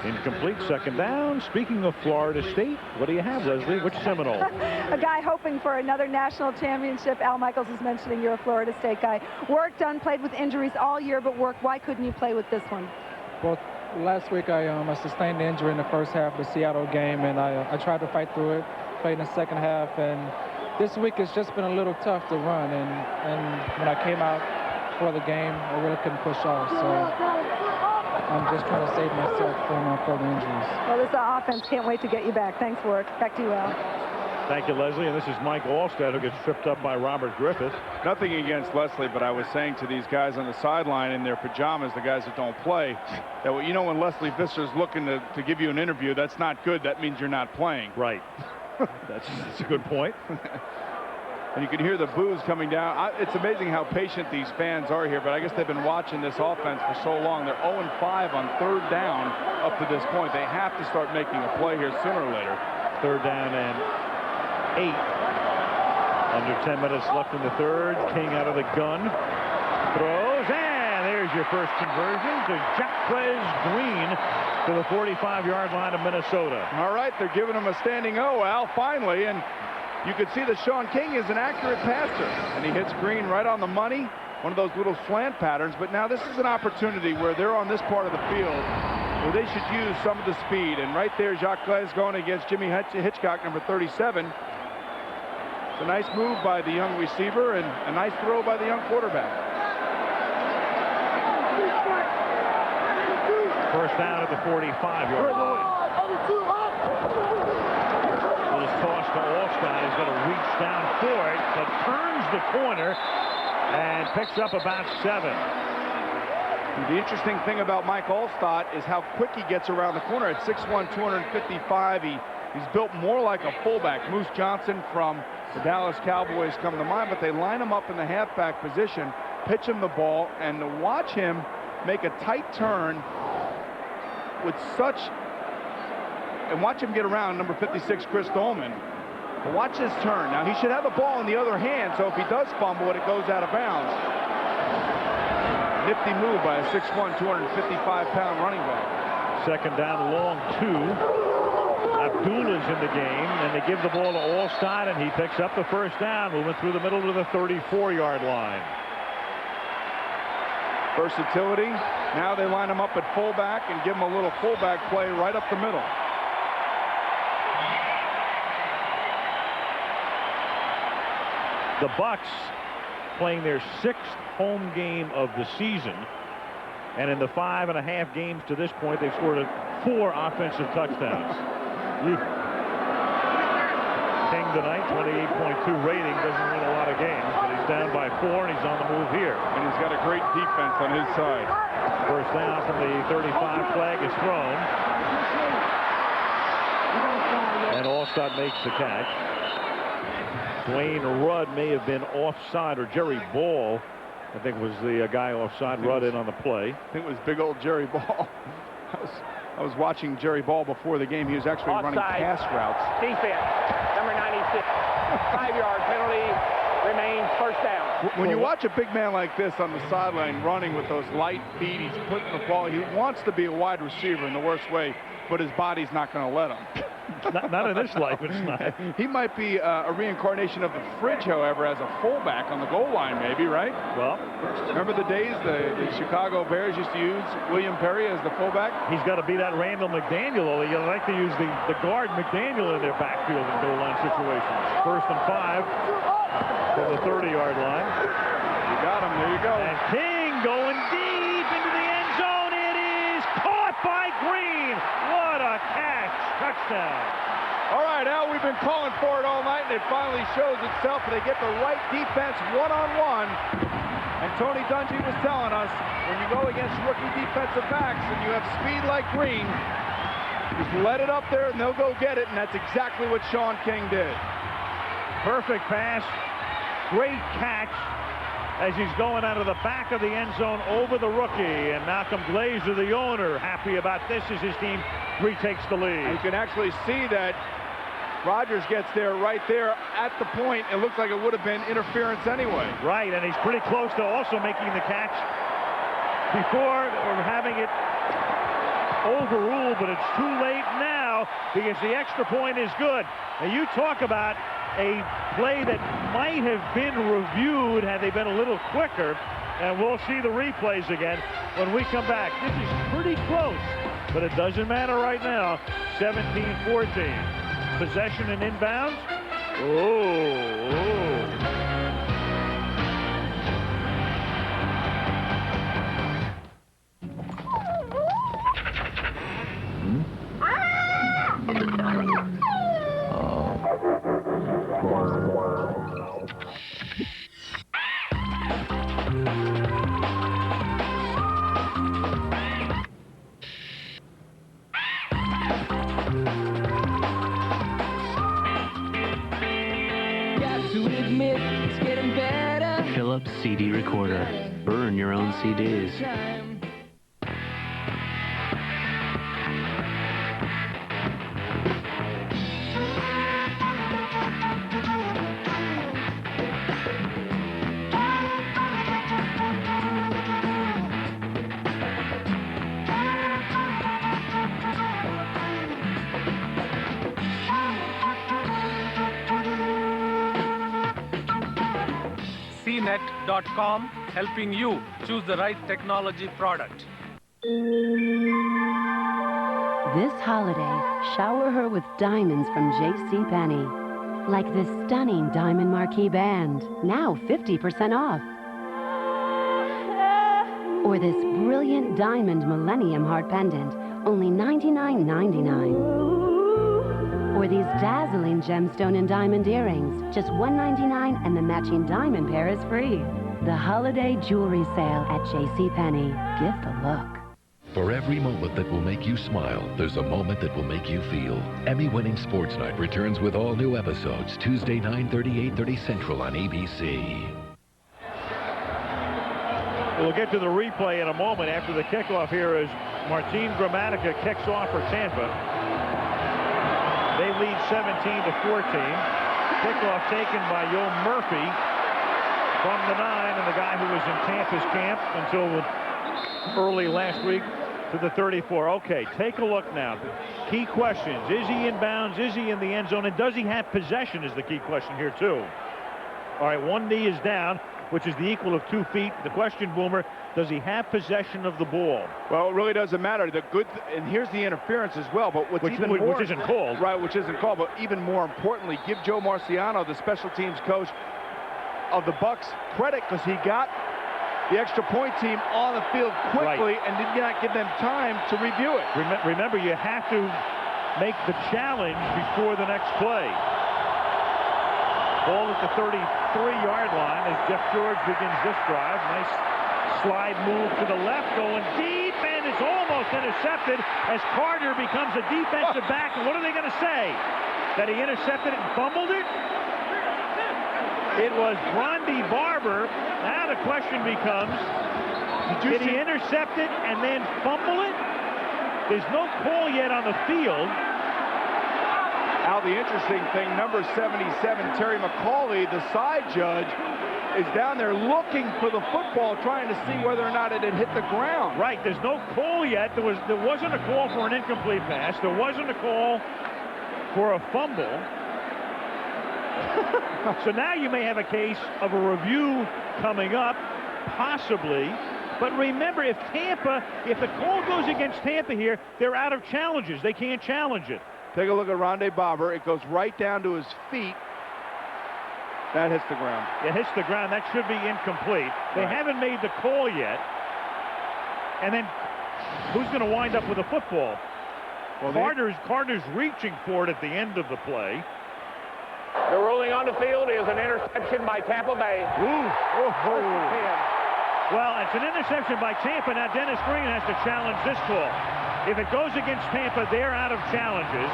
Speaker 7: Incomplete. 2nd down. Speaking of Florida State, what do you have, Leslie? Which Seminole?
Speaker 13: A guy hoping for another national championship. Al Michaels is mentioning you're a Florida State guy. Work done, played with injuries all year, but Work, why couldn't you play with this one?
Speaker 24: Well, last week I sustained an injury in the first half of the Seattle game, and I tried to fight through it, played in the second half, and this week it's just been a little tough to run, and when I came out for the game, I really couldn't push off, so I'm just trying to save myself from further injuries.
Speaker 13: Well, this offense can't wait to get you back. Thanks, Work. Back to you, Al.
Speaker 7: Thank you, Leslie. And this is Mike Alstead, who gets tripped up by Robert Griffith.
Speaker 18: Nothing against Leslie, but I was saying to these guys on the sideline in their pajamas, the guys that don't play, that when Leslie Visser's looking to give you an interview, that's not good. That means you're not playing.
Speaker 7: Right. That's a good point.
Speaker 18: And you can hear the boos coming down. It's amazing how patient these fans are here, but I guess they've been watching this offense for so long. They're 0-5 on 3rd down up to this point. They have to start making a play here sooner or later.
Speaker 7: 3rd down and 8. Under 10 minutes left in the 3rd. King out of the gun. Throws, and there's your first conversion to Jacquez Green to the 45-yard line of Minnesota.
Speaker 18: All right, they're giving him a standing O, Al, finally, and you can see that Sean King is an accurate passer, and he hits Green right on the money, one of those little slant patterns. But now this is an opportunity where they're on this part of the field where they should use some of the speed. And right there, Jacques going against Jimmy Hitchcock, number 37. It's a nice move by the young receiver and a nice throw by the young quarterback.
Speaker 7: First down at the 45-yard line. Little toss to Alstein. He's going to reach down for it, but turns the corner and picks up about 7.
Speaker 18: The interesting thing about Mike Alstott is how quick he gets around the corner. At 6'1", 255, he's built more like a fullback. Moose Johnson from the Dallas Cowboys come to mind, but they line him up in the halfback position, pitch him the ball, and to watch him make a tight turn with such, and watch him get around number 56, Chris Dolman. But watch his turn. Now, he should have the ball in the other hand, so if he does fumble it, it goes out of bounds. Nifty move by a 6'1", 255-pound running back.
Speaker 7: Second down, long 2. Abdullah's in the game, and they give the ball to Alstein, and he picks up the first down, moving through the middle to the 34-yard line.
Speaker 18: Versatility. Now they line him up at fullback and give him a little fullback play right up the middle.
Speaker 7: The Bucs playing their 6th home game of the season, and in the 5.5 games to this point, they've scored 4 offensive touchdowns. King tonight, 28.2 rating, doesn't win a lot of games, but he's down by 4, and he's on the move here.
Speaker 18: And he's got a great defense on his side.
Speaker 7: First down from the 35, flag is thrown. And Alstott makes the catch. Dwayne Rudd may have been offside, or Jerry Ball, I think, was the guy offside. Rudd in on the play.
Speaker 18: I think it was big old Jerry Ball. I was watching Jerry Ball before the game. He was actually running pass routes.
Speaker 3: Defense, number 96. 5-yard penalty, remains first down.
Speaker 18: When you watch a big man like this on the sideline running with those light feet, he's putting the ball. He wants to be a wide receiver in the worst way, but his body's not going to let him.
Speaker 7: Not in this life, it's not.
Speaker 18: He might be a reincarnation of the fridge, however, as a fullback on the goal line, maybe, right?
Speaker 7: Well,
Speaker 18: remember the days the Chicago Bears used to use William Perry as the fullback?
Speaker 7: He's got to be that Randall McDaniel, although you like to use the guard McDaniel in their backfield in goal line situations. First and 5 from the 30-yard line.
Speaker 18: You got him. There you go.
Speaker 7: And King going deep into the end zone. It is caught by Green. What a catch. Touchdown.
Speaker 18: All right, Al, we've been calling for it all night, and it finally shows itself. They get the right defense one-on-one. And Tony Dungy was telling us, when you go against rookie defensive backs and you have speed like Green, just let it up there and they'll go get it, and that's exactly what Sean King did.
Speaker 7: Perfect pass. Great catch as he's going out of the back of the end zone over the rookie. And Malcolm Glazer, the owner, happy about this as his team retakes the lead.
Speaker 18: And you can actually see that Rodgers gets there right there at the point. It looks like it would have been interference anyway.
Speaker 7: Right, and he's pretty close to also making the catch before or having it overruled, but it's too late now because the extra point is good. Now you talk about a play that might have been reviewed had they been a little quicker, and we'll see the replays again when we come back. This is pretty close, but it doesn't matter right now. 17-14. Possession and inbounds.
Speaker 5: admit it's getting better.
Speaker 11: Philips CD recorder. Burn your own CDs.
Speaker 19: CNET.com, helping you choose the right technology product.
Speaker 14: This holiday, shower her with diamonds from JCPenney. Like this stunning diamond marquee band, now 50% off. Or this brilliant diamond Millennium Heart pendant, only $99.99. Or these dazzling gemstone and diamond earrings, just $199, and the matching diamond pair is free. The holiday jewelry sale at JCPenney. Gift a look.
Speaker 20: For every moment that will make you smile, there's a moment that will make you feel. Emmy-winning Sports Night returns with all new episodes Tuesday, 9:30, 8:30 Central on ABC.
Speaker 7: We'll get to the replay in a moment after the kickoff here as Martin Gramatica kicks off for Tampa. They lead 17-14. Kickoff taken by Yo Murphy from the 9, and the guy who was in Tampa's camp until early last week to the 34. Okay, take a look now. Key questions. Is he in bounds? Is he in the end zone? And does he have possession is the key question here, too. All right, one knee is down, which is the equal of 2 feet. The question, Boomer, does he have possession of the ball?
Speaker 18: Well, it really doesn't matter. The good, and here's the interference as well, but what's even more,
Speaker 7: which isn't called.
Speaker 18: Right, which isn't called, but even more importantly, give Joe Marciano, the special teams coach of the Bucs, credit because he got the extra point team on the field quickly and did not give them time to review it.
Speaker 7: Remember, you have to make the challenge before the next play. Ball at the 33-yard line as Jeff George begins this drive. Nice slide move to the left, going deep, and it's almost intercepted as Carter becomes a defensive back. And what are they going to say? That he intercepted it and fumbled it? It was Brondy Barber. Now the question becomes, did he intercept it and then fumble it? There's no call yet on the field.
Speaker 18: Al, the interesting thing, number 77, Terry McCauley, the side judge, is down there looking for the football, trying to see whether or not it had hit the ground.
Speaker 7: Right, there's no call yet. There wasn't a call for an incomplete pass. There wasn't a call for a fumble. So now you may have a case of a review coming up, possibly. But remember, if the call goes against Tampa here, they're out of challenges. They can't challenge it.
Speaker 18: Take a look at Rondé Barber. It goes right down to his feet. That hits the ground.
Speaker 7: It hits the ground. That should be incomplete. They haven't made the call yet. And then who's going to wind up with a football? Well, Carter's reaching for it at the end of the play.
Speaker 3: The ruling on the field is an interception by Tampa Bay.
Speaker 7: Well, it's an interception by Tampa. Now Dennis Green has to challenge this call. If it goes against Tampa, they're out of challenges.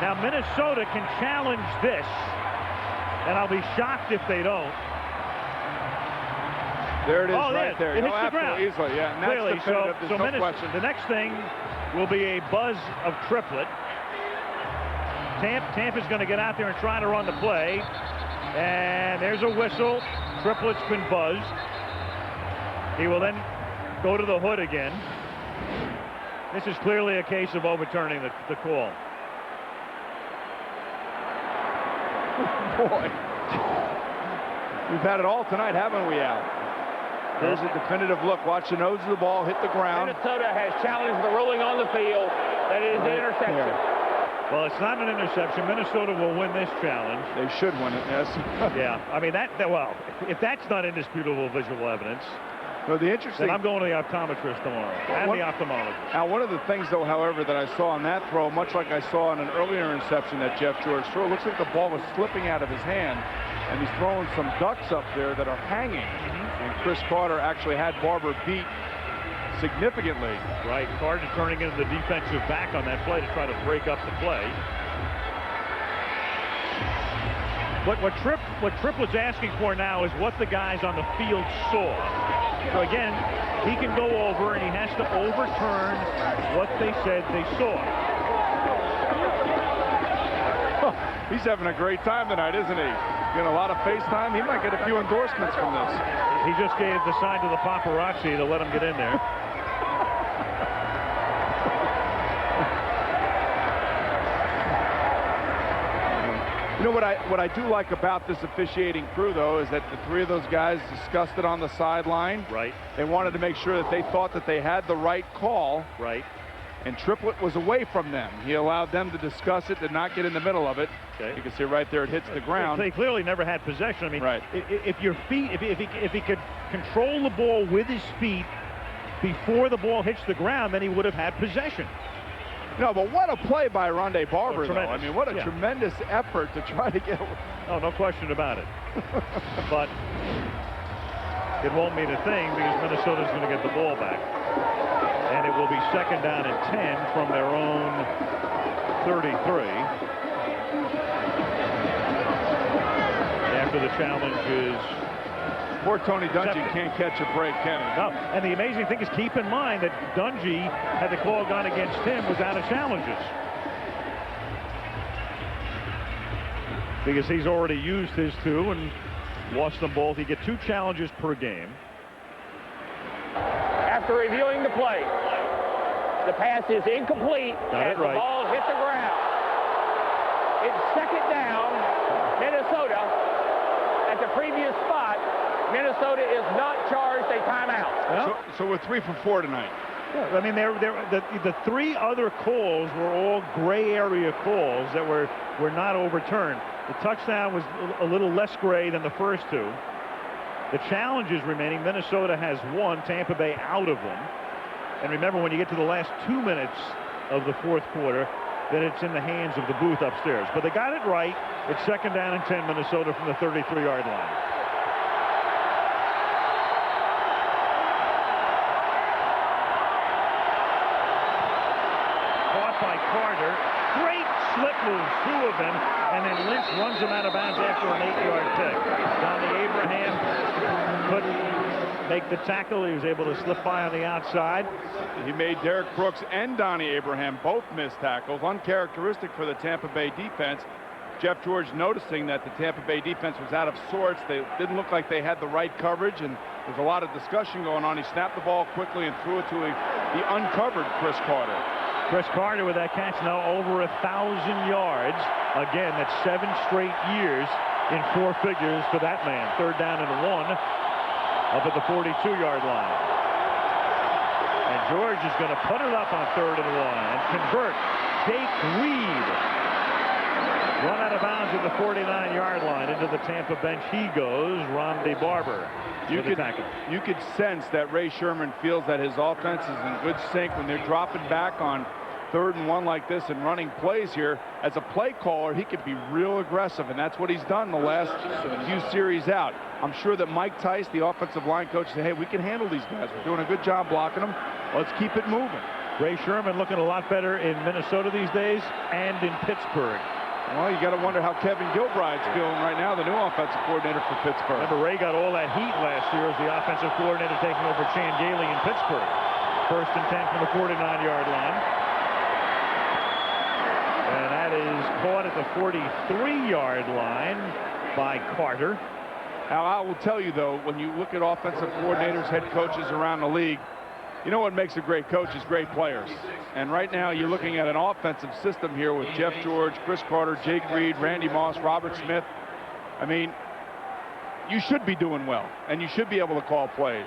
Speaker 7: Now Minnesota can challenge this, and I'll be shocked if they don't.
Speaker 18: There it is, right there.
Speaker 7: It hits the ground.
Speaker 18: Easily, yeah. And that's
Speaker 7: clearly,
Speaker 18: definitive. There's no question.
Speaker 7: The next thing will be a buzz of triplet. Tampa's going to get out there and try to run the play. And there's a whistle. Triplet's been buzzed. He will then go to the hood again. This is clearly a case of overturning the call.
Speaker 18: Boy. We've had it all tonight, haven't we, Al? There's a definitive look. Watch the nose of the ball hit the ground.
Speaker 3: Minnesota has challenged the ruling on the field. That is an interception.
Speaker 7: Well, it's not an interception. Minnesota will win this challenge.
Speaker 18: They should win it, yes.
Speaker 7: Yeah, I mean, well, if that's not indisputable visual evidence,
Speaker 18: well, the interesting,
Speaker 7: then I'm going to the optometrist tomorrow, and the ophthalmologist.
Speaker 18: Now, one of the things, though, however, that I saw on that throw, much like I saw on an earlier interception that Jeff George threw, it looks like the ball was slipping out of his hand, and he's throwing some ducks up there that are hanging. And Chris Carter actually had Barber beat significantly.
Speaker 7: Right, Carter turning into the defensive back on that play to try to break up the play. What Triplett's asking for now is what the guys on the field saw. So again, he can go over and he has to overturn what they said they saw.
Speaker 18: He's having a great time tonight, isn't he? Getting a lot of FaceTime. He might get a few endorsements from this.
Speaker 7: He just gave the sign to the paparazzi to let him get in there.
Speaker 18: You know what I do like about this officiating crew, though, is that the three of those guys discussed it on the sideline.
Speaker 7: Right.
Speaker 18: They wanted to make sure that they thought that they had the right call.
Speaker 7: Right.
Speaker 18: And Triplett was away from them. He allowed them to discuss it, did not get in the middle of it.
Speaker 7: Okay.
Speaker 18: You can see right there it hits the ground.
Speaker 7: They clearly never had possession. I mean,
Speaker 18: right.
Speaker 7: If your feet, if he could control the ball with his feet before the ball hits the ground, then he would have had possession.
Speaker 18: No, but what a play by Rondé Barber, though. I mean, what a
Speaker 7: yeah.
Speaker 18: tremendous effort to try to get...
Speaker 7: Oh, no question about it. But it won't mean a thing because Minnesota's going to get the ball back. And it will be 2nd down and 10 from their own 33. After the challenge is...
Speaker 18: Poor Tony Dungy can't catch a break, can he?
Speaker 7: No, and the amazing thing is, keep in mind that Dungy, had the call gone against him, was out of challenges. Because he's already used his 2 and lost them both. He gets 2 challenges per game.
Speaker 3: After reviewing the play, the pass is incomplete as the ball hit the ground. It's 2nd down, Minnesota. At the previous spot, Minnesota is not charged a timeout.
Speaker 18: Well, so we're 3 for 4 tonight.
Speaker 7: Yeah, I mean, the 3 other calls were all gray area calls that were not overturned. The touchdown was a little less gray than the first 2. The challenges remaining, Minnesota has 1, Tampa Bay out of them. And remember, when you get to the last 2 minutes of the 4th quarter, then it's in the hands of the booth upstairs. But they got it right. It's 2nd down and 10, Minnesota from the 33-yard line. Caught by Carter. Great slip moves, 2 of them, and then Lynch runs him out of bounds after an 8-yard pick. Donnie Abraham couldn't make the tackle. He was able to slip by on the outside.
Speaker 18: He made Derek Brooks and Donnie Abraham both miss tackles, uncharacteristic for the Tampa Bay defense. Jeff George noticing that the Tampa Bay defense was out of sorts. They didn't look like they had the right coverage, and there's a lot of discussion going on. He snapped the ball quickly and threw it to the uncovered Chris Carter.
Speaker 7: Chris Carter with that catch now over 1,000 yards. Again, that's 7 straight years in 4 figures for that man. 3rd down and 1 up at the 42-yard line. And George is going to put it up on 3rd and 1 and convert. Jake Reed run out of bounds at the 49-yard line. Into the Tampa bench he goes. Rondé Barber. You
Speaker 18: could sense that Ray Sherman feels that his offense is in good sync when they're dropping back on 3rd and 1 like this and running plays here. As a play caller, he could be real aggressive, and that's what he's done the last few series out. I'm sure that Mike Tice, the offensive line coach, said, hey, we can handle these guys. We're doing a good job blocking them. Let's keep it moving.
Speaker 7: Ray Sherman looking a lot better in Minnesota these days and in Pittsburgh.
Speaker 18: Well, you got to wonder how Kevin Gilbride's feeling right now, the new offensive coordinator for Pittsburgh.
Speaker 7: Remember, Ray got all that heat last year as the offensive coordinator taking over Chan Gailey in Pittsburgh. 1st and 10 from the 49-yard line. And that is caught at the 43-yard line by Carter.
Speaker 18: Now, I will tell you, though, when you look at offensive coordinators, head coaches around the league, you know what makes a great coach is great players. And right now you're looking at an offensive system here with Jeff George, Chris Carter, Jake Reed, Randy Moss, Robert Smith. I mean, you should be doing well, and you should be able to call plays.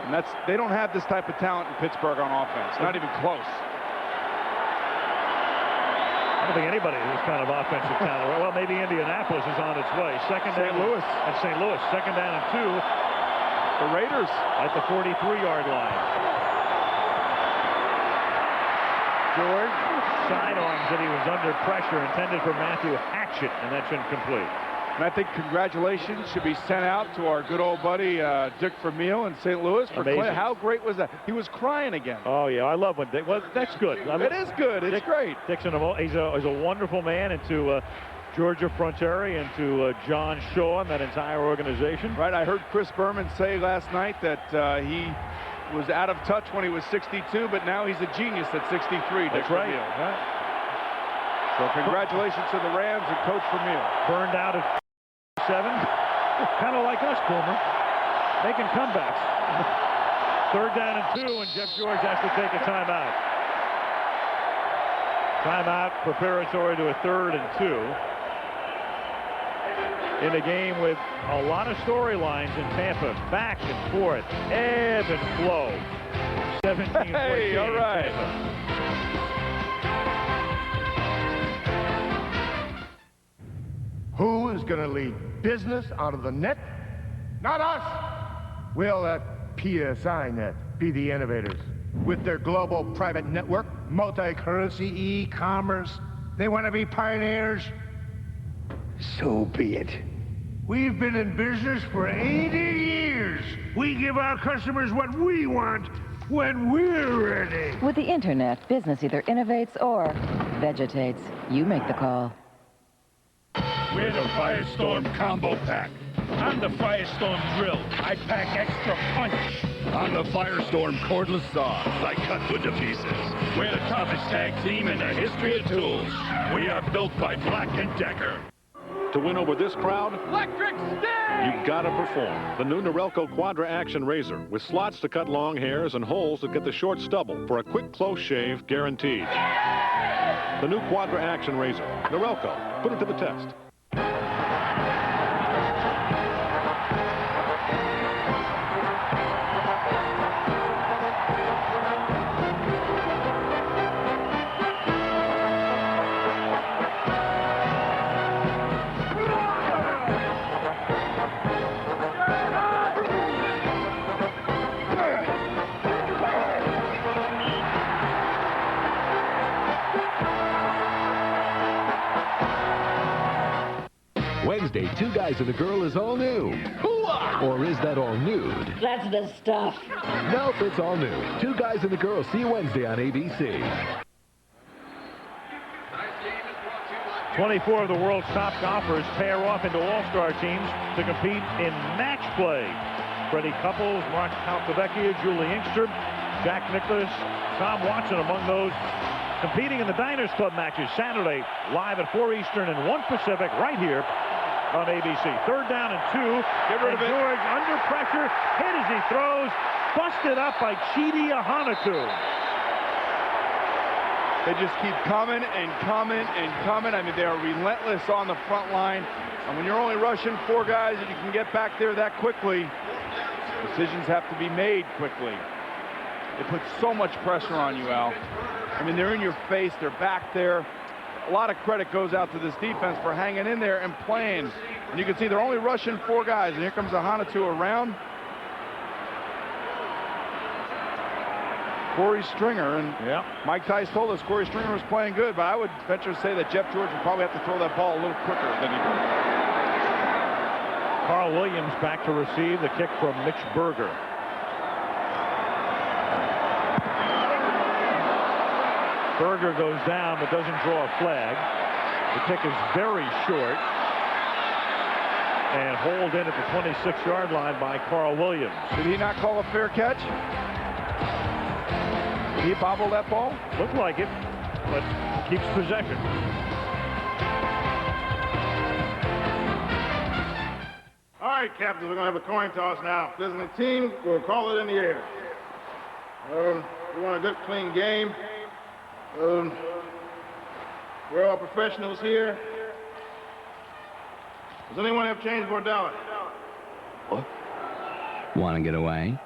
Speaker 18: And they don't have this type of talent in Pittsburgh on offense, not even close.
Speaker 7: I don't think anybody has this kind of offensive talent. Well, maybe Indianapolis is on its way. St. Louis. And St. Louis, 2nd down and 2.
Speaker 18: The Raiders
Speaker 7: at the 43-yard line. George sidearms that he was under pressure, intended for Matthew Hatchett, and that's incomplete.
Speaker 18: And I think congratulations should be sent out to our good old buddy Dick Vermeil in St. Louis. How great was that? He was crying again.
Speaker 7: Oh, yeah, I love when Dick. Well, that's good.
Speaker 18: It is good. It's great.
Speaker 7: Dick's he's a wonderful man, and to Georgia Fronteri and to John Shaw and that entire organization.
Speaker 18: Right, I heard Chris Berman say last night that he was out of touch when he was 62, but now he's a genius at 63.
Speaker 7: That's right.
Speaker 18: So congratulations to the Rams and Coach Vermeil.
Speaker 7: Burned out at 7. Kind of like us, Boomer. Making comebacks. 3rd down and 2, and Jeff George has to take a timeout. Timeout preparatory to a 3rd and 2. In a game with a lot of storylines in Tampa. Back and forth. Ebb and flow. 17-14.
Speaker 18: Hey, all right.
Speaker 1: Who is going to lead business out of the net? Not us. We'll let PSI Net be the innovators. With their global private network, multi-currency, e-commerce, they want to be pioneers. So be it. We've been in business for 80 years. We give our customers what we want when we're ready.
Speaker 6: With the internet, business either innovates or vegetates. You make the call.
Speaker 5: We're the Firestorm Combo Pack. I'm the Firestorm Drill. I pack extra punch. I'm the Firestorm Cordless Saw. I cut wood to pieces. We're the toughest tag team in the history of tools. We are built by Black & Decker.
Speaker 9: To win over this crowd,
Speaker 5: Electric Sting!
Speaker 9: you've got to perform. The new Norelco Quadra Action Razor with slots to cut long hairs and holes that get the short stubble for a quick close shave guaranteed. The new Quadra Action Razor. Norelco. Put it to the test.
Speaker 20: Wednesday, Two Guys and a Girl is all new. Or is that all nude?
Speaker 10: That's the stuff.
Speaker 20: Nope, it's all new. Two Guys and a Girl. See you Wednesday on ABC.
Speaker 7: 24 of the world's top golfers pair off into all-star teams to compete in match play. Freddie Couples, Mark Calcavecchia, Julie Inkster, Jack Nicklaus, Tom Watson among those competing in the Diners Club matches Saturday, live at 4 Eastern and 1 Pacific right here on ABC. 3rd down and 2.
Speaker 18: Get rid of it.
Speaker 7: George under pressure, hit as he throws, busted up by Chidi Ahanaku.
Speaker 18: They just keep coming and coming and coming. I mean, they are relentless on the front line. And when you're only rushing 4 guys and you can get back there that quickly, decisions have to be made quickly. It puts so much pressure on you, Al. I mean, they're in your face. They're back there. A lot of credit goes out to this defense for hanging in there and playing. And you can see they're only rushing 4 guys. And here comes Ahanaku around. Corey Stringer, and Mike Tice told us Corey Stringer was playing good, but I would venture to say that Jeff George would probably have to throw that ball a little quicker than he did.
Speaker 7: Carl Williams back to receive the kick from Mitch Berger. Berger goes down but doesn't draw a flag. The kick is very short and hauled in at the 26-yard line by Carl Williams.
Speaker 18: Did he not call a fair catch? Did he bobble that ball?
Speaker 7: Looked like it, but keeps possession.
Speaker 1: All right, captains, we're going to have a coin toss now. If there's a team, we'll call it in the air. We want a good, clean game. We're all professionals here. Does anyone have change for $1?
Speaker 11: What? Want to get away?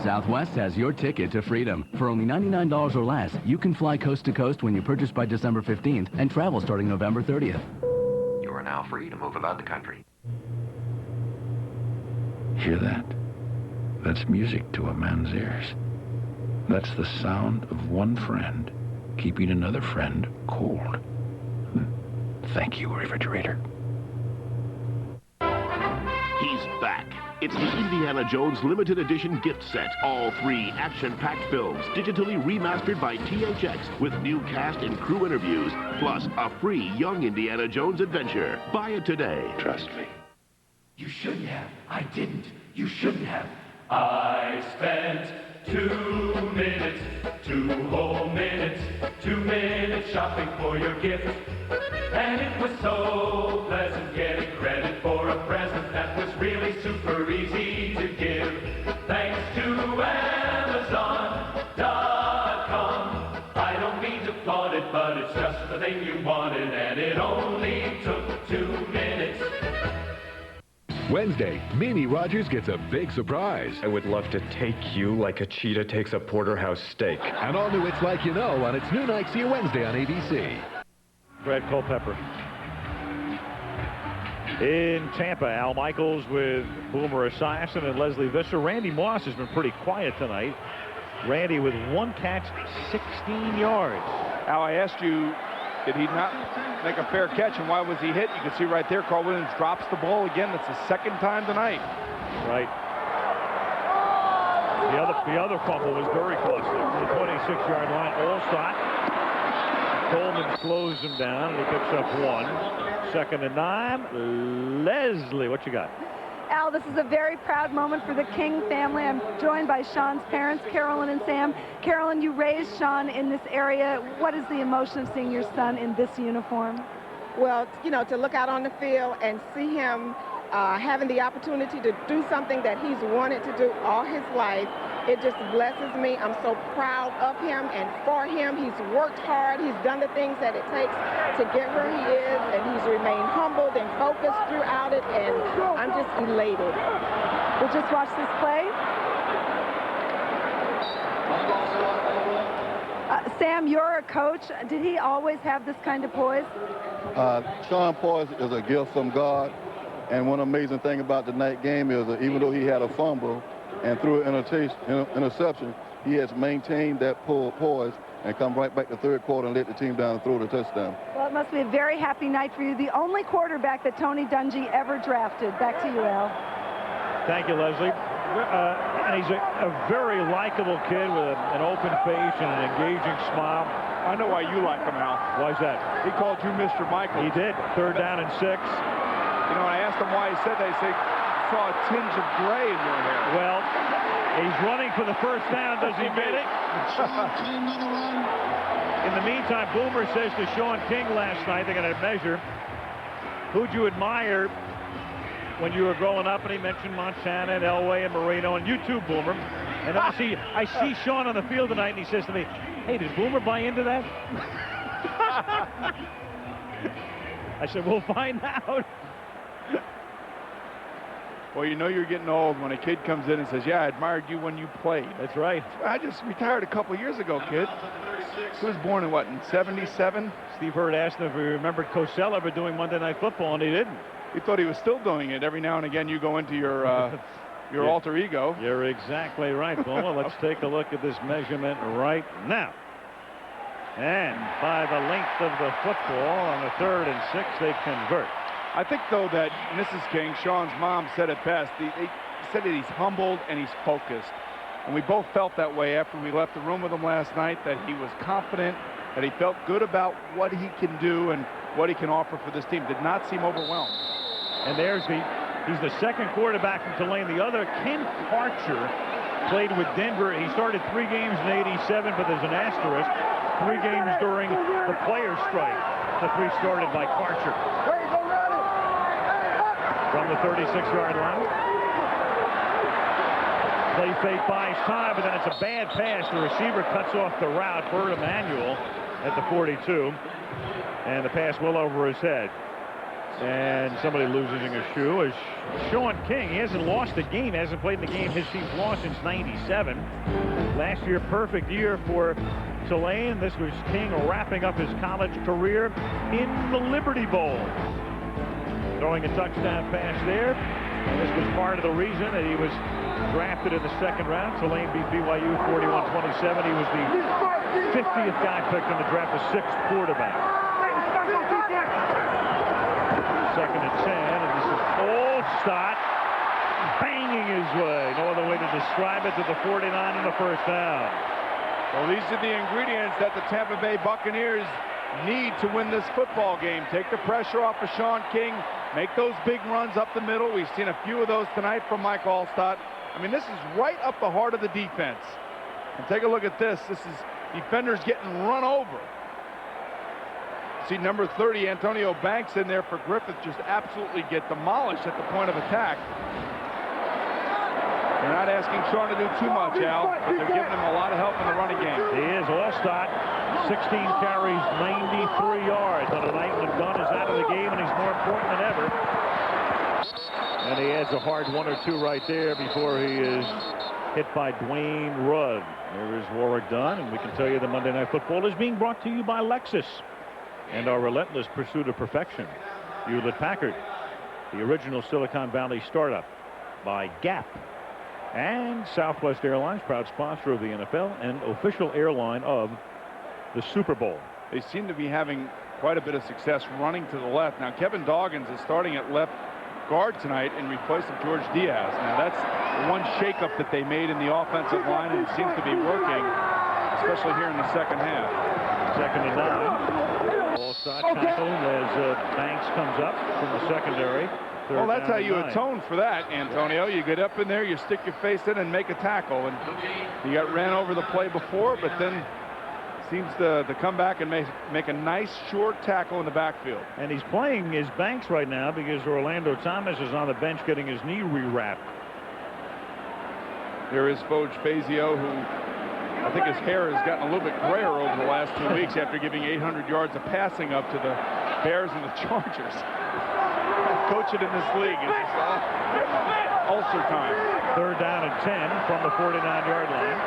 Speaker 11: Southwest has your ticket to freedom. For only $99 or less, you can fly coast to coast when you purchase by December 15th and travel starting November 30th.
Speaker 21: You are now free to move about the country.
Speaker 15: Hear that? That's music to a man's ears. That's the sound of one friend keeping another friend cold. Thank you, refrigerator.
Speaker 2: He's back. It's the Indiana Jones limited edition gift set. All 3 action-packed films, digitally remastered by THX with new cast and crew interviews, plus a free Young Indiana Jones adventure. Buy it today.
Speaker 5: Trust me.
Speaker 4: You shouldn't have. I didn't. You shouldn't have. I spent 2 minutes, 2 whole minutes, 2 minutes shopping for your gift. And it was so pleasant getting credit for a present that was really super easy to give. Thanks to Amazon.com. I don't mean to flaunt it, but it's just the thing you wanted, and it only took 2 minutes.
Speaker 20: Wednesday, Mimi Rogers gets a big surprise.
Speaker 8: I would love to take you like a cheetah takes a porterhouse steak.
Speaker 20: And all new It's Like You Know on its new night. See you Wednesday on ABC.
Speaker 7: Brad Culpepper. In Tampa, Al Michaels with Boomer Esiason and Leslie Visser. Randy Moss has been pretty quiet tonight. Randy with 1 catch, 16 yards.
Speaker 18: Al, I asked you, did he not make a fair catch, and why was he hit? You can see right there, Carl Williams drops the ball again. That's the 2nd time tonight.
Speaker 7: Right. The other fumble was very close to the 26-yard line. Allstott. Coleman slows him down, and he picks up 1. 2nd and 9. Leslie, what you got?
Speaker 13: Al, this is a very proud moment for the King family. I'm joined by Sean's parents, Carolyn and Sam. Carolyn, you raised Sean in this area. What is the emotion of seeing your son in this uniform?
Speaker 12: Well, you know, to look out on the field and see him having the opportunity to do something that he's wanted to do all his life, it just blesses me. I'm so proud of him and for him. He's worked hard. He's done the things that it takes to get where he is, and he's remained humbled and focused throughout it, and I'm just elated.
Speaker 13: We'll just watch this play. Sam, you're a coach. Did he always have this kind of poise?
Speaker 25: Sean Poise is a gift from God. And one amazing thing about the night game is that even though he had a fumble and threw an interception, he has maintained that poise and come right back to 3rd quarter and let the team down and throw the touchdown.
Speaker 13: Well, it must be a very happy night for you. The only quarterback that Tony Dungy ever drafted. Back to you, Al.
Speaker 7: Thank you, Leslie. And he's a very likable kid with an open face and an engaging smile.
Speaker 18: I know why you like him, Al.
Speaker 7: Why's that?
Speaker 18: He called you Mr. Michael.
Speaker 7: He did. 3rd down and 6.
Speaker 18: You know, I asked him why he said that. He said, saw a tinge of gray in your hair.
Speaker 7: Well, he's running for the 1st down. Does he get it? In the meantime, Boomer says to Sean King last night, they're going to measure, who'd you admire when you were growing up? And he mentioned Montana and Elway and Marino, and you too, Boomer. And then I see Sean on the field tonight, and he says to me, hey, did Boomer buy into that? I said, we'll find out.
Speaker 18: Well, you know you're getting old when a kid comes in and says, yeah, I admired you when you played.
Speaker 7: That's right.
Speaker 18: I just retired a couple years ago, kid. He was born in, what, in 77?
Speaker 7: Steve Hurd asked him if he remembered Cosell ever doing Monday Night Football, and he didn't.
Speaker 18: He thought he was still doing it. Every now and again you go into your alter ego.
Speaker 7: You're exactly right, Boomer. Let's take a look at this measurement right now. And by the length of the football on the 3rd and 6, they convert.
Speaker 18: I think, though, that Mrs. King, Sean's mom, said it best. He said that he's humbled and he's focused. And we both felt that way after we left the room with him last night, that he was confident, that he felt good about what he can do and what he can offer for this team. Did not seem overwhelmed.
Speaker 7: And he's the 2nd quarterback from Tulane. The other, Ken Karcher, played with Denver. He started 3 games in '87, but there's an asterisk. 3 games during the players' strike. The 3 started by Karcher. From the 36-yard line. Play fake buys time, but then it's a bad pass. The receiver cuts off the route. Bert Emanuel at the 42. And the pass well over his head. And somebody losing a shoe is Sean King. He hasn't lost a game. He hasn't played in the game his team's lost since '97. Last year, perfect year for Tulane. This was King wrapping up his college career in the Liberty Bowl. Throwing a touchdown pass there. And this was part of the reason that he was drafted in the 2nd round. Tulane beat BYU 41-27. He was the 50th guy picked in the draft, the 6th quarterback. 2nd and 10, and this is Allstott banging his way, no other way to describe it, to the 49 in the first down.
Speaker 18: Well, these are the ingredients that the Tampa Bay Buccaneers need to win this football game. Take the pressure off of Sean King, make those big runs up the middle. We've seen a few of those tonight from Mike Allstott. I mean, this is right up the heart of the defense. And take a look at this. This is defenders getting run over. See number 30, Antonio Banks, in there for Griffith, just absolutely get demolished at the point of attack. They're not asking Sean to do too much, Al. They're giving him a lot of help in the running game.
Speaker 7: He is. Allstott, 16 carries, 93 yards on a night when Dunn is out of the game and he's more important than ever. And he adds a hard 1 or 2 right there before he is hit by Dwayne Rudd. There is Warwick Dunn, and we can tell you the Monday Night Football is being brought to you by Lexus and our relentless pursuit of perfection. Hewlett-Packard, the original Silicon Valley startup, by Gap, and Southwest Airlines, proud sponsor of the NFL and official airline of the Super Bowl.
Speaker 18: They seem to be having quite a bit of success running to the left. Now, Kevin Doggins is starting at left guard tonight in replace of George Diaz. Now, that's one shakeup that they made in the offensive line, and it seems to be working, especially here in the second half.
Speaker 7: 2nd and 9. Allstott tackle as Banks comes up from the secondary.
Speaker 18: Well, that's how you atone for that, Antonio. You get up in there, you stick your face in and make a tackle. And you got ran over the play before, but then seems to come back and make a nice short tackle in the backfield.
Speaker 7: And he's playing his Banks right now because Orlando Thomas is on the bench getting his knee rewrapped.
Speaker 18: There is Foge Fazio, who I think his hair has gotten a little bit grayer over the last 2 weeks after giving 800 yards of passing up to the Bears and the Chargers. Coaching in this league is ulcer time.
Speaker 7: 3rd down and 10 from the 49-yard line.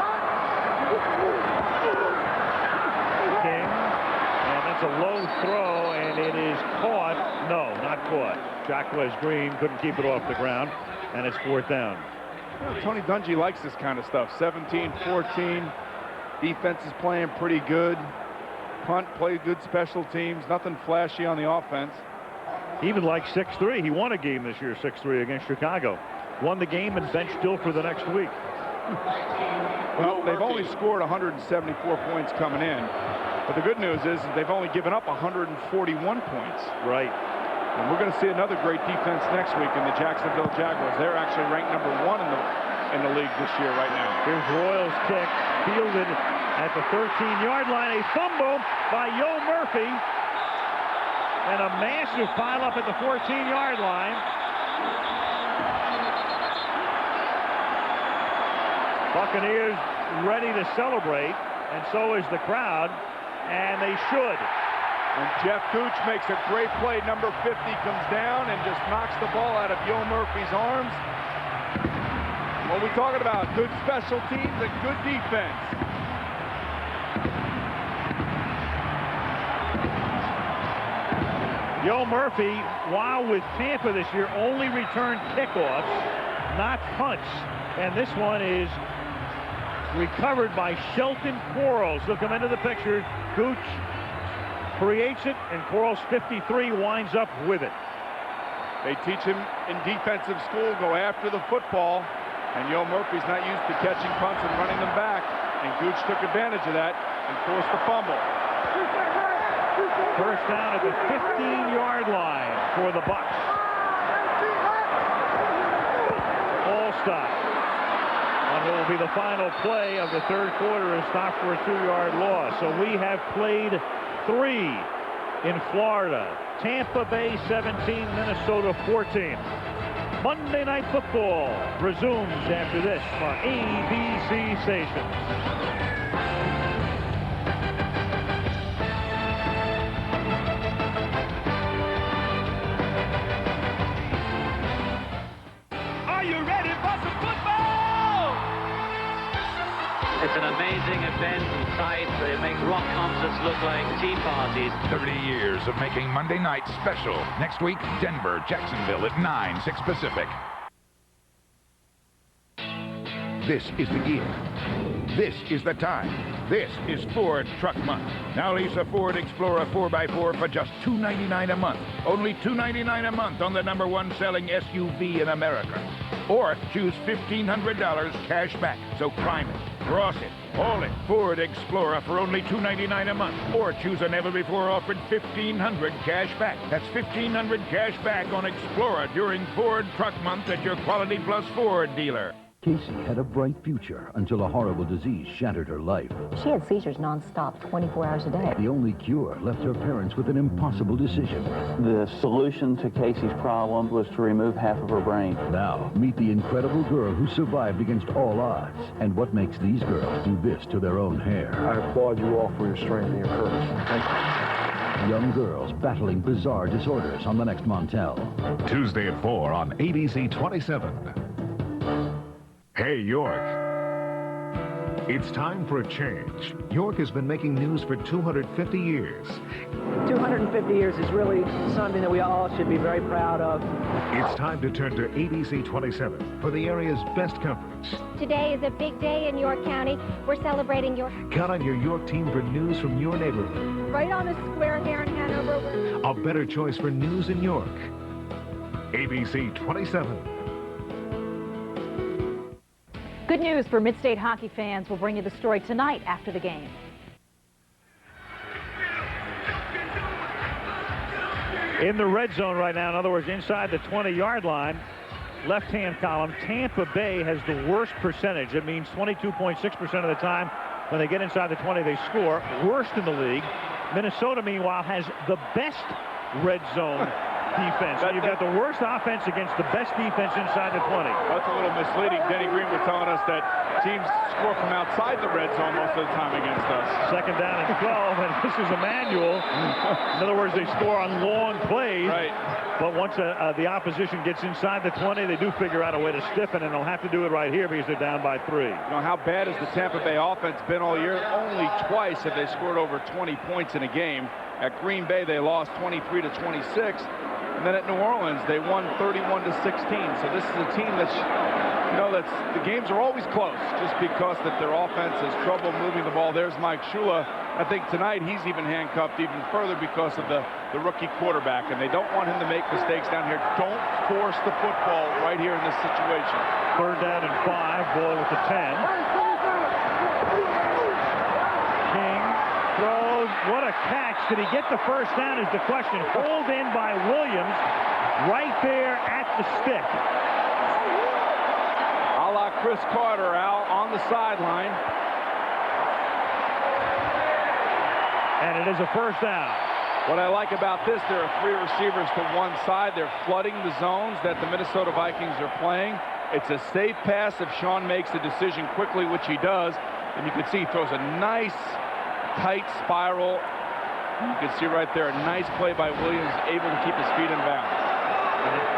Speaker 7: King, and that's a low throw, and it is caught. No, not caught. Jacquez Green couldn't keep it off the ground, and it's 4th down.
Speaker 18: Well, Tony Dungy likes this kind of stuff. 17-14. Defense is playing pretty good. Punt, played good special teams. Nothing flashy on the offense.
Speaker 7: He even likes 6-3. He won a game this year, 6-3 against Chicago. Won the game and benched still for the next week.
Speaker 18: Well, they've only scored 174 points coming in. But the good news is they've only given up 141 points.
Speaker 7: Right.
Speaker 18: And we're going to see another great defense next week in the Jacksonville Jaguars. They're actually ranked number 1 in the league this year right now.
Speaker 7: Here's Royals' kick, fielded at the 13-yard line. A fumble by Yo Murphy. And a massive pileup at the 14-yard line. Buccaneers ready to celebrate, and so is the crowd, and they should.
Speaker 18: And Jeff Gooch makes a great play. Number 50 comes down and just knocks the ball out of Yo Murphy's arms. What are we talking about? Good special teams and good defense.
Speaker 7: Yo Murphy, while with Tampa this year, only returned kickoffs, not punts. And this one is recovered by Shelton Quarles. He'll come into the picture. Gooch creates it, and Quarles, 53, winds up with it.
Speaker 18: They teach him in defensive school, go after the football. And Yo Murphy's not used to catching punts and running them back. And Gooch took advantage of that and forced the fumble.
Speaker 7: First down at the 15-yard line for the Bucs. Allstott on what will be the final play of the 3rd quarter is stopped for a 2-yard loss. So we have played 3 in Florida. Tampa Bay 17, Minnesota 14. Monday Night Football resumes after this from our ABC station.
Speaker 16: It's an amazing event and sight. It makes rock concerts look like tea parties.
Speaker 17: 30 years of making Monday night special. Next week, Denver, Jacksonville at 9, 6 Pacific.
Speaker 22: This is the year. This is the time. This is Ford Truck Month. Now lease a Ford Explorer 4x4 for just $299 a month. Only $299 a month on the #1 selling SUV in America. Or choose $1,500 cash back. So climb it, cross it, haul it. Ford Explorer for only $299 a month. Or choose a never-before offered $1,500 cash back. That's $1,500 cash back on Explorer during Ford Truck Month at your Quality Plus Ford dealer.
Speaker 3: Casey had a bright future until a horrible disease shattered her life.
Speaker 14: She had seizures nonstop, 24 hours a day.
Speaker 3: The only cure left her parents with an impossible decision.
Speaker 19: The solution to Casey's problem was to remove half of her brain.
Speaker 3: Now, meet the incredible girl who survived against all odds and what makes these girls do this to their own hair.
Speaker 23: I applaud you all for your strength and your courage. Thank you.
Speaker 3: Young girls battling bizarre disorders on the next Montel.
Speaker 17: Tuesday at 4 on ABC 27. Hey, York. It's time for a change. York has been making news for 250 years.
Speaker 24: 250 years is really something that we all should be very proud of.
Speaker 17: It's time to turn to ABC 27 for the area's best coverage.
Speaker 26: Today is a big day in York County. We're celebrating York.
Speaker 17: Count on your York team for news from your neighborhood.
Speaker 26: Right on the square here in Hanover.
Speaker 17: A better choice for news in York. ABC 27.
Speaker 27: Good news for Mid-State hockey fans. We'll bring you the story tonight after the game.
Speaker 7: In the red zone right now, in other words, inside the 20-yard line, left-hand column, Tampa Bay has the worst percentage. It means 22.6% of the time when they get inside the 20, they score. Worst in the league. Minnesota, meanwhile, has the best red zone defense. You've got the worst offense against the best defense inside the 20.
Speaker 18: That's a little misleading. Denny Green was telling us that teams score from outside the red zone most of the time against us.
Speaker 7: Second down and 12, and this is a manual. In other words, they score on long plays.
Speaker 18: Right.
Speaker 7: But once the opposition gets inside the 20, they do figure out a way to stiffen, and they'll have to do it right here because they're down by 3.
Speaker 18: You know, how bad has the Tampa Bay offense been all year? Only twice have they scored over 20 points in a game. At Green Bay, they lost 23-26. And then at New Orleans, they won 31-16. So this is a team that's, you know, the games are always close just because that their offense has trouble moving the ball. There's Mike Shula. I think tonight he's even handcuffed even further because of the rookie quarterback, and they don't want him to make mistakes down here. Don't force the football right here in this situation.
Speaker 7: Third down and 5, ball with the 10. What a catch. Did he get the first down is the question. Pulled in by Williams right there at the stick.
Speaker 18: A la Chris Carter out on the sideline.
Speaker 7: And it is a first down.
Speaker 18: What I like about this, there are 3 receivers to one side. They're flooding the zones that the Minnesota Vikings are playing. It's a safe pass if Sean makes the decision quickly, which he does. And you can see he throws a nice tight spiral. You can see right there a nice play by Williams, able to keep his feet in bounds.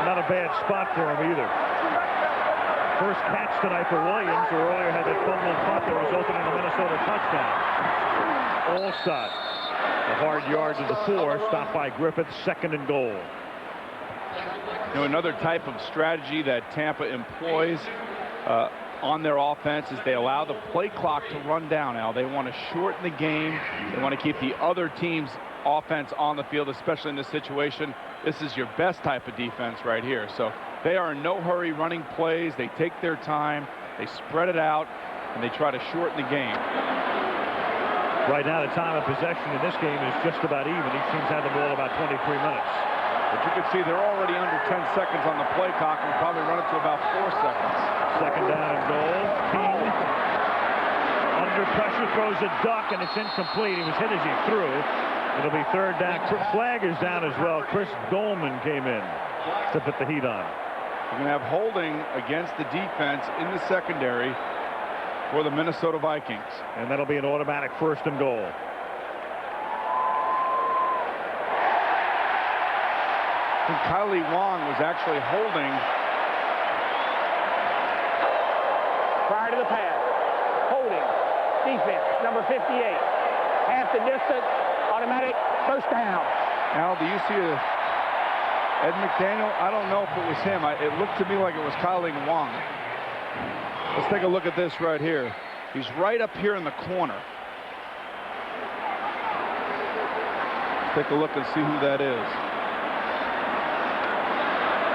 Speaker 7: Not a bad spot for him either. First catch tonight for Williams, who earlier had that fumble punt that resulted in a Minnesota touchdown. Allstott, the hard yard to the 4, stopped by Griffith, 2nd and goal.
Speaker 18: You know, another type of strategy that Tampa employs on their offense is they allow the play clock to run down. Now they want to shorten the game. They want to keep the other team's offense on the field, especially in this situation. This is your best type of defense right here. So they are in no hurry running plays. They take their time, they spread it out, and they try to shorten the game.
Speaker 7: Right now the time of possession in this game is just about even. Each team's had the ball about 23 minutes.
Speaker 18: But you can see they're already under 10 seconds on the play clock and probably run it to about 4 seconds.
Speaker 7: Second down and goal. King under pressure throws a duck, and it's incomplete. He was hit as he threw. It'll be third down. Flag is down as well. Chris Dolman came in to put the heat on.
Speaker 18: You're going to have holding against the defense in the secondary for the Minnesota Vikings.
Speaker 7: And that'll be an automatic first and goal.
Speaker 18: I think Kylie Wong was actually holding
Speaker 28: prior to the pass. Holding. Defense, number 58. Half the distance, automatic first down.
Speaker 18: Now, do you see Ed McDaniel? I don't know if it was him. It looked to me like it was Kylie Wong. Let's take a look at this right here. He's right up here in the corner. Let's take a look and see who that is.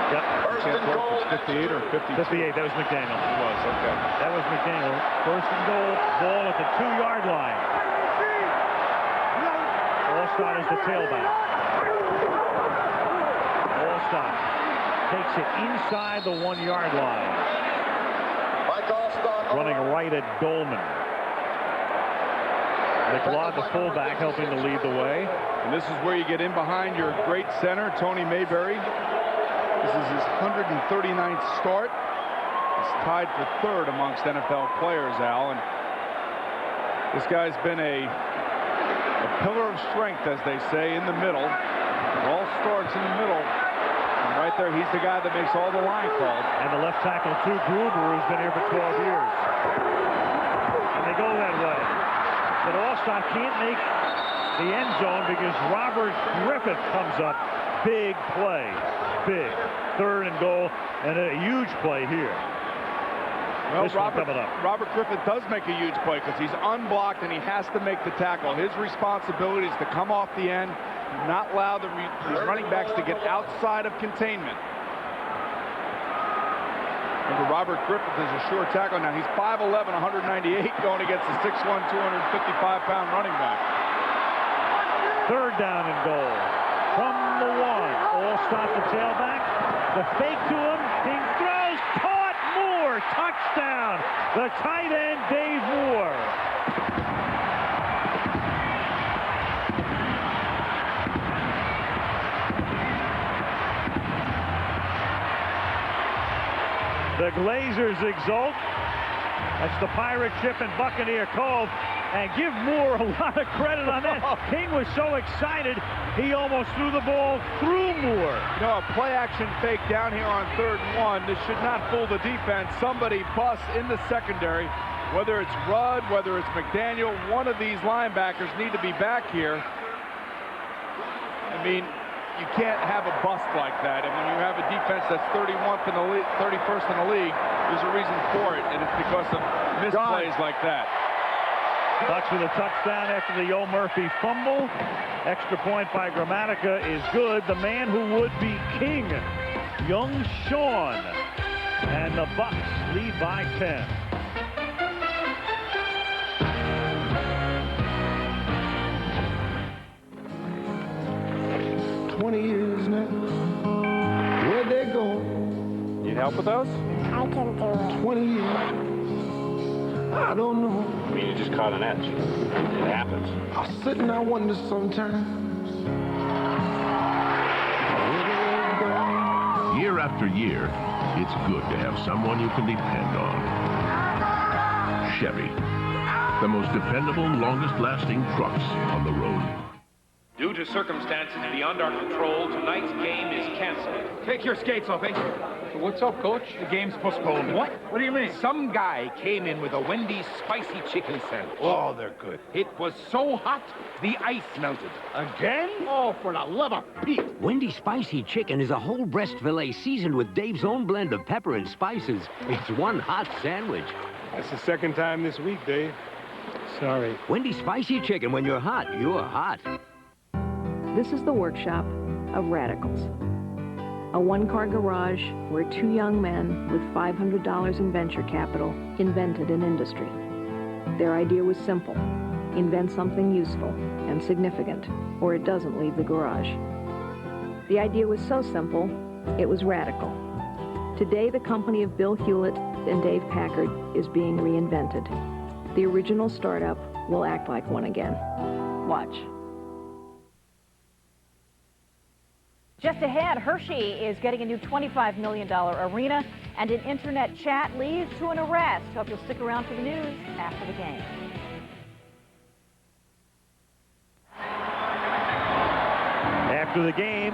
Speaker 7: Yep.
Speaker 18: Can't tell if it's 58 or 52.
Speaker 7: 58. That was McDaniel.
Speaker 18: It was, okay.
Speaker 7: That was McDaniel. First and goal. Ball at the 2-yard line. Allstott is the tailback. Allstott takes it inside the 1-yard line. Running right at Dolman. McLeod, the fullback, helping to lead the way.
Speaker 18: And this is where you get in behind your great center, Tony Mayberry. This is his 139th start. He's tied for 3rd amongst NFL players, Al. And this guy's been a pillar of strength, as they say, in the middle. It all starts in the middle. And right there, he's the guy that makes all the line calls.
Speaker 7: And the left tackle, too, Gruber, who's been here for 12 years. And they go that way. But Allstott can't make the end zone because Robert Griffith comes up. Big play. Big. 3rd and goal, and a huge play here.
Speaker 18: Well, Robert Griffith does make a huge play because he's unblocked and he has to make the tackle. His responsibility is to come off the end, not allow the running backs to get outside of containment. Remember, Robert Griffith is a sure tackle. Now, he's 5'11", 198, going against a 6'1", 255-pound running back.
Speaker 7: 3rd down and goal. From the 1. Allstott, the tailback. The fake to him. He throws. Caught. Moore. Touchdown. The tight end, Dave Moore. The Glazers exult. That's the pirate ship in Buccaneer Cove. And give Moore a lot of credit on that. King was so excited, he almost threw the ball through Moore.
Speaker 18: You know, a play-action fake down here on 3rd and 1. This should not fool the defense. Somebody busts in the secondary. Whether it's Rudd, whether it's McDaniel, one of these linebackers need to be back here. I mean, you can't have a bust like that. And when you have a defense that's 31st in the league, 31st in the league, there's a reason for it, and it's because of misplays like that.
Speaker 7: Bucks with a touchdown after the Yo Murphy fumble. Extra point by Gramatica is good. The man who would be king, young Sean. And the Bucks lead by 10.
Speaker 1: Years now. Where they go?
Speaker 28: Need help with those?
Speaker 1: I can do it. 20 years. I don't know.
Speaker 28: I mean, you just caught an edge. It happens.
Speaker 1: I sit and I wonder sometimes.
Speaker 17: Year after year, it's good to have someone you can depend on. Chevy, the most dependable, longest-lasting trucks on the road.
Speaker 2: Due to circumstances beyond our control, tonight's game is canceled. Take your skates off, eh?
Speaker 28: What's up, Coach?
Speaker 2: The game's postponed.
Speaker 28: What?
Speaker 2: What do you mean?
Speaker 28: Some guy came in with a Wendy's spicy chicken sandwich.
Speaker 2: Oh, they're good.
Speaker 28: It was so hot, the ice melted.
Speaker 2: Again?
Speaker 28: Oh, for the love of Pete.
Speaker 6: Wendy's Spicy Chicken is a whole breast filet seasoned with Dave's own blend of pepper and spices. It's one hot sandwich.
Speaker 28: That's the 2nd time this week, Dave. Sorry.
Speaker 6: Wendy's Spicy Chicken. When you're hot, you're hot.
Speaker 9: This is the workshop of radicals. A one-car garage where 2 young men with $500 in venture capital invented an industry. Their idea was simple: invent something useful and significant, or it doesn't leave the garage. The idea was so simple, it was radical. Today, the company of Bill Hewlett and Dave Packard is being reinvented. The original startup will act like one again. Watch.
Speaker 27: Just ahead, Hershey is getting a new $25 million arena, and an internet chat leads to an arrest. Hope you'll stick around for the news after the game.
Speaker 7: After the game,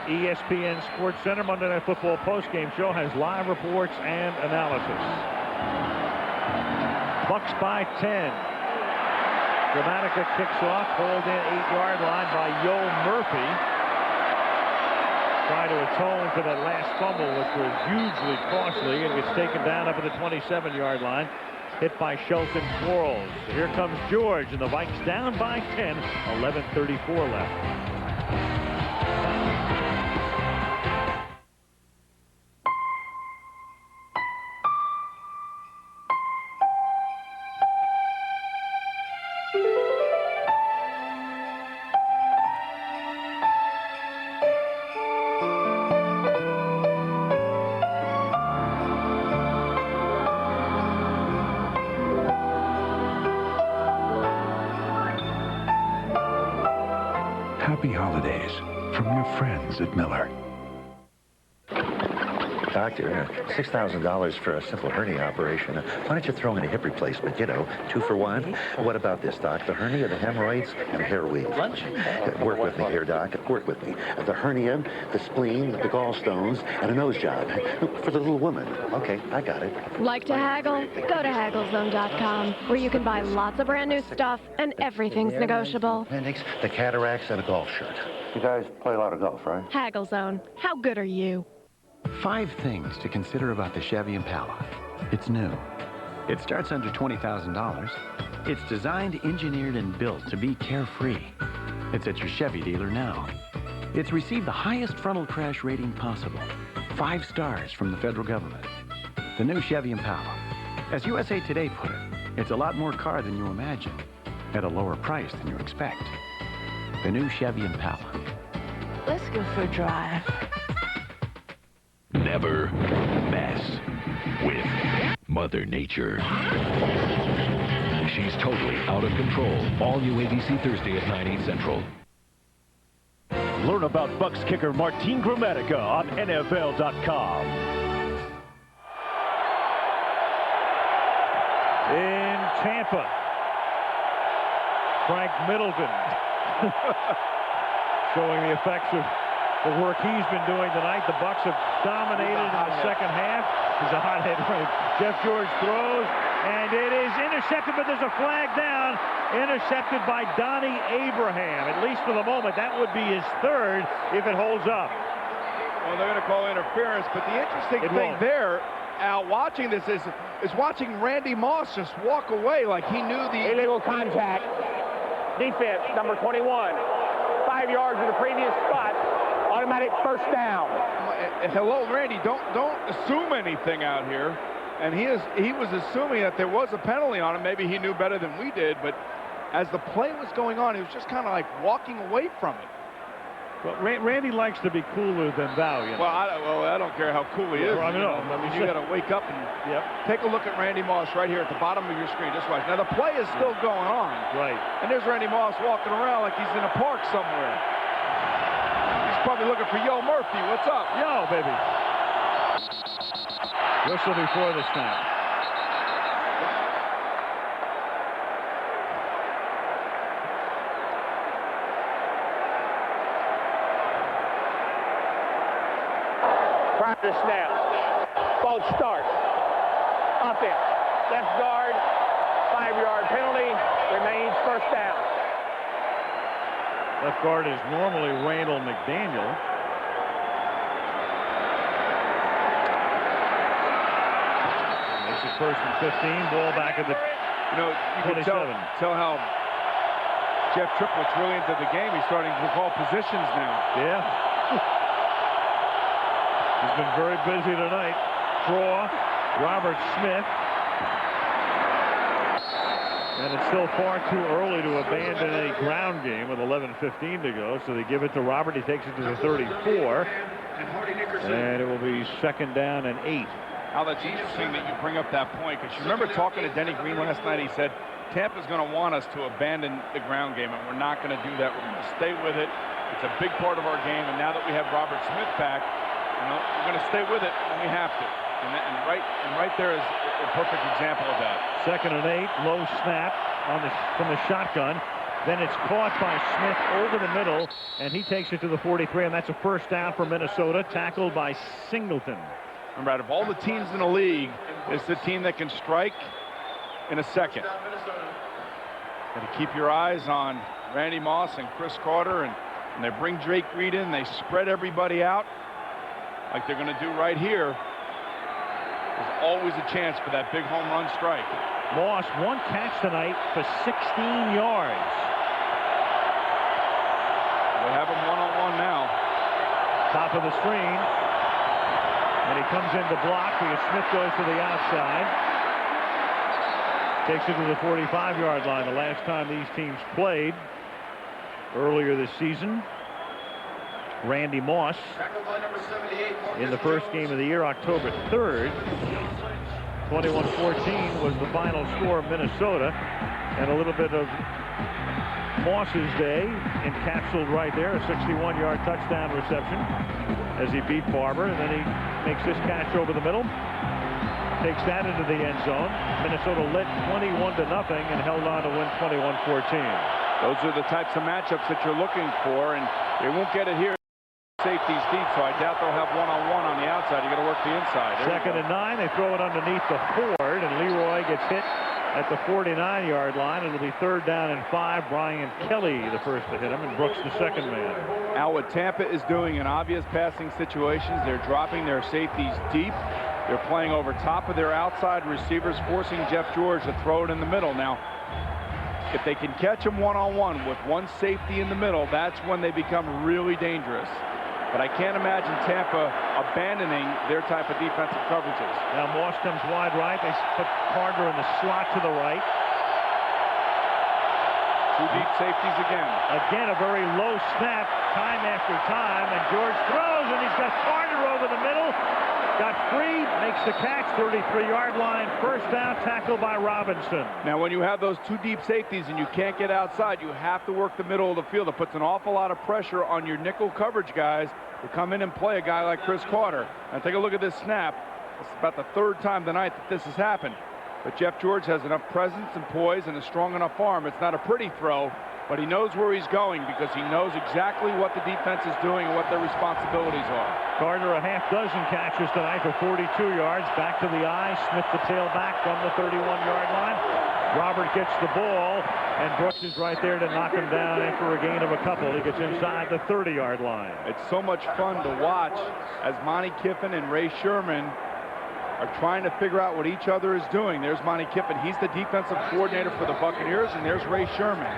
Speaker 7: ESPN Sports Center Monday Night Football postgame show has live reports and analysis. Bucks by 10. Gramatica kicks off, pulled in 8-yard line by Yo Murphy. Try to atone for that last fumble, which was hugely costly, and gets taken down up at the 27-yard line. Hit by Shelton Quarles. So here comes George, and the Vikes down by 10, 11:34 left.
Speaker 4: holidays from your friends at Miller.
Speaker 5: Doctor, $6,000 for a simple hernia operation. Why don't you throw in a hip replacement? You know, 2 for 1. What about this, Doc? The hernia, the hemorrhoids, and a hair weave. Work with me here, Doc. Work with me. The hernia, the spleen, the gallstones, and a nose job. For the little woman. Okay, I got it.
Speaker 8: Like to haggle? Go to hagglezone.com, where you can buy lots of brand new stuff and everything's negotiable.
Speaker 5: Appendix, the cataracts, and a golf shirt. You guys play a lot of golf, right?
Speaker 8: Haggle Zone. How good are you?
Speaker 10: 5 things to consider about the Chevy Impala. It's new. It starts under $20,000. It's designed, engineered, and built to be carefree. It's at your Chevy dealer now. It's received the highest frontal crash rating possible. 5 stars from the federal government. The new Chevy Impala. As USA Today put it, it's a lot more car than you imagine, at a lower price than you expect. The new Chevy Impala.
Speaker 8: Let's go for a drive.
Speaker 11: Never mess with Mother Nature. She's totally out of control. All new ABC Thursday at 9, 8 Central.
Speaker 7: Learn about Bucs kicker Martin Gramatica on NFL.com. In Tampa, Frank Middleton showing the effects of the work he's been doing tonight. The Bucs have dominated in the second half. He's a hothead, right? Jeff George throws, and it is intercepted, but there's a flag down. Intercepted by Donnie Abraham. At least for the moment, that would be his 3rd if it holds up.
Speaker 18: Well, they're going to call interference, but the interesting thing there, Al, watching this is watching Randy Moss just walk away like he knew the
Speaker 28: illegal contact. Defense, number 21. 5 yards in the previous spot. Automatic first down.
Speaker 18: Hello, Randy. Don't assume anything out here. And he was assuming that there was a penalty on him. Maybe he knew better than we did. But as the play was going on, he was just kind of like walking away from it.
Speaker 7: Well, Randy likes to be cooler than thou. You know?
Speaker 18: Well, I don't care how cool he is.
Speaker 7: Well,
Speaker 18: you got to wake up and take a look at Randy Moss right here at the bottom of your screen. Just watch. Now the play is still going on.
Speaker 7: Right.
Speaker 18: And there's Randy Moss walking around like he's in a park somewhere. Probably looking for Yo Murphy. What's up?
Speaker 7: Yo, baby. Whistle before the snap.
Speaker 28: Prior to snap. False start. Offense. Left guard. 5-yard penalty. Remains first down.
Speaker 7: Left guard is normally Randall McDaniel. This is 1st and 15. Ball back at the
Speaker 18: you can tell how Jeff Triplett's really into the game. He's starting to call positions now.
Speaker 7: Yeah. He's been very busy tonight. Draw. Robert Smith. And it's still far too early to abandon any ground game with 11:15 to go. So they give it to Robert. He takes it to the 34. And it will be 2nd down and 8.
Speaker 18: Al, that's interesting that you bring up that point, because you remember talking to Denny Green last night. He said Tampa's going to want us to abandon the ground game, and we're not going to do that. We're going to stay with it. It's a big part of our game. And now that we have Robert Smith back, we're going to stay with it when we have to. And right there is a perfect example of that.
Speaker 7: 2nd and 8, low snap from the shotgun. Then it's caught by Smith over the middle, and he takes it to the 43, and that's a first down for Minnesota, tackled by Singleton.
Speaker 18: Remember, out of all the teams in the league, it's the team that can strike in a second. Got to keep your eyes on Randy Moss and Chris Carter, and they bring Drake Reed in. They spread everybody out like they're going to do right here. There's always a chance for that big home run strike.
Speaker 7: Moss, 1 catch tonight for 16 yards.
Speaker 18: They have him one-on-one now.
Speaker 7: Top of the screen. And he comes in to block because Smith goes to the outside. Takes it to the 45-yard line. The last time these teams played earlier this season, Randy Moss in the first game of the year, October 3rd. 21-14 was the final score of Minnesota. And a little bit of Moss's day, encapsulated right there, a 61-yard touchdown reception as he beat Barber, and then he makes this catch over the middle, takes that into the end zone. Minnesota led 21-0 and held on to win 21-14.
Speaker 18: Those are the types of matchups that you're looking for, and they won't get it here. Safety's deep, so I doubt they'll have one-on-one on the outside. You got to work the inside.
Speaker 7: Second and 9, they throw it underneath the Ford, and Leroy gets hit at the 49-yard line. It'll be 3rd down and 5. Brian Kelly the first to hit him, and Brooks the second man.
Speaker 18: Now what Tampa is doing in obvious passing situations, they're dropping their safeties deep. They're playing over top of their outside receivers, forcing Jeff George to throw it in the middle. Now, if they can catch him one-on-one with one safety in the middle, that's when they become really dangerous. But I can't imagine Tampa abandoning their type of defensive coverages.
Speaker 7: Now Moss comes wide right. They put Carter in the slot to the right.
Speaker 18: 2 deep safeties again.
Speaker 7: Again, a very low snap, time after time, and George throws, and he's got Carter over the middle. Got free, makes the catch, 33-yard line, first down, tackled by Robinson.
Speaker 18: Now, when you have those 2 deep safeties and you can't get outside, you have to work the middle of the field. It puts an awful lot of pressure on your nickel coverage guys to come in and play a guy like Chris Carter. Now, take a look at this snap. It's about the 3rd time tonight that this has happened. But Jeff George has enough presence and poise and a strong enough arm. It's not a pretty throw, but he knows where he's going because he knows exactly what the defense is doing and what their responsibilities are.
Speaker 7: Carter a half dozen catches tonight for 42 yards. Back to the eye. Smith the tailback from the 31-yard line. Robert gets the ball, and Brooks is right there to knock him down after a gain of a couple. He gets inside the 30-yard line.
Speaker 18: It's so much fun to watch as Monty Kiffin and Ray Sherman are trying to figure out what each other is doing. There's Monty Kiffin. He's the defensive coordinator for the Buccaneers, and there's Ray Sherman.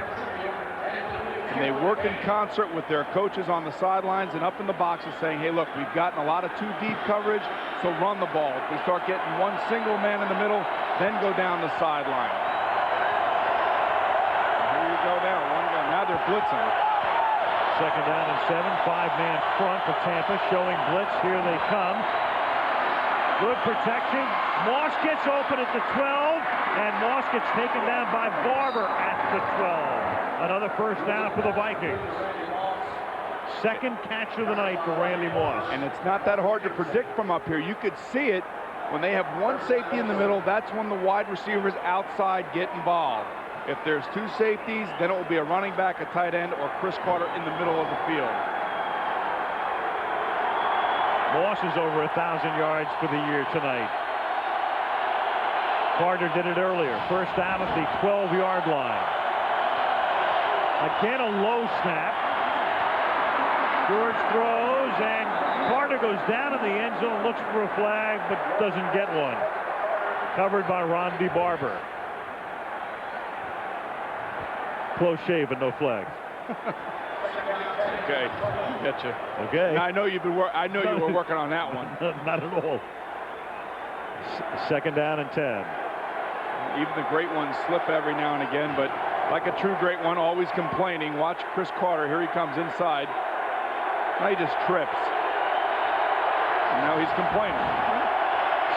Speaker 18: And they work in concert with their coaches on the sidelines and up in the boxes saying, hey, look, we've gotten a lot of 2 deep coverage, so run the ball. If we start getting one single man in the middle, then go down the sideline. Here you go now. One guy. Now they're blitzing.
Speaker 7: Second down and 7. 5-man front for Tampa showing blitz. Here they come. Good protection. Moss gets open at the 12, and Moss gets taken down by Barber at the 12. Another first down for the Vikings. Second catch of the night for Randy Moss.
Speaker 18: And it's not that hard to predict from up here. You could see it when they have one safety in the middle. That's when the wide receivers outside get involved. If there's 2 safeties, then it will be a running back, a tight end, or Chris Carter in the middle of the field.
Speaker 7: Moss is over 1,000 yards for the year tonight. Carter did it earlier. First down at the 12-yard line. Again, a low snap. George throws, and Carter goes down in the end zone, looks for a flag, but doesn't get one. Covered by Rondy Barber. Close shave and no flag.
Speaker 18: Okay, getcha.
Speaker 7: Okay.
Speaker 18: Now, I know you've been. I know you were working on that one.
Speaker 7: Not at all. Second down and 10.
Speaker 18: Even the great ones slip every now and again, but like a true great one, always complaining. Watch Chris Carter. Here he comes inside. Now he just trips. And now he's complaining.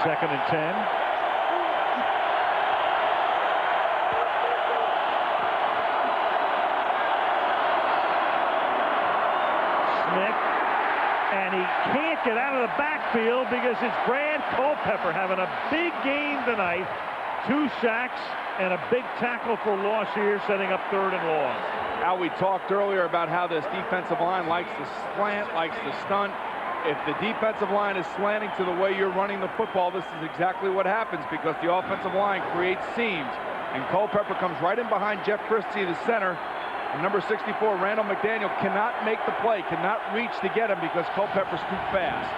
Speaker 7: Second and 10. And he can't get out of the backfield because it's Brad Culpepper having a big game tonight. 2 sacks and a big tackle for loss here, setting up 3rd and long.
Speaker 18: Al, we talked earlier about how this defensive line likes to slant, likes to stunt. If the defensive line is slanting to the way you're running the football, this is exactly what happens because the offensive line creates seams. And Culpepper comes right in behind Jeff Christie, the center. And number 64, Randall McDaniel, cannot make the play, cannot reach to get him because Culpepper's too fast.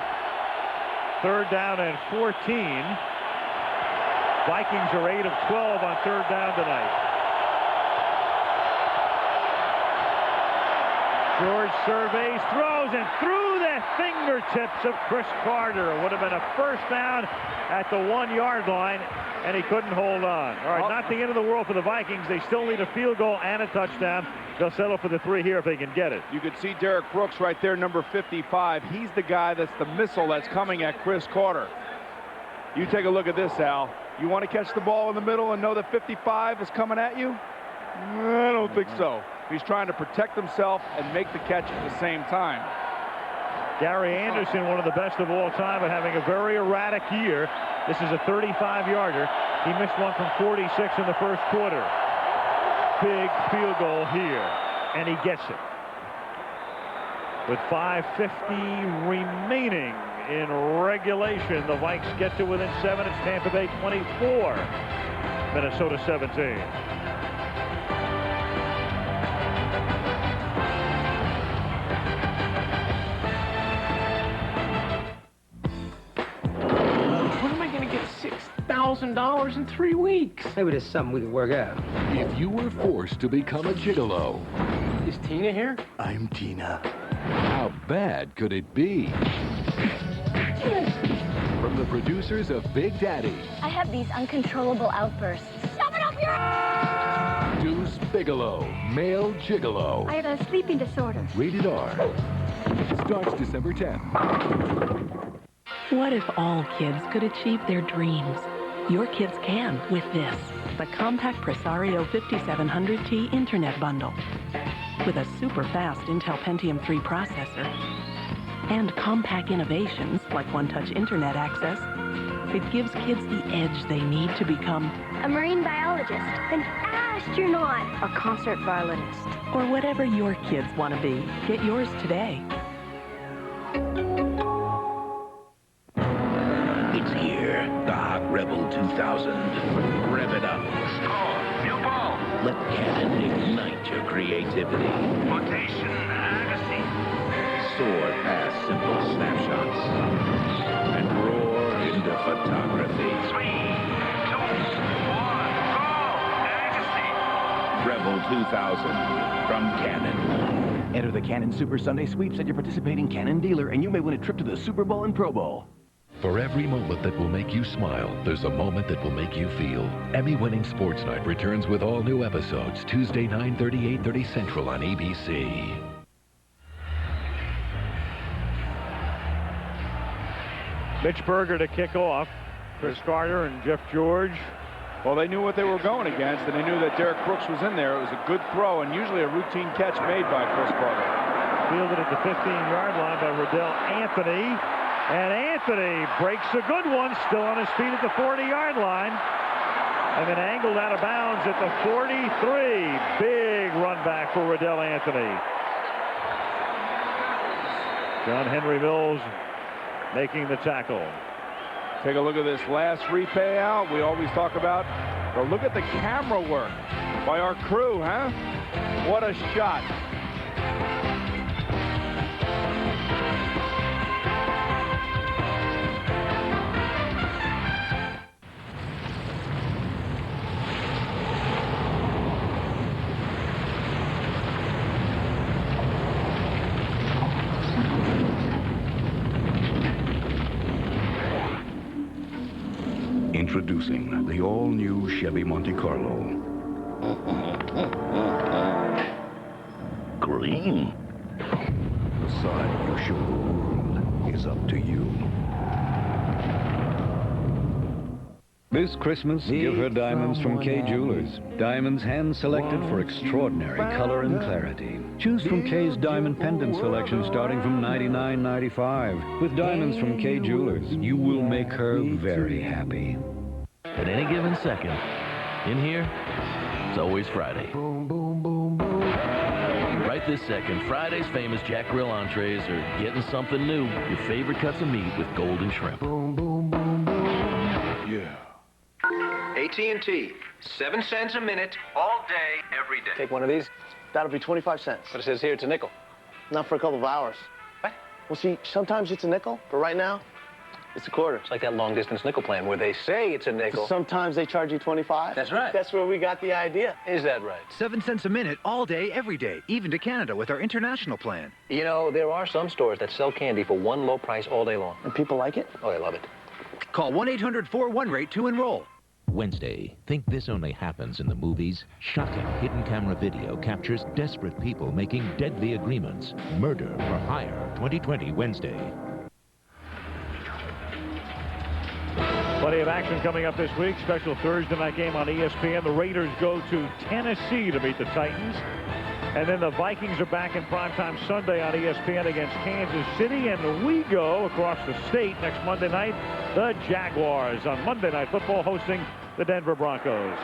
Speaker 7: 3rd down and 14. Vikings are 8 of 12 on 3rd down tonight. George surveys, throws, and through the fingertips of Chris Carter. It would have been a first down at the 1-yard line, and he couldn't hold on. All right, not the end of the world for the Vikings. They still need a field goal and a touchdown. They'll settle for the 3 here if they can get it.
Speaker 18: You could see Derek Brooks right there, number 55. He's the guy that's the missile that's coming at Chris Carter. You take a look at this, Al. You want to catch the ball in the middle and know that 55 is coming at you? I don't think so. He's trying to protect himself and make the catch at the same time.
Speaker 7: Gary Anderson, one of the best of all time, but having a very erratic year. This is a 35-yarder. He missed one from 46 in the first quarter. Big field goal here, and he gets it. With 5:50 remaining in regulation, the Vikes get to within 7. It's Tampa Bay 24, Minnesota 17.
Speaker 1: When am I going to get $6,000 in 3 weeks?
Speaker 12: Maybe there's something we can work out.
Speaker 11: If you were forced to become a gigolo,
Speaker 1: Is Tina here?
Speaker 11: I'm Tina. How bad could it be? From the producers of Big Daddy,
Speaker 26: I have these uncontrollable outbursts. Shove it up your...
Speaker 11: Deuce Bigelow, male gigolo.
Speaker 26: I have a sleeping disorder.
Speaker 11: Rated R. Starts December 10th.
Speaker 13: What if all kids could achieve their dreams? Your kids can with this, the compact Presario 5700T Internet Bundle. With a super-fast Intel Pentium 3 processor and compact innovations like one-touch internet access, it gives kids the edge they need to become
Speaker 26: A marine biologist, an astronaut,
Speaker 9: a concert violinist,
Speaker 13: or whatever your kids want to be. Get yours today.
Speaker 15: It's here, the Hot Rebel 2000. Rev it up.
Speaker 2: Score. New ball.
Speaker 15: Let Cannon ignite your creativity.
Speaker 2: Rotation. Agassi.
Speaker 15: Soar past simple snapshots. And roar into photography.
Speaker 2: 3, 2, 1, go! Agassi.
Speaker 15: Rebel 2000 from Canon.
Speaker 16: Enter the Canon Super Sunday Sweeps at your participating Canon dealer, and you may win a trip to the Super Bowl and Pro Bowl.
Speaker 11: For every moment that will make you smile, there's a moment that will make you feel. Emmy-winning Sports Night returns with all new episodes Tuesday 9:30, 8:30 Central on ABC.
Speaker 7: Mitch Berger to kick off. Chris Carter and Jeff George.
Speaker 18: Well, they knew what they were going against, and they knew that Derek Brooks was in there. It was a good throw, and usually a routine catch made by Chris Carter.
Speaker 7: Fielded at the 15-yard line by Riddell Anthony. And Anthony breaks a good one, still on his feet at the 40-yard line. And then angled out of bounds at the 43. Big run back for Riddell Anthony. John Henry Mills making the tackle.
Speaker 18: Take a look at this last repay out. We always talk about, but look at the camera work by our crew, huh? What a shot.
Speaker 4: Introducing the all-new Chevy Monte Carlo.
Speaker 15: Green.
Speaker 4: The side you show the world is up to you.
Speaker 3: This Christmas, give her diamonds from Kay Jewelers. Diamonds hand-selected for extraordinary color and clarity. Choose from Kay's diamond pendant selection starting from $99.95. With diamonds from Kay Jewelers, you will make her very happy.
Speaker 20: At any given second, in here, it's always Friday. Right this second, Friday's famous Jack Grill entrees are getting something new. Your favorite cuts of meat with golden shrimp.
Speaker 4: Yeah.
Speaker 21: AT&T, 7 cents a minute, all day, every day.
Speaker 24: Take one of these. That'll be 25 cents. But it says here it's a nickel. Not for a couple of hours. What? Well, see, sometimes it's a nickel, but right now, it's a quarter. It's like that long-distance nickel plan where they say it's a nickel. Sometimes they charge you 25. That's right. That's where we got the idea. Is that right?
Speaker 22: 7 cents a minute, all day, every day, even to Canada with our international plan.
Speaker 24: You know, there are some stores that sell candy for one low price all day long. And people like it? Oh, they love it.
Speaker 22: Call 1-800-41-RATE to enroll.
Speaker 25: Wednesday, think this only happens in the movies? Shocking hidden camera video captures desperate people making deadly agreements. Murder for Hire, 2020 Wednesday.
Speaker 7: Plenty of action coming up this week. Special Thursday night game on ESPN. The Raiders go to Tennessee to meet the Titans. And then the Vikings are back in primetime Sunday on ESPN against Kansas City. And we go across the state next Monday night. The Jaguars on Monday Night Football hosting the Denver Broncos.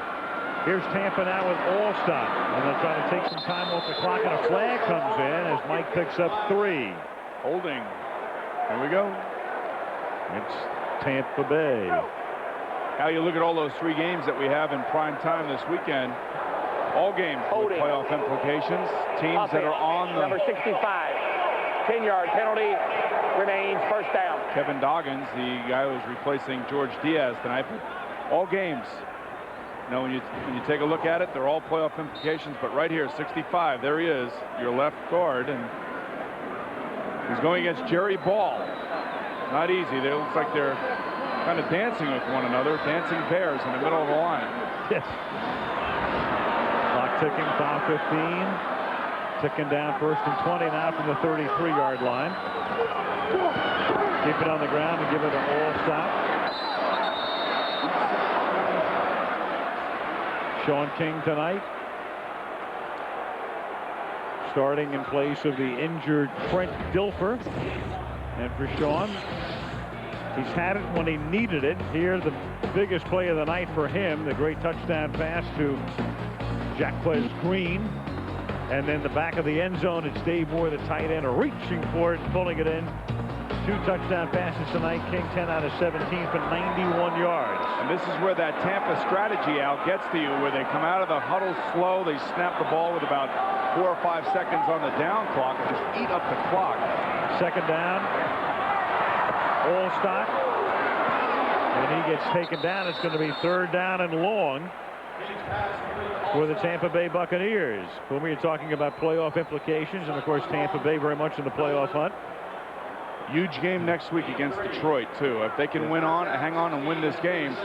Speaker 7: Here's Tampa now with Allstott. And they'll try to take some time off the clock. And a flag comes in as Mike picks up 3.
Speaker 18: Holding. Here we go.
Speaker 7: It's Tampa Bay.
Speaker 18: Now you look at all those 3 games that we have in prime time this weekend. All games with playoff implications. Teams that are on the...
Speaker 28: Number 65. 10-yard penalty. Remains first down.
Speaker 18: Kevin Doggins, the guy who was replacing George Diaz tonight. But all games. You know, when you take a look at it, they're all playoff implications. But right here, 65, there he is, your left guard. And he's going against Jerry Ball. Not easy. They look like they're kind of dancing with one another, dancing bears in the middle of the line.
Speaker 7: Yes. Clock ticking, foul 15. Ticking down 1st and 20 now from the 33-yard line. Keep it on the ground and give it an Allstott. Sean King tonight. Starting in place of the injured Trent Dilfer. And for Sean, he's had it when he needed it. Here, the biggest play of the night for him, the great touchdown pass to Jacquez Green. And then the back of the end zone, it's Dave Moore, the tight end, reaching for it and pulling it in. 2 touchdown passes tonight. King 10 out of 17 for 91 yards.
Speaker 18: And this is where that Tampa strategy, Al, gets to you, where they come out of the huddle slow. They snap the ball with about 4 or 5 seconds on the down clock and just eat up the clock.
Speaker 7: Second down. Allstott. And he gets taken down. It's going to be 3rd down and long for the Tampa Bay Buccaneers. When we are talking about playoff implications, and of course Tampa Bay very much in the playoff hunt.
Speaker 18: Huge game next week against Detroit, too. If they can hang on and win this game.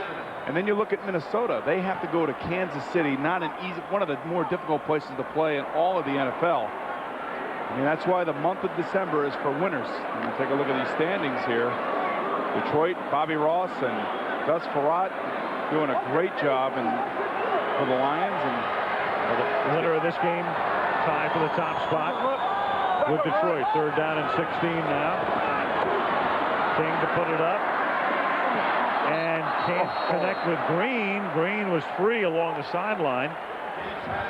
Speaker 18: And then you look at Minnesota. They have to go to Kansas City, one of the more difficult places to play in all of the NFL. I mean, that's why the month of December is for winners. And you take a look at these standings here. Detroit, Bobby Ross and Gus Frerotte doing a great job for the Lions. And
Speaker 7: the winner of this game tied for the top spot with Detroit. 3rd down and 16 now. King to put it up. And can't connect with Green. Green was free along the sideline.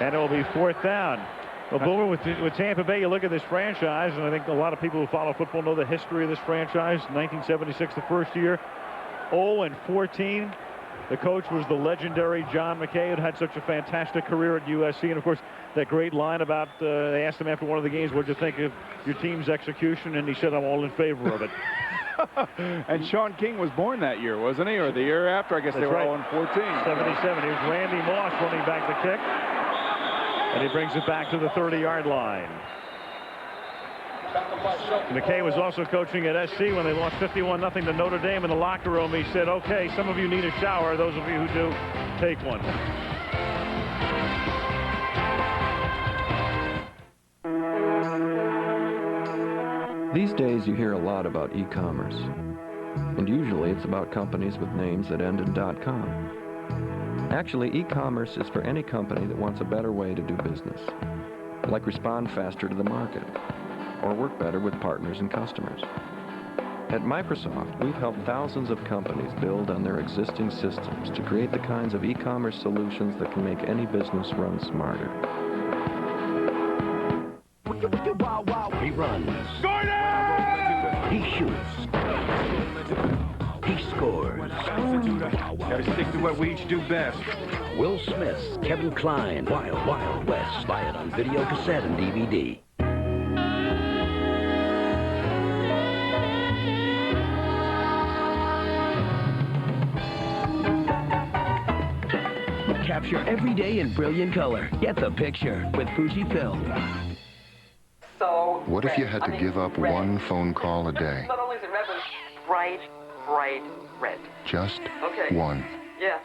Speaker 7: And it will be 4th down. Well, Boomer, with Tampa Bay, you look at this franchise, and I think a lot of people who follow football know the history of this franchise. 1976, the first year. 0-14. The coach was the legendary John McKay, who had such a fantastic career at USC. And, of course, that great line about they asked him after one of the games, what'd you think of your team's execution? And he said, I'm all in favor of it.
Speaker 18: And Sean King was born that year, wasn't he? Or the year after? I guess they were 0-14.
Speaker 7: 77. Here's Randy Moss running back the kick. And he brings it back to the 30-yard line. McKay was also coaching at SC when they lost 51-0 to Notre Dame in the locker room. He said, okay, some of you need a shower. Those of you who do, take one.
Speaker 5: These days you hear a lot about e-commerce. And usually it's about companies with names that end in .com. Actually, e-commerce is for any company that wants a better way to do business, like respond faster to the market, or work better with partners and customers. At Microsoft, we've helped thousands of companies build on their existing systems to create the kinds of e-commerce solutions that can make any business run smarter.
Speaker 15: He runs. He shoots. He scores. Gotta stick to what we each do best. Will Smith's Kevin Kline, Wild Wild West. Buy it on video, cassette, and DVD. Capture every day in brilliant color. Get the picture with Fujifilm.
Speaker 6: So
Speaker 12: what if you had to give up one phone call a day?
Speaker 6: Not only is it red, but bright red.
Speaker 12: Just
Speaker 6: okay.
Speaker 12: One.
Speaker 6: Yeah.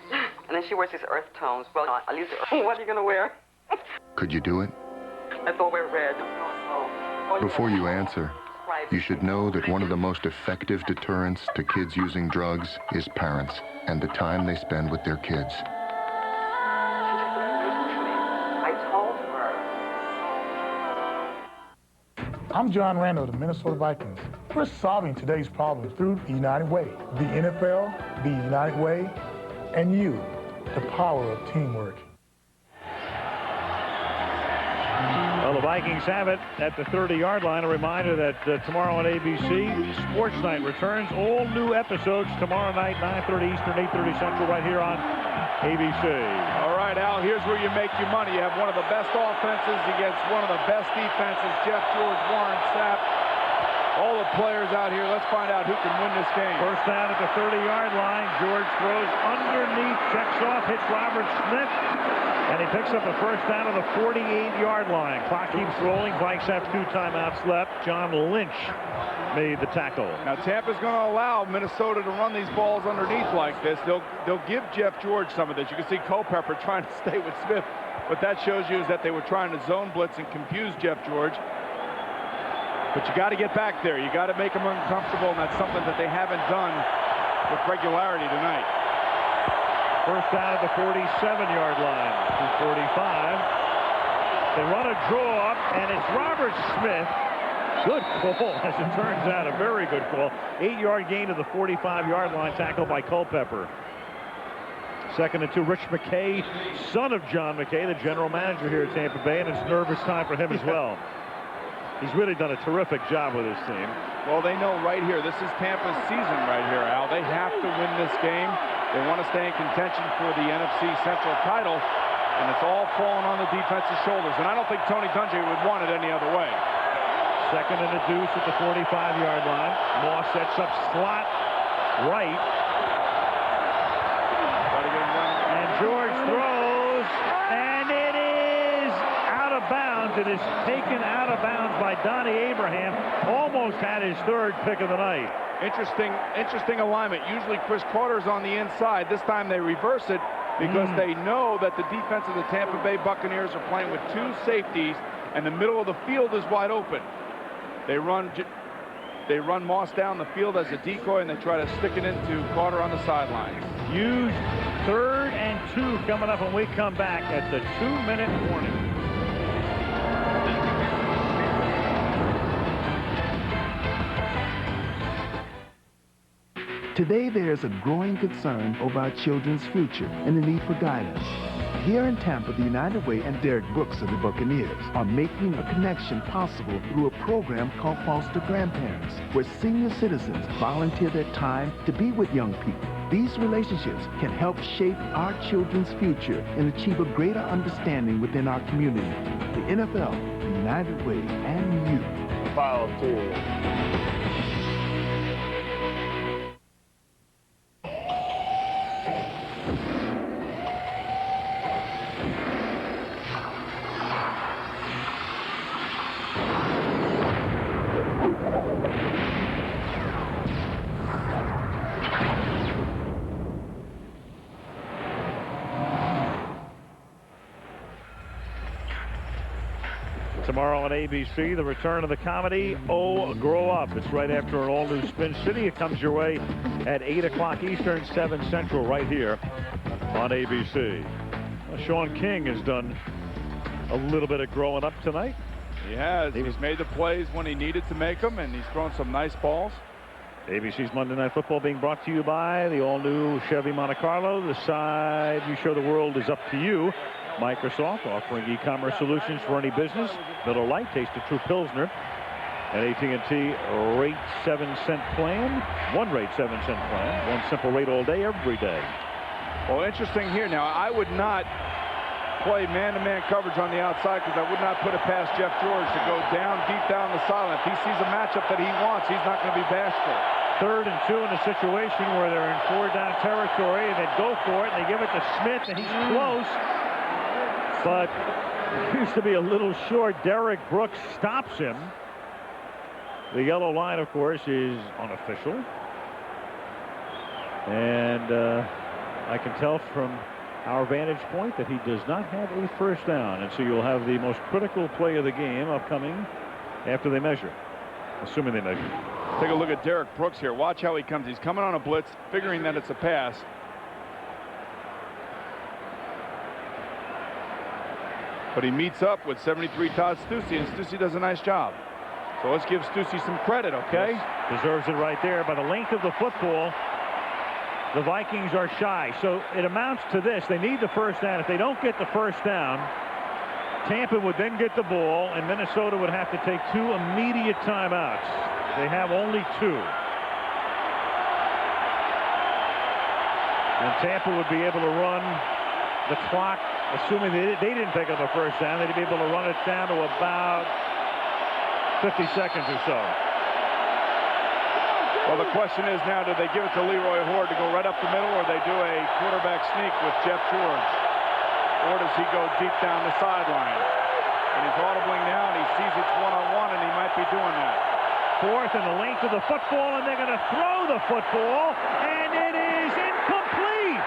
Speaker 6: And then she wears these earth tones. Well, at least, what are you going to wear?
Speaker 12: Could you do it?
Speaker 6: Let's all wear red.
Speaker 12: Before you answer, you should know that one of the most effective deterrents to kids using drugs is parents and the time they spend with their kids.
Speaker 1: I'm John Randall of the Minnesota Vikings. We're solving today's problems through the United Way. The NFL, the United Way, and you, the power of teamwork.
Speaker 7: Well, the Vikings have it at the 30-yard line. A reminder that tomorrow on ABC, Sports Night returns. All new episodes tomorrow night, 9:30 Eastern, 8:30 Central, right here on ABC.
Speaker 18: All right, Al, here's where you make your money. You have one of the best offenses against one of the best defenses. Jeff George, Warren Sapp, all the players out here. Let's find out who can win this game.
Speaker 7: First down at the 30-yard line. George throws underneath, checks off, hits Robert Smith, and he picks up a first down at the 48-yard line. Clock keeps rolling. Vikes have 2 timeouts left. John Lynch made the tackle.
Speaker 18: Now Tampa's going to allow Minnesota to run these balls underneath like this. They'll give Jeff George some of this. You can see Culpepper trying to stay with Smith. What that shows you is that they were trying to zone blitz and confuse Jeff George. But you got to get back there. You got to make them uncomfortable, and that's something that they haven't done with regularity tonight.
Speaker 7: First down at the 47-yard line. 2:45. They run a draw up, and it's Robert Smith. Good call, as it turns out, a very good call. 8-yard gain to the 45-yard line, tackled by Culpepper. 2nd and 2, Rich McKay, son of John McKay, the general manager here at Tampa Bay, and it's nervous time for him as well. He's really done a terrific job with his team.
Speaker 18: Well, they know right here, this is Tampa's season right here, Al. They have to win this game. They want to stay in contention for the NFC Central title, and it's all falling on the defense's shoulders. And I don't think Tony Dungy would want it any other way.
Speaker 7: 2nd and a deuce at the 45-yard line. Moss sets up slot right. And George throws, and it is out of bounds. It is taken out of bounds by Donnie Abraham. Almost had his 3rd pick of the night.
Speaker 18: Interesting alignment. Usually Chris Carter's on the inside. This time they reverse it because they know that the defense of the Tampa Bay Buccaneers are playing with 2 safeties, and the middle of the field is wide open. They run Moss down the field as a decoy, and they try to stick it into Carter on the sideline.
Speaker 7: Huge 3rd and 2 coming up when we come back at the 2-minute warning.
Speaker 8: Today, there's a growing concern over our children's future and the need for guidance. Here in Tampa, the United Way and Derek Brooks of the Buccaneers are making a connection possible through a program called Foster Grandparents, where senior citizens volunteer their time to be with young people. These relationships can help shape our children's future and achieve a greater understanding within our community. The NFL, the United Way, and you.
Speaker 24: Foul 2.
Speaker 7: Tomorrow on ABC, the return of the comedy, Oh, Grow Up. It's right after an all-new Spin City. It comes your way at 8 o'clock Eastern, 7 Central, right here on ABC. Well, Sean King has done a little bit of growing up tonight.
Speaker 18: He has. He's made the plays when he needed to make them, and he's thrown some nice balls.
Speaker 7: ABC's Monday Night Football being brought to you by the all-new Chevy Monte Carlo. The side you show the world is up to you. Microsoft offering e-commerce solutions for any business. Miller Lite, taste of true Pilsner. And AT&T rate 7-cent plan. One rate 7-cent plan. One simple rate all day, every day.
Speaker 18: Well, interesting here. Now, I would not play man-to-man coverage on the outside because I would not put it past Jeff George to go down, deep down the sideline. If he sees a matchup that he wants, he's not going to be bashful.
Speaker 7: 3rd and 2 in a situation where they're in 4-down territory. They go for it, and they give it to Smith, and he's close. But appears to be a little short. Derek Brooks stops him. The yellow line, of course, is unofficial. And I can tell from our vantage point that he does not have a first down. And so you'll have the most critical play of the game upcoming after they measure, assuming they measure.
Speaker 18: Take a look at Derek Brooks here. Watch how he comes. He's coming on a blitz, figuring that it's a pass. But he meets up with 73 Todd Stussy, and Stussy does a nice job. So let's give Stussy some credit, okay?
Speaker 7: Yes, deserves it right there. By the length of the football, the Vikings are shy. So it amounts to this. They need the first down. If they don't get the first down, Tampa would then get the ball, and Minnesota would have to take 2 immediate timeouts. They have only 2. And Tampa would be able to run the clock, assuming they didn't pick up the first down, they'd be able to run it down to about 50 seconds or so.
Speaker 18: Well, the question is now, do they give it to Leroy Hoard to go right up the middle, or they do a quarterback sneak with Jeff George? Or does he go deep down the sideline? And he's audibling now, and he sees it's one-on-one, and he might be doing that.
Speaker 7: 4th and the length of the football, and they're going to throw the football, and it is incomplete.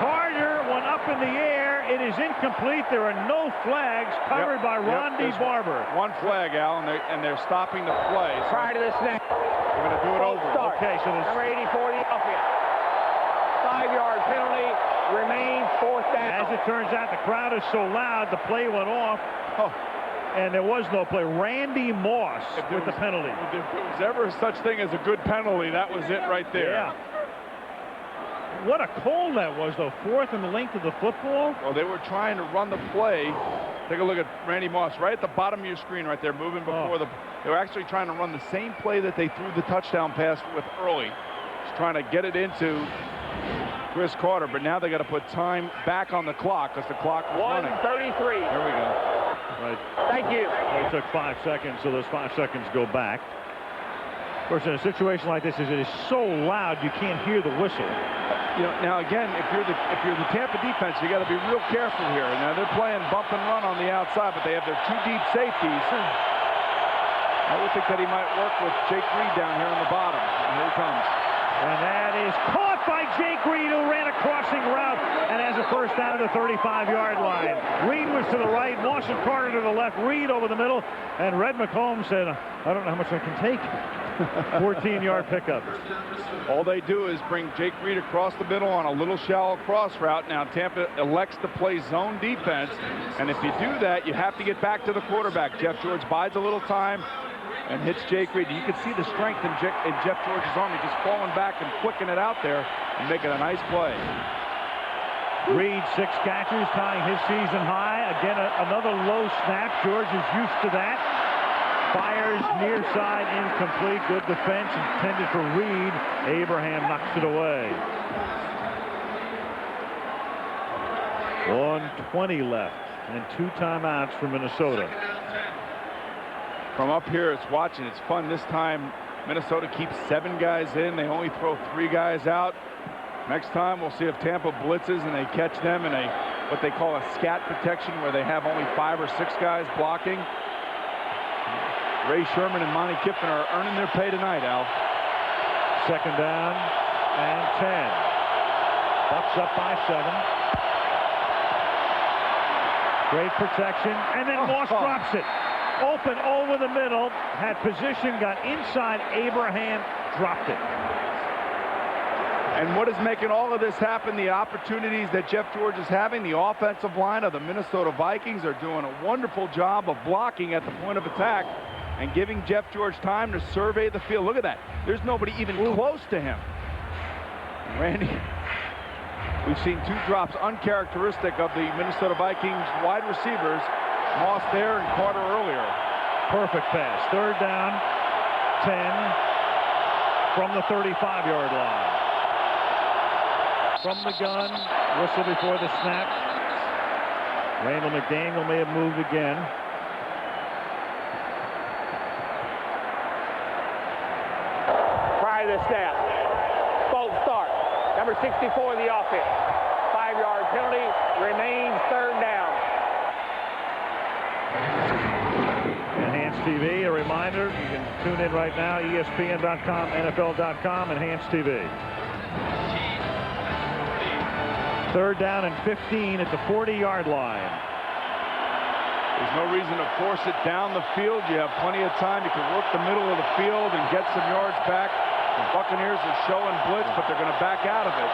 Speaker 7: Carter went up in the air. It is incomplete. There are no flags covered by Rondy Barber.
Speaker 18: One flag, Al, and they're stopping the play. So
Speaker 28: Prior to the snap.
Speaker 18: We're going to do it over.
Speaker 28: Start.
Speaker 7: Okay, so there's
Speaker 28: number 84, the offense. 5-yard penalty. Remains 4th down.
Speaker 7: As it turns out, the crowd is so loud, the play went off. And there was no play. Randy Moss with the penalty.
Speaker 18: If there was ever such thing as a good penalty, that was it right there.
Speaker 7: Yeah. What a call that was, though. 4th and the length of the football.
Speaker 18: Well, they were trying to run the play. Take a look at Randy Moss right at the bottom of your screen right there, moving before they were actually trying to run the same play that they threw the touchdown pass with early. Just trying to get it into Chris Carter, but now they got to put time back on the clock because the clock was running.
Speaker 28: 1:33.
Speaker 18: There we go.
Speaker 7: Right.
Speaker 28: Thank you.
Speaker 7: It took 5 seconds, so those 5 seconds go back. Of course, in a situation like this, it is so loud you can't hear the whistle.
Speaker 18: You know, now again, if you're the Tampa defense, you got to be real careful here. Now they're playing bump and run on the outside, but they have their 2 deep safeties. I would think that he might work with Jake Reed down here on the bottom. And here he comes.
Speaker 7: And that is caught by Jake Reed, who ran a crossing route and has a first down at the 35-yard line. Reed was to the right, Moss and Carter to the left, Reed over the middle, and Red McComb said, I don't know how much I can take. 14-yard pickup.
Speaker 18: All they do is bring Jake Reed across the middle on a little shallow cross route. Now Tampa elects to play zone defense, and if you do that, you have to get back to the quarterback. Jeff George bides a little time and hits Jake Reed. You can see the strength in Jeff George's arm. He's just falling back and flicking it out there and making a nice play.
Speaker 7: Reed, 6 catches, tying his season high. Again, another low snap. George is used to that. Fires near side, incomplete. Good defense intended for Reed. Abraham knocks it away. 1:20 left and 2 timeouts for Minnesota.
Speaker 18: From up here, it's watching. It's fun. This time, Minnesota keeps 7 guys in. They only throw 3 guys out. Next time, we'll see if Tampa blitzes and they catch them in what they call a scat protection, where they have only 5 or 6 guys blocking. Ray Sherman and Monty Kiffin are earning their pay tonight, Al.
Speaker 7: 2nd down and 10. Bucks up by 7. Great protection, and then Moss drops it. Open over the middle, had position, got inside Abraham, dropped it.
Speaker 18: And what is making all of this happen, the opportunities that Jeff George is having, the offensive line of the Minnesota Vikings are doing a wonderful job of blocking at the point of attack and giving Jeff George time to survey the field. Look at that. There's nobody even close to him. Randy, we've seen 2 drops uncharacteristic of the Minnesota Vikings wide receivers. Moss there and Carter earlier.
Speaker 7: Perfect pass. 3rd down, 10 from the 35-yard line. From the gun, whistle before the snap. Randall McDaniel may have moved again.
Speaker 28: Prior to the snap. False start. Number 64 of the offense. 5-yard penalty. Remains 3rd down.
Speaker 7: Enhanced TV, a reminder, you can tune in right now, ESPN.com, NFL.com, Enhanced TV. 3rd down and 15 at the 40-yard line.
Speaker 18: There's no reason to force it down the field. You have plenty of time. You can work the middle of the field and get some yards back. The Buccaneers are showing blitz, but they're going to back out of it.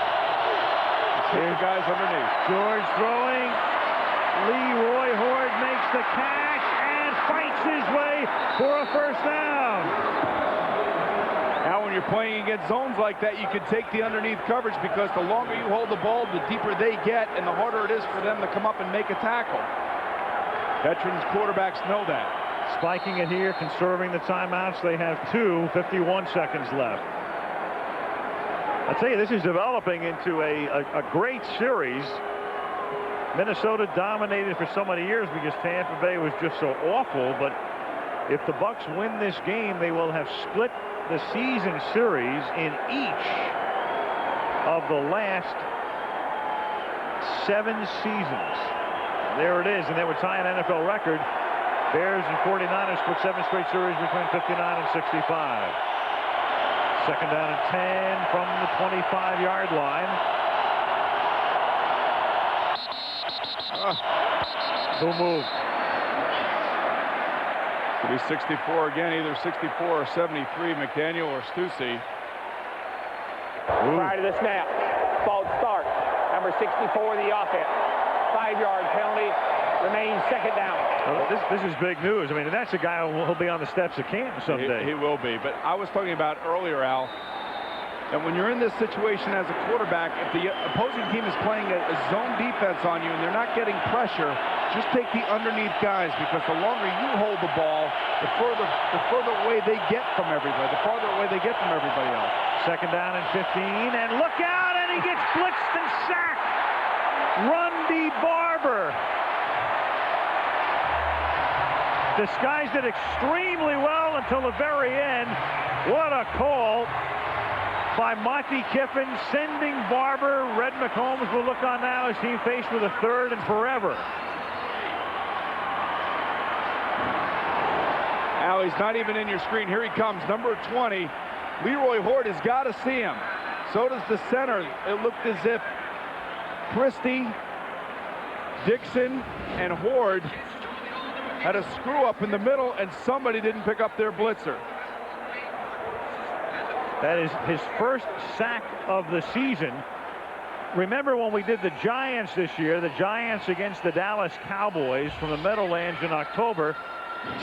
Speaker 18: Here's the guys underneath.
Speaker 7: George throwing. Leroy Hoard makes the catch, and fights his way for a first down.
Speaker 18: Now, when you're playing against zones like that, you can take the underneath coverage because the longer you hold the ball, the deeper they get, and the harder it is for them to come up and make a tackle. Veterans quarterbacks know that.
Speaker 7: Spiking it here, conserving the timeouts. They have 51 seconds left. I tell you, this is developing into a great series. Minnesota dominated for so many years because Tampa Bay was just so awful, but if the Bucs win this game, they will have split the season series in each of the last 7 seasons. There it is, and that would tie an NFL record. Bears and 49ers split 7 straight series between 59 and 65. Second down and 10 from the 25-yard line. Who moved?
Speaker 18: It'll be 64 again, either 64 or 73, McDaniel or Stussy.
Speaker 28: Prior to the snap, false start. Number 64, the offense. 5-yard penalty. Remains second down.
Speaker 7: Well, this is big news. I mean, that's a guy who'll be on the steps of Canton someday.
Speaker 18: He will be. But I was talking about earlier, Al, that when you're in this situation as a quarterback, if the opposing team is playing a zone defense on you and they're not getting pressure, just take the underneath guys, because the longer you hold the ball, the further away they get from everybody, the farther away they get from everybody else.
Speaker 7: Second down and 15, and look out, and he gets blitzed and sacked. Rundy Barber disguised it extremely well until the very end. What a call by Monty Kiffin, sending Barber. Red McCombs will look on now, his team faced with a 3rd and forever.
Speaker 18: Al, he's not even in your screen. Here he comes, number 20. Leroy Horde has got to see him. So does the center. It looked as if Christie, Dixon, and Horde had a screw up in the middle, and somebody didn't pick up their blitzer.
Speaker 7: That is his first sack of the season. Remember when we did the Giants this year, the Giants against the Dallas Cowboys from the Meadowlands in October,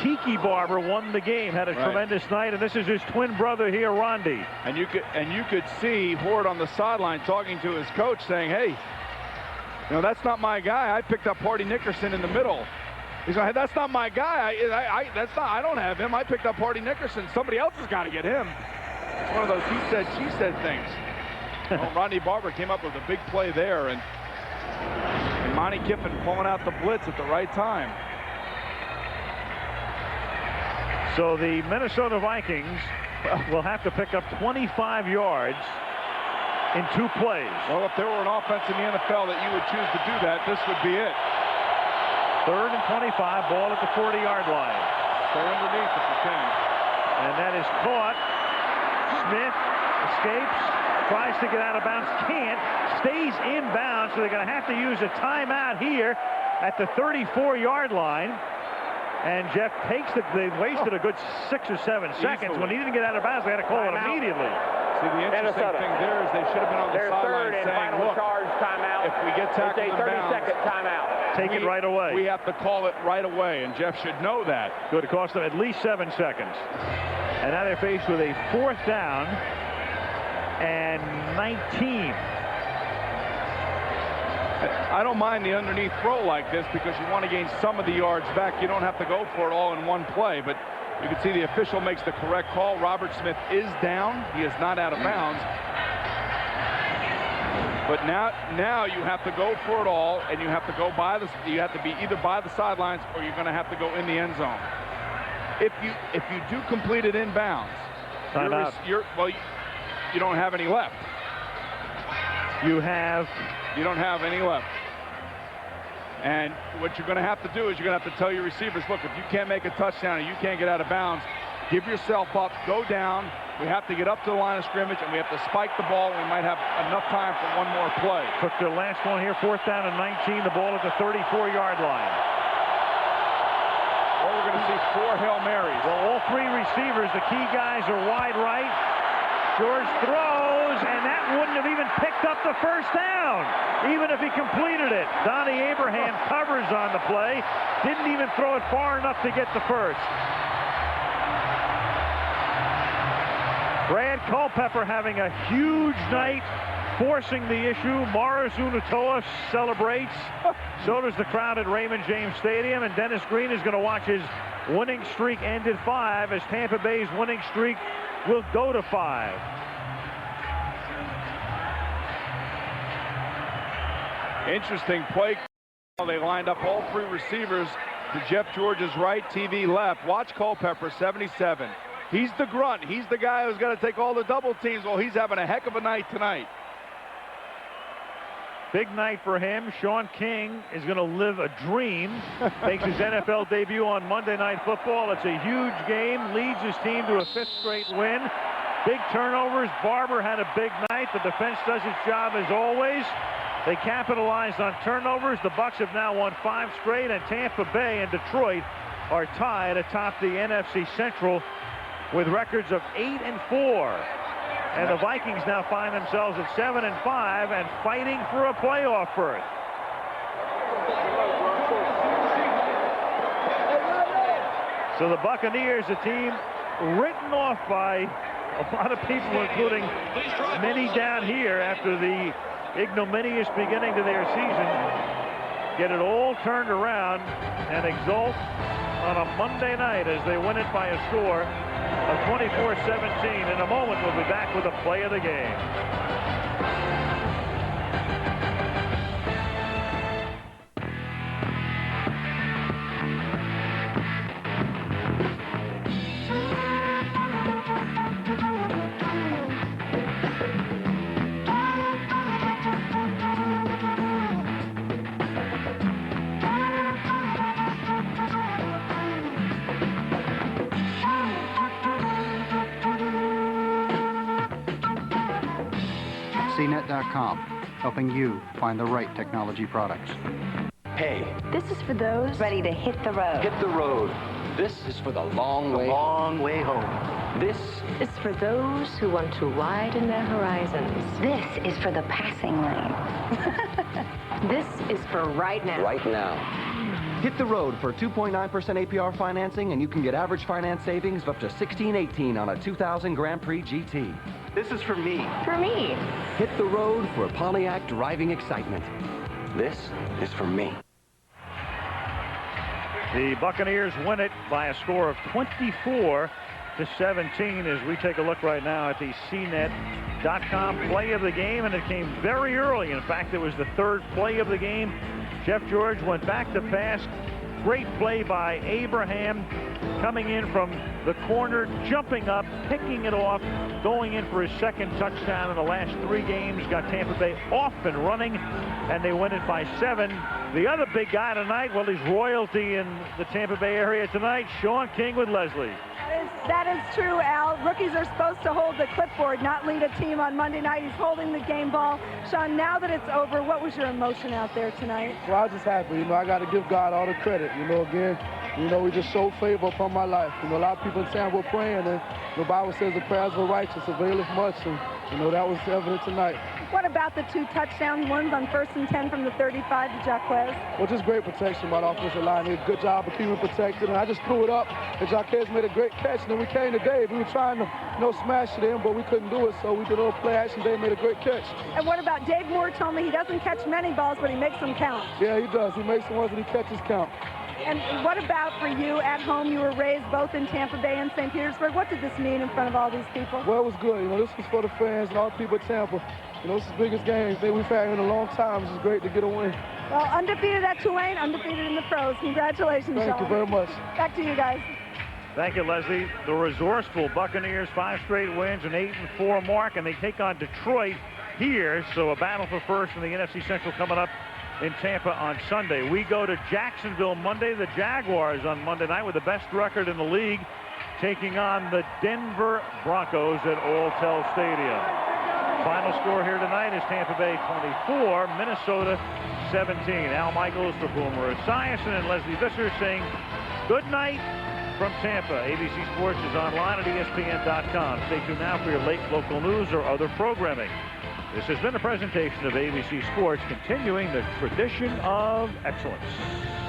Speaker 7: Tiki Barber won the game, had a tremendous night, and this is his twin brother here, Rondi.
Speaker 18: And you could see Horde on the sideline talking to his coach, saying, "Hey, you know, that's not my guy. I picked up Hardy Nickerson in the middle." He's like, "That's not my guy. I don't have him. I picked up Hardy Nickerson. Somebody else has got to get him." It's one of those he said, she said things. Well, Rodney Barber came up with a big play there, and Monty Kiffin pulling out the blitz at the right time.
Speaker 7: So the Minnesota Vikings will have to pick up 25 yards in 2 plays.
Speaker 18: Well, if there were an offense in the NFL that you would choose to do that, this would be it.
Speaker 7: 3rd and 25, ball at the 40-yard line.
Speaker 18: Stay underneath if you can.
Speaker 7: And that is caught. Smith escapes, tries to get out of bounds, can't, stays in bounds, so they're going to have to use a timeout here at the 34-yard line. And Jeff takes they wasted a good 6 or 7 seconds. When he didn't get out of bounds, they had to call it immediately.
Speaker 18: See, the interesting thing there is they should have been on the sideline saying, look, if we get tackled in bounds,
Speaker 28: 30-second timeout.
Speaker 7: Take it right away.
Speaker 18: We have to call it right away, and Jeff should know that.
Speaker 7: It would cost them at least 7 seconds. And now they're faced with a 4th down and 19.
Speaker 18: I don't mind the underneath throw like this because you want to gain some of the yards back. You don't have to go for it all in one play, but you can see the official makes the correct call. Robert Smith is down. He is not out of bounds. But now you have to go for it all, and you have to go by the. You have to be either by the sidelines or you're going to have to go in the end zone. If you do complete it in bounds, you don't have any left.
Speaker 7: You
Speaker 18: don't have any left. And what you're going to have to do is you're going to have to tell your receivers, look, if you can't make a touchdown and you can't get out of bounds, give yourself up, go down. We have to get up to the line of scrimmage, and we have to spike the ball. We might have enough time for one more play.
Speaker 7: Took the last one here, 4th down and 19, the ball at the 34-yard line.
Speaker 18: Well, we're going to see 4 Hail Marys.
Speaker 7: Well, all 3 receivers, the key guys, are wide right. George throws, and that wouldn't have even picked up the first down, even if he completed it. Donnie Abraham covers on the play, didn't even throw it far enough to get the first. Brad Culpepper having a huge night, forcing the issue. Morris Unatoa celebrates. So does the crowd at Raymond James Stadium, and Dennis Green is going to watch his winning streak end at 5 as Tampa Bay's winning streak will go to 5.
Speaker 18: Interesting play. They lined up all 3 receivers to Jeff George's right, TV left. Watch Culpepper, 77. He's the grunt. He's the guy who's got to take all the double teams. Well, he's having a heck of a night tonight.
Speaker 7: Big night for him. Sean King is going to live a dream. Makes his NFL debut on Monday Night Football. It's a huge game. Leads his team to a 5th straight win. Big turnovers. Barber had a big night. The defense does its job as always. They capitalized on turnovers. The Bucs have now won 5 straight, and Tampa Bay and Detroit are tied atop the NFC Central with records of 8 and 4. And the Vikings now find themselves at 7 and 5 and fighting for a playoff berth. So the Buccaneers, a team written off by a lot of people, including many down here after the ignominious beginning to their season, get it all turned around and exult on a Monday night as they win it by a score of 24-17. In a moment, we'll be back with a play of the game.
Speaker 9: CNET.com, helping you find the right technology products.
Speaker 10: Hey. This is for those ready to hit the road.
Speaker 15: Hit the road. This is for the long way home. This
Speaker 10: is for those who want to widen their horizons. This is for the passing lane. This is for right now.
Speaker 15: Right now.
Speaker 22: Hit the road for 2.9% APR financing, and you can get average finance savings of up to $1,618 on a 2000 Grand Prix GT.
Speaker 15: This is for me.
Speaker 10: For me.
Speaker 22: Hit the road for Pontiac driving excitement.
Speaker 15: This is for me.
Speaker 7: The Buccaneers win it by a score of 24-17 as we take a look right now at the CNET.com play of the game, and it came very early. In fact, it was the 3rd play of the game. Jeff George went back to pass. Great play by Abraham, coming in from the corner, jumping up, picking it off, going in for his 2nd touchdown in the last 3 games. Got Tampa Bay off and running, and they win it by 7. The other big guy tonight, well, he's royalty in the Tampa Bay area tonight, Sean King with Leslie.
Speaker 14: That is true, Al. Rookies are supposed to hold the clipboard, not lead a team on Monday night. He's holding the game ball. Sean, now that it's over, what was your emotion out there tonight?
Speaker 17: Well, I was just happy. I got to give God all the credit. Again, we just showed favor upon my life. A lot of people in Tampa were praying, and the Bible says the prayers of the righteous availeth much, and, that was evident tonight.
Speaker 14: What about the 2 touchdown ones on 1st and 10 from the 35 to Jaquez?
Speaker 17: Well, just great protection by the offensive line. They did a good job of keeping protected, and I just threw it up, and Jaquez made a great catch, and then we came to Dave. We were trying to, smash it in, but we couldn't do it, so we did a little play action. Dave made a great catch.
Speaker 14: And what about Dave Moore told me he doesn't catch many balls, but he makes them count?
Speaker 17: Yeah, he does. He makes the ones that he catches count.
Speaker 14: And what about for you at home? You were raised both in Tampa Bay and St. Petersburg. What did this mean in front of all these people?
Speaker 17: Well, it was good. This was for the fans and all the people at Tampa. This is the biggest game we've had in a long time. It's just great to get a win.
Speaker 14: Well, undefeated at Tulane, undefeated in the pros. Congratulations,
Speaker 17: Thank you very much.
Speaker 14: Back to you guys.
Speaker 7: Thank you, Leslie. The resourceful Buccaneers, 5 straight wins, an 8-4 mark, and they take on Detroit here. So a battle for first in the NFC Central coming up in Tampa on Sunday. We go to Jacksonville Monday. The Jaguars on Monday night with the best record in the league, taking on the Denver Broncos at Alltel Stadium. Final score here tonight is Tampa Bay 24, Minnesota 17. Al Michaels, for Boomer Esiason, and Leslie Visser saying good night from Tampa. ABC Sports is online at ESPN.com. Stay tuned now for your late local news or other programming. This has been a presentation of ABC Sports, continuing the tradition of excellence.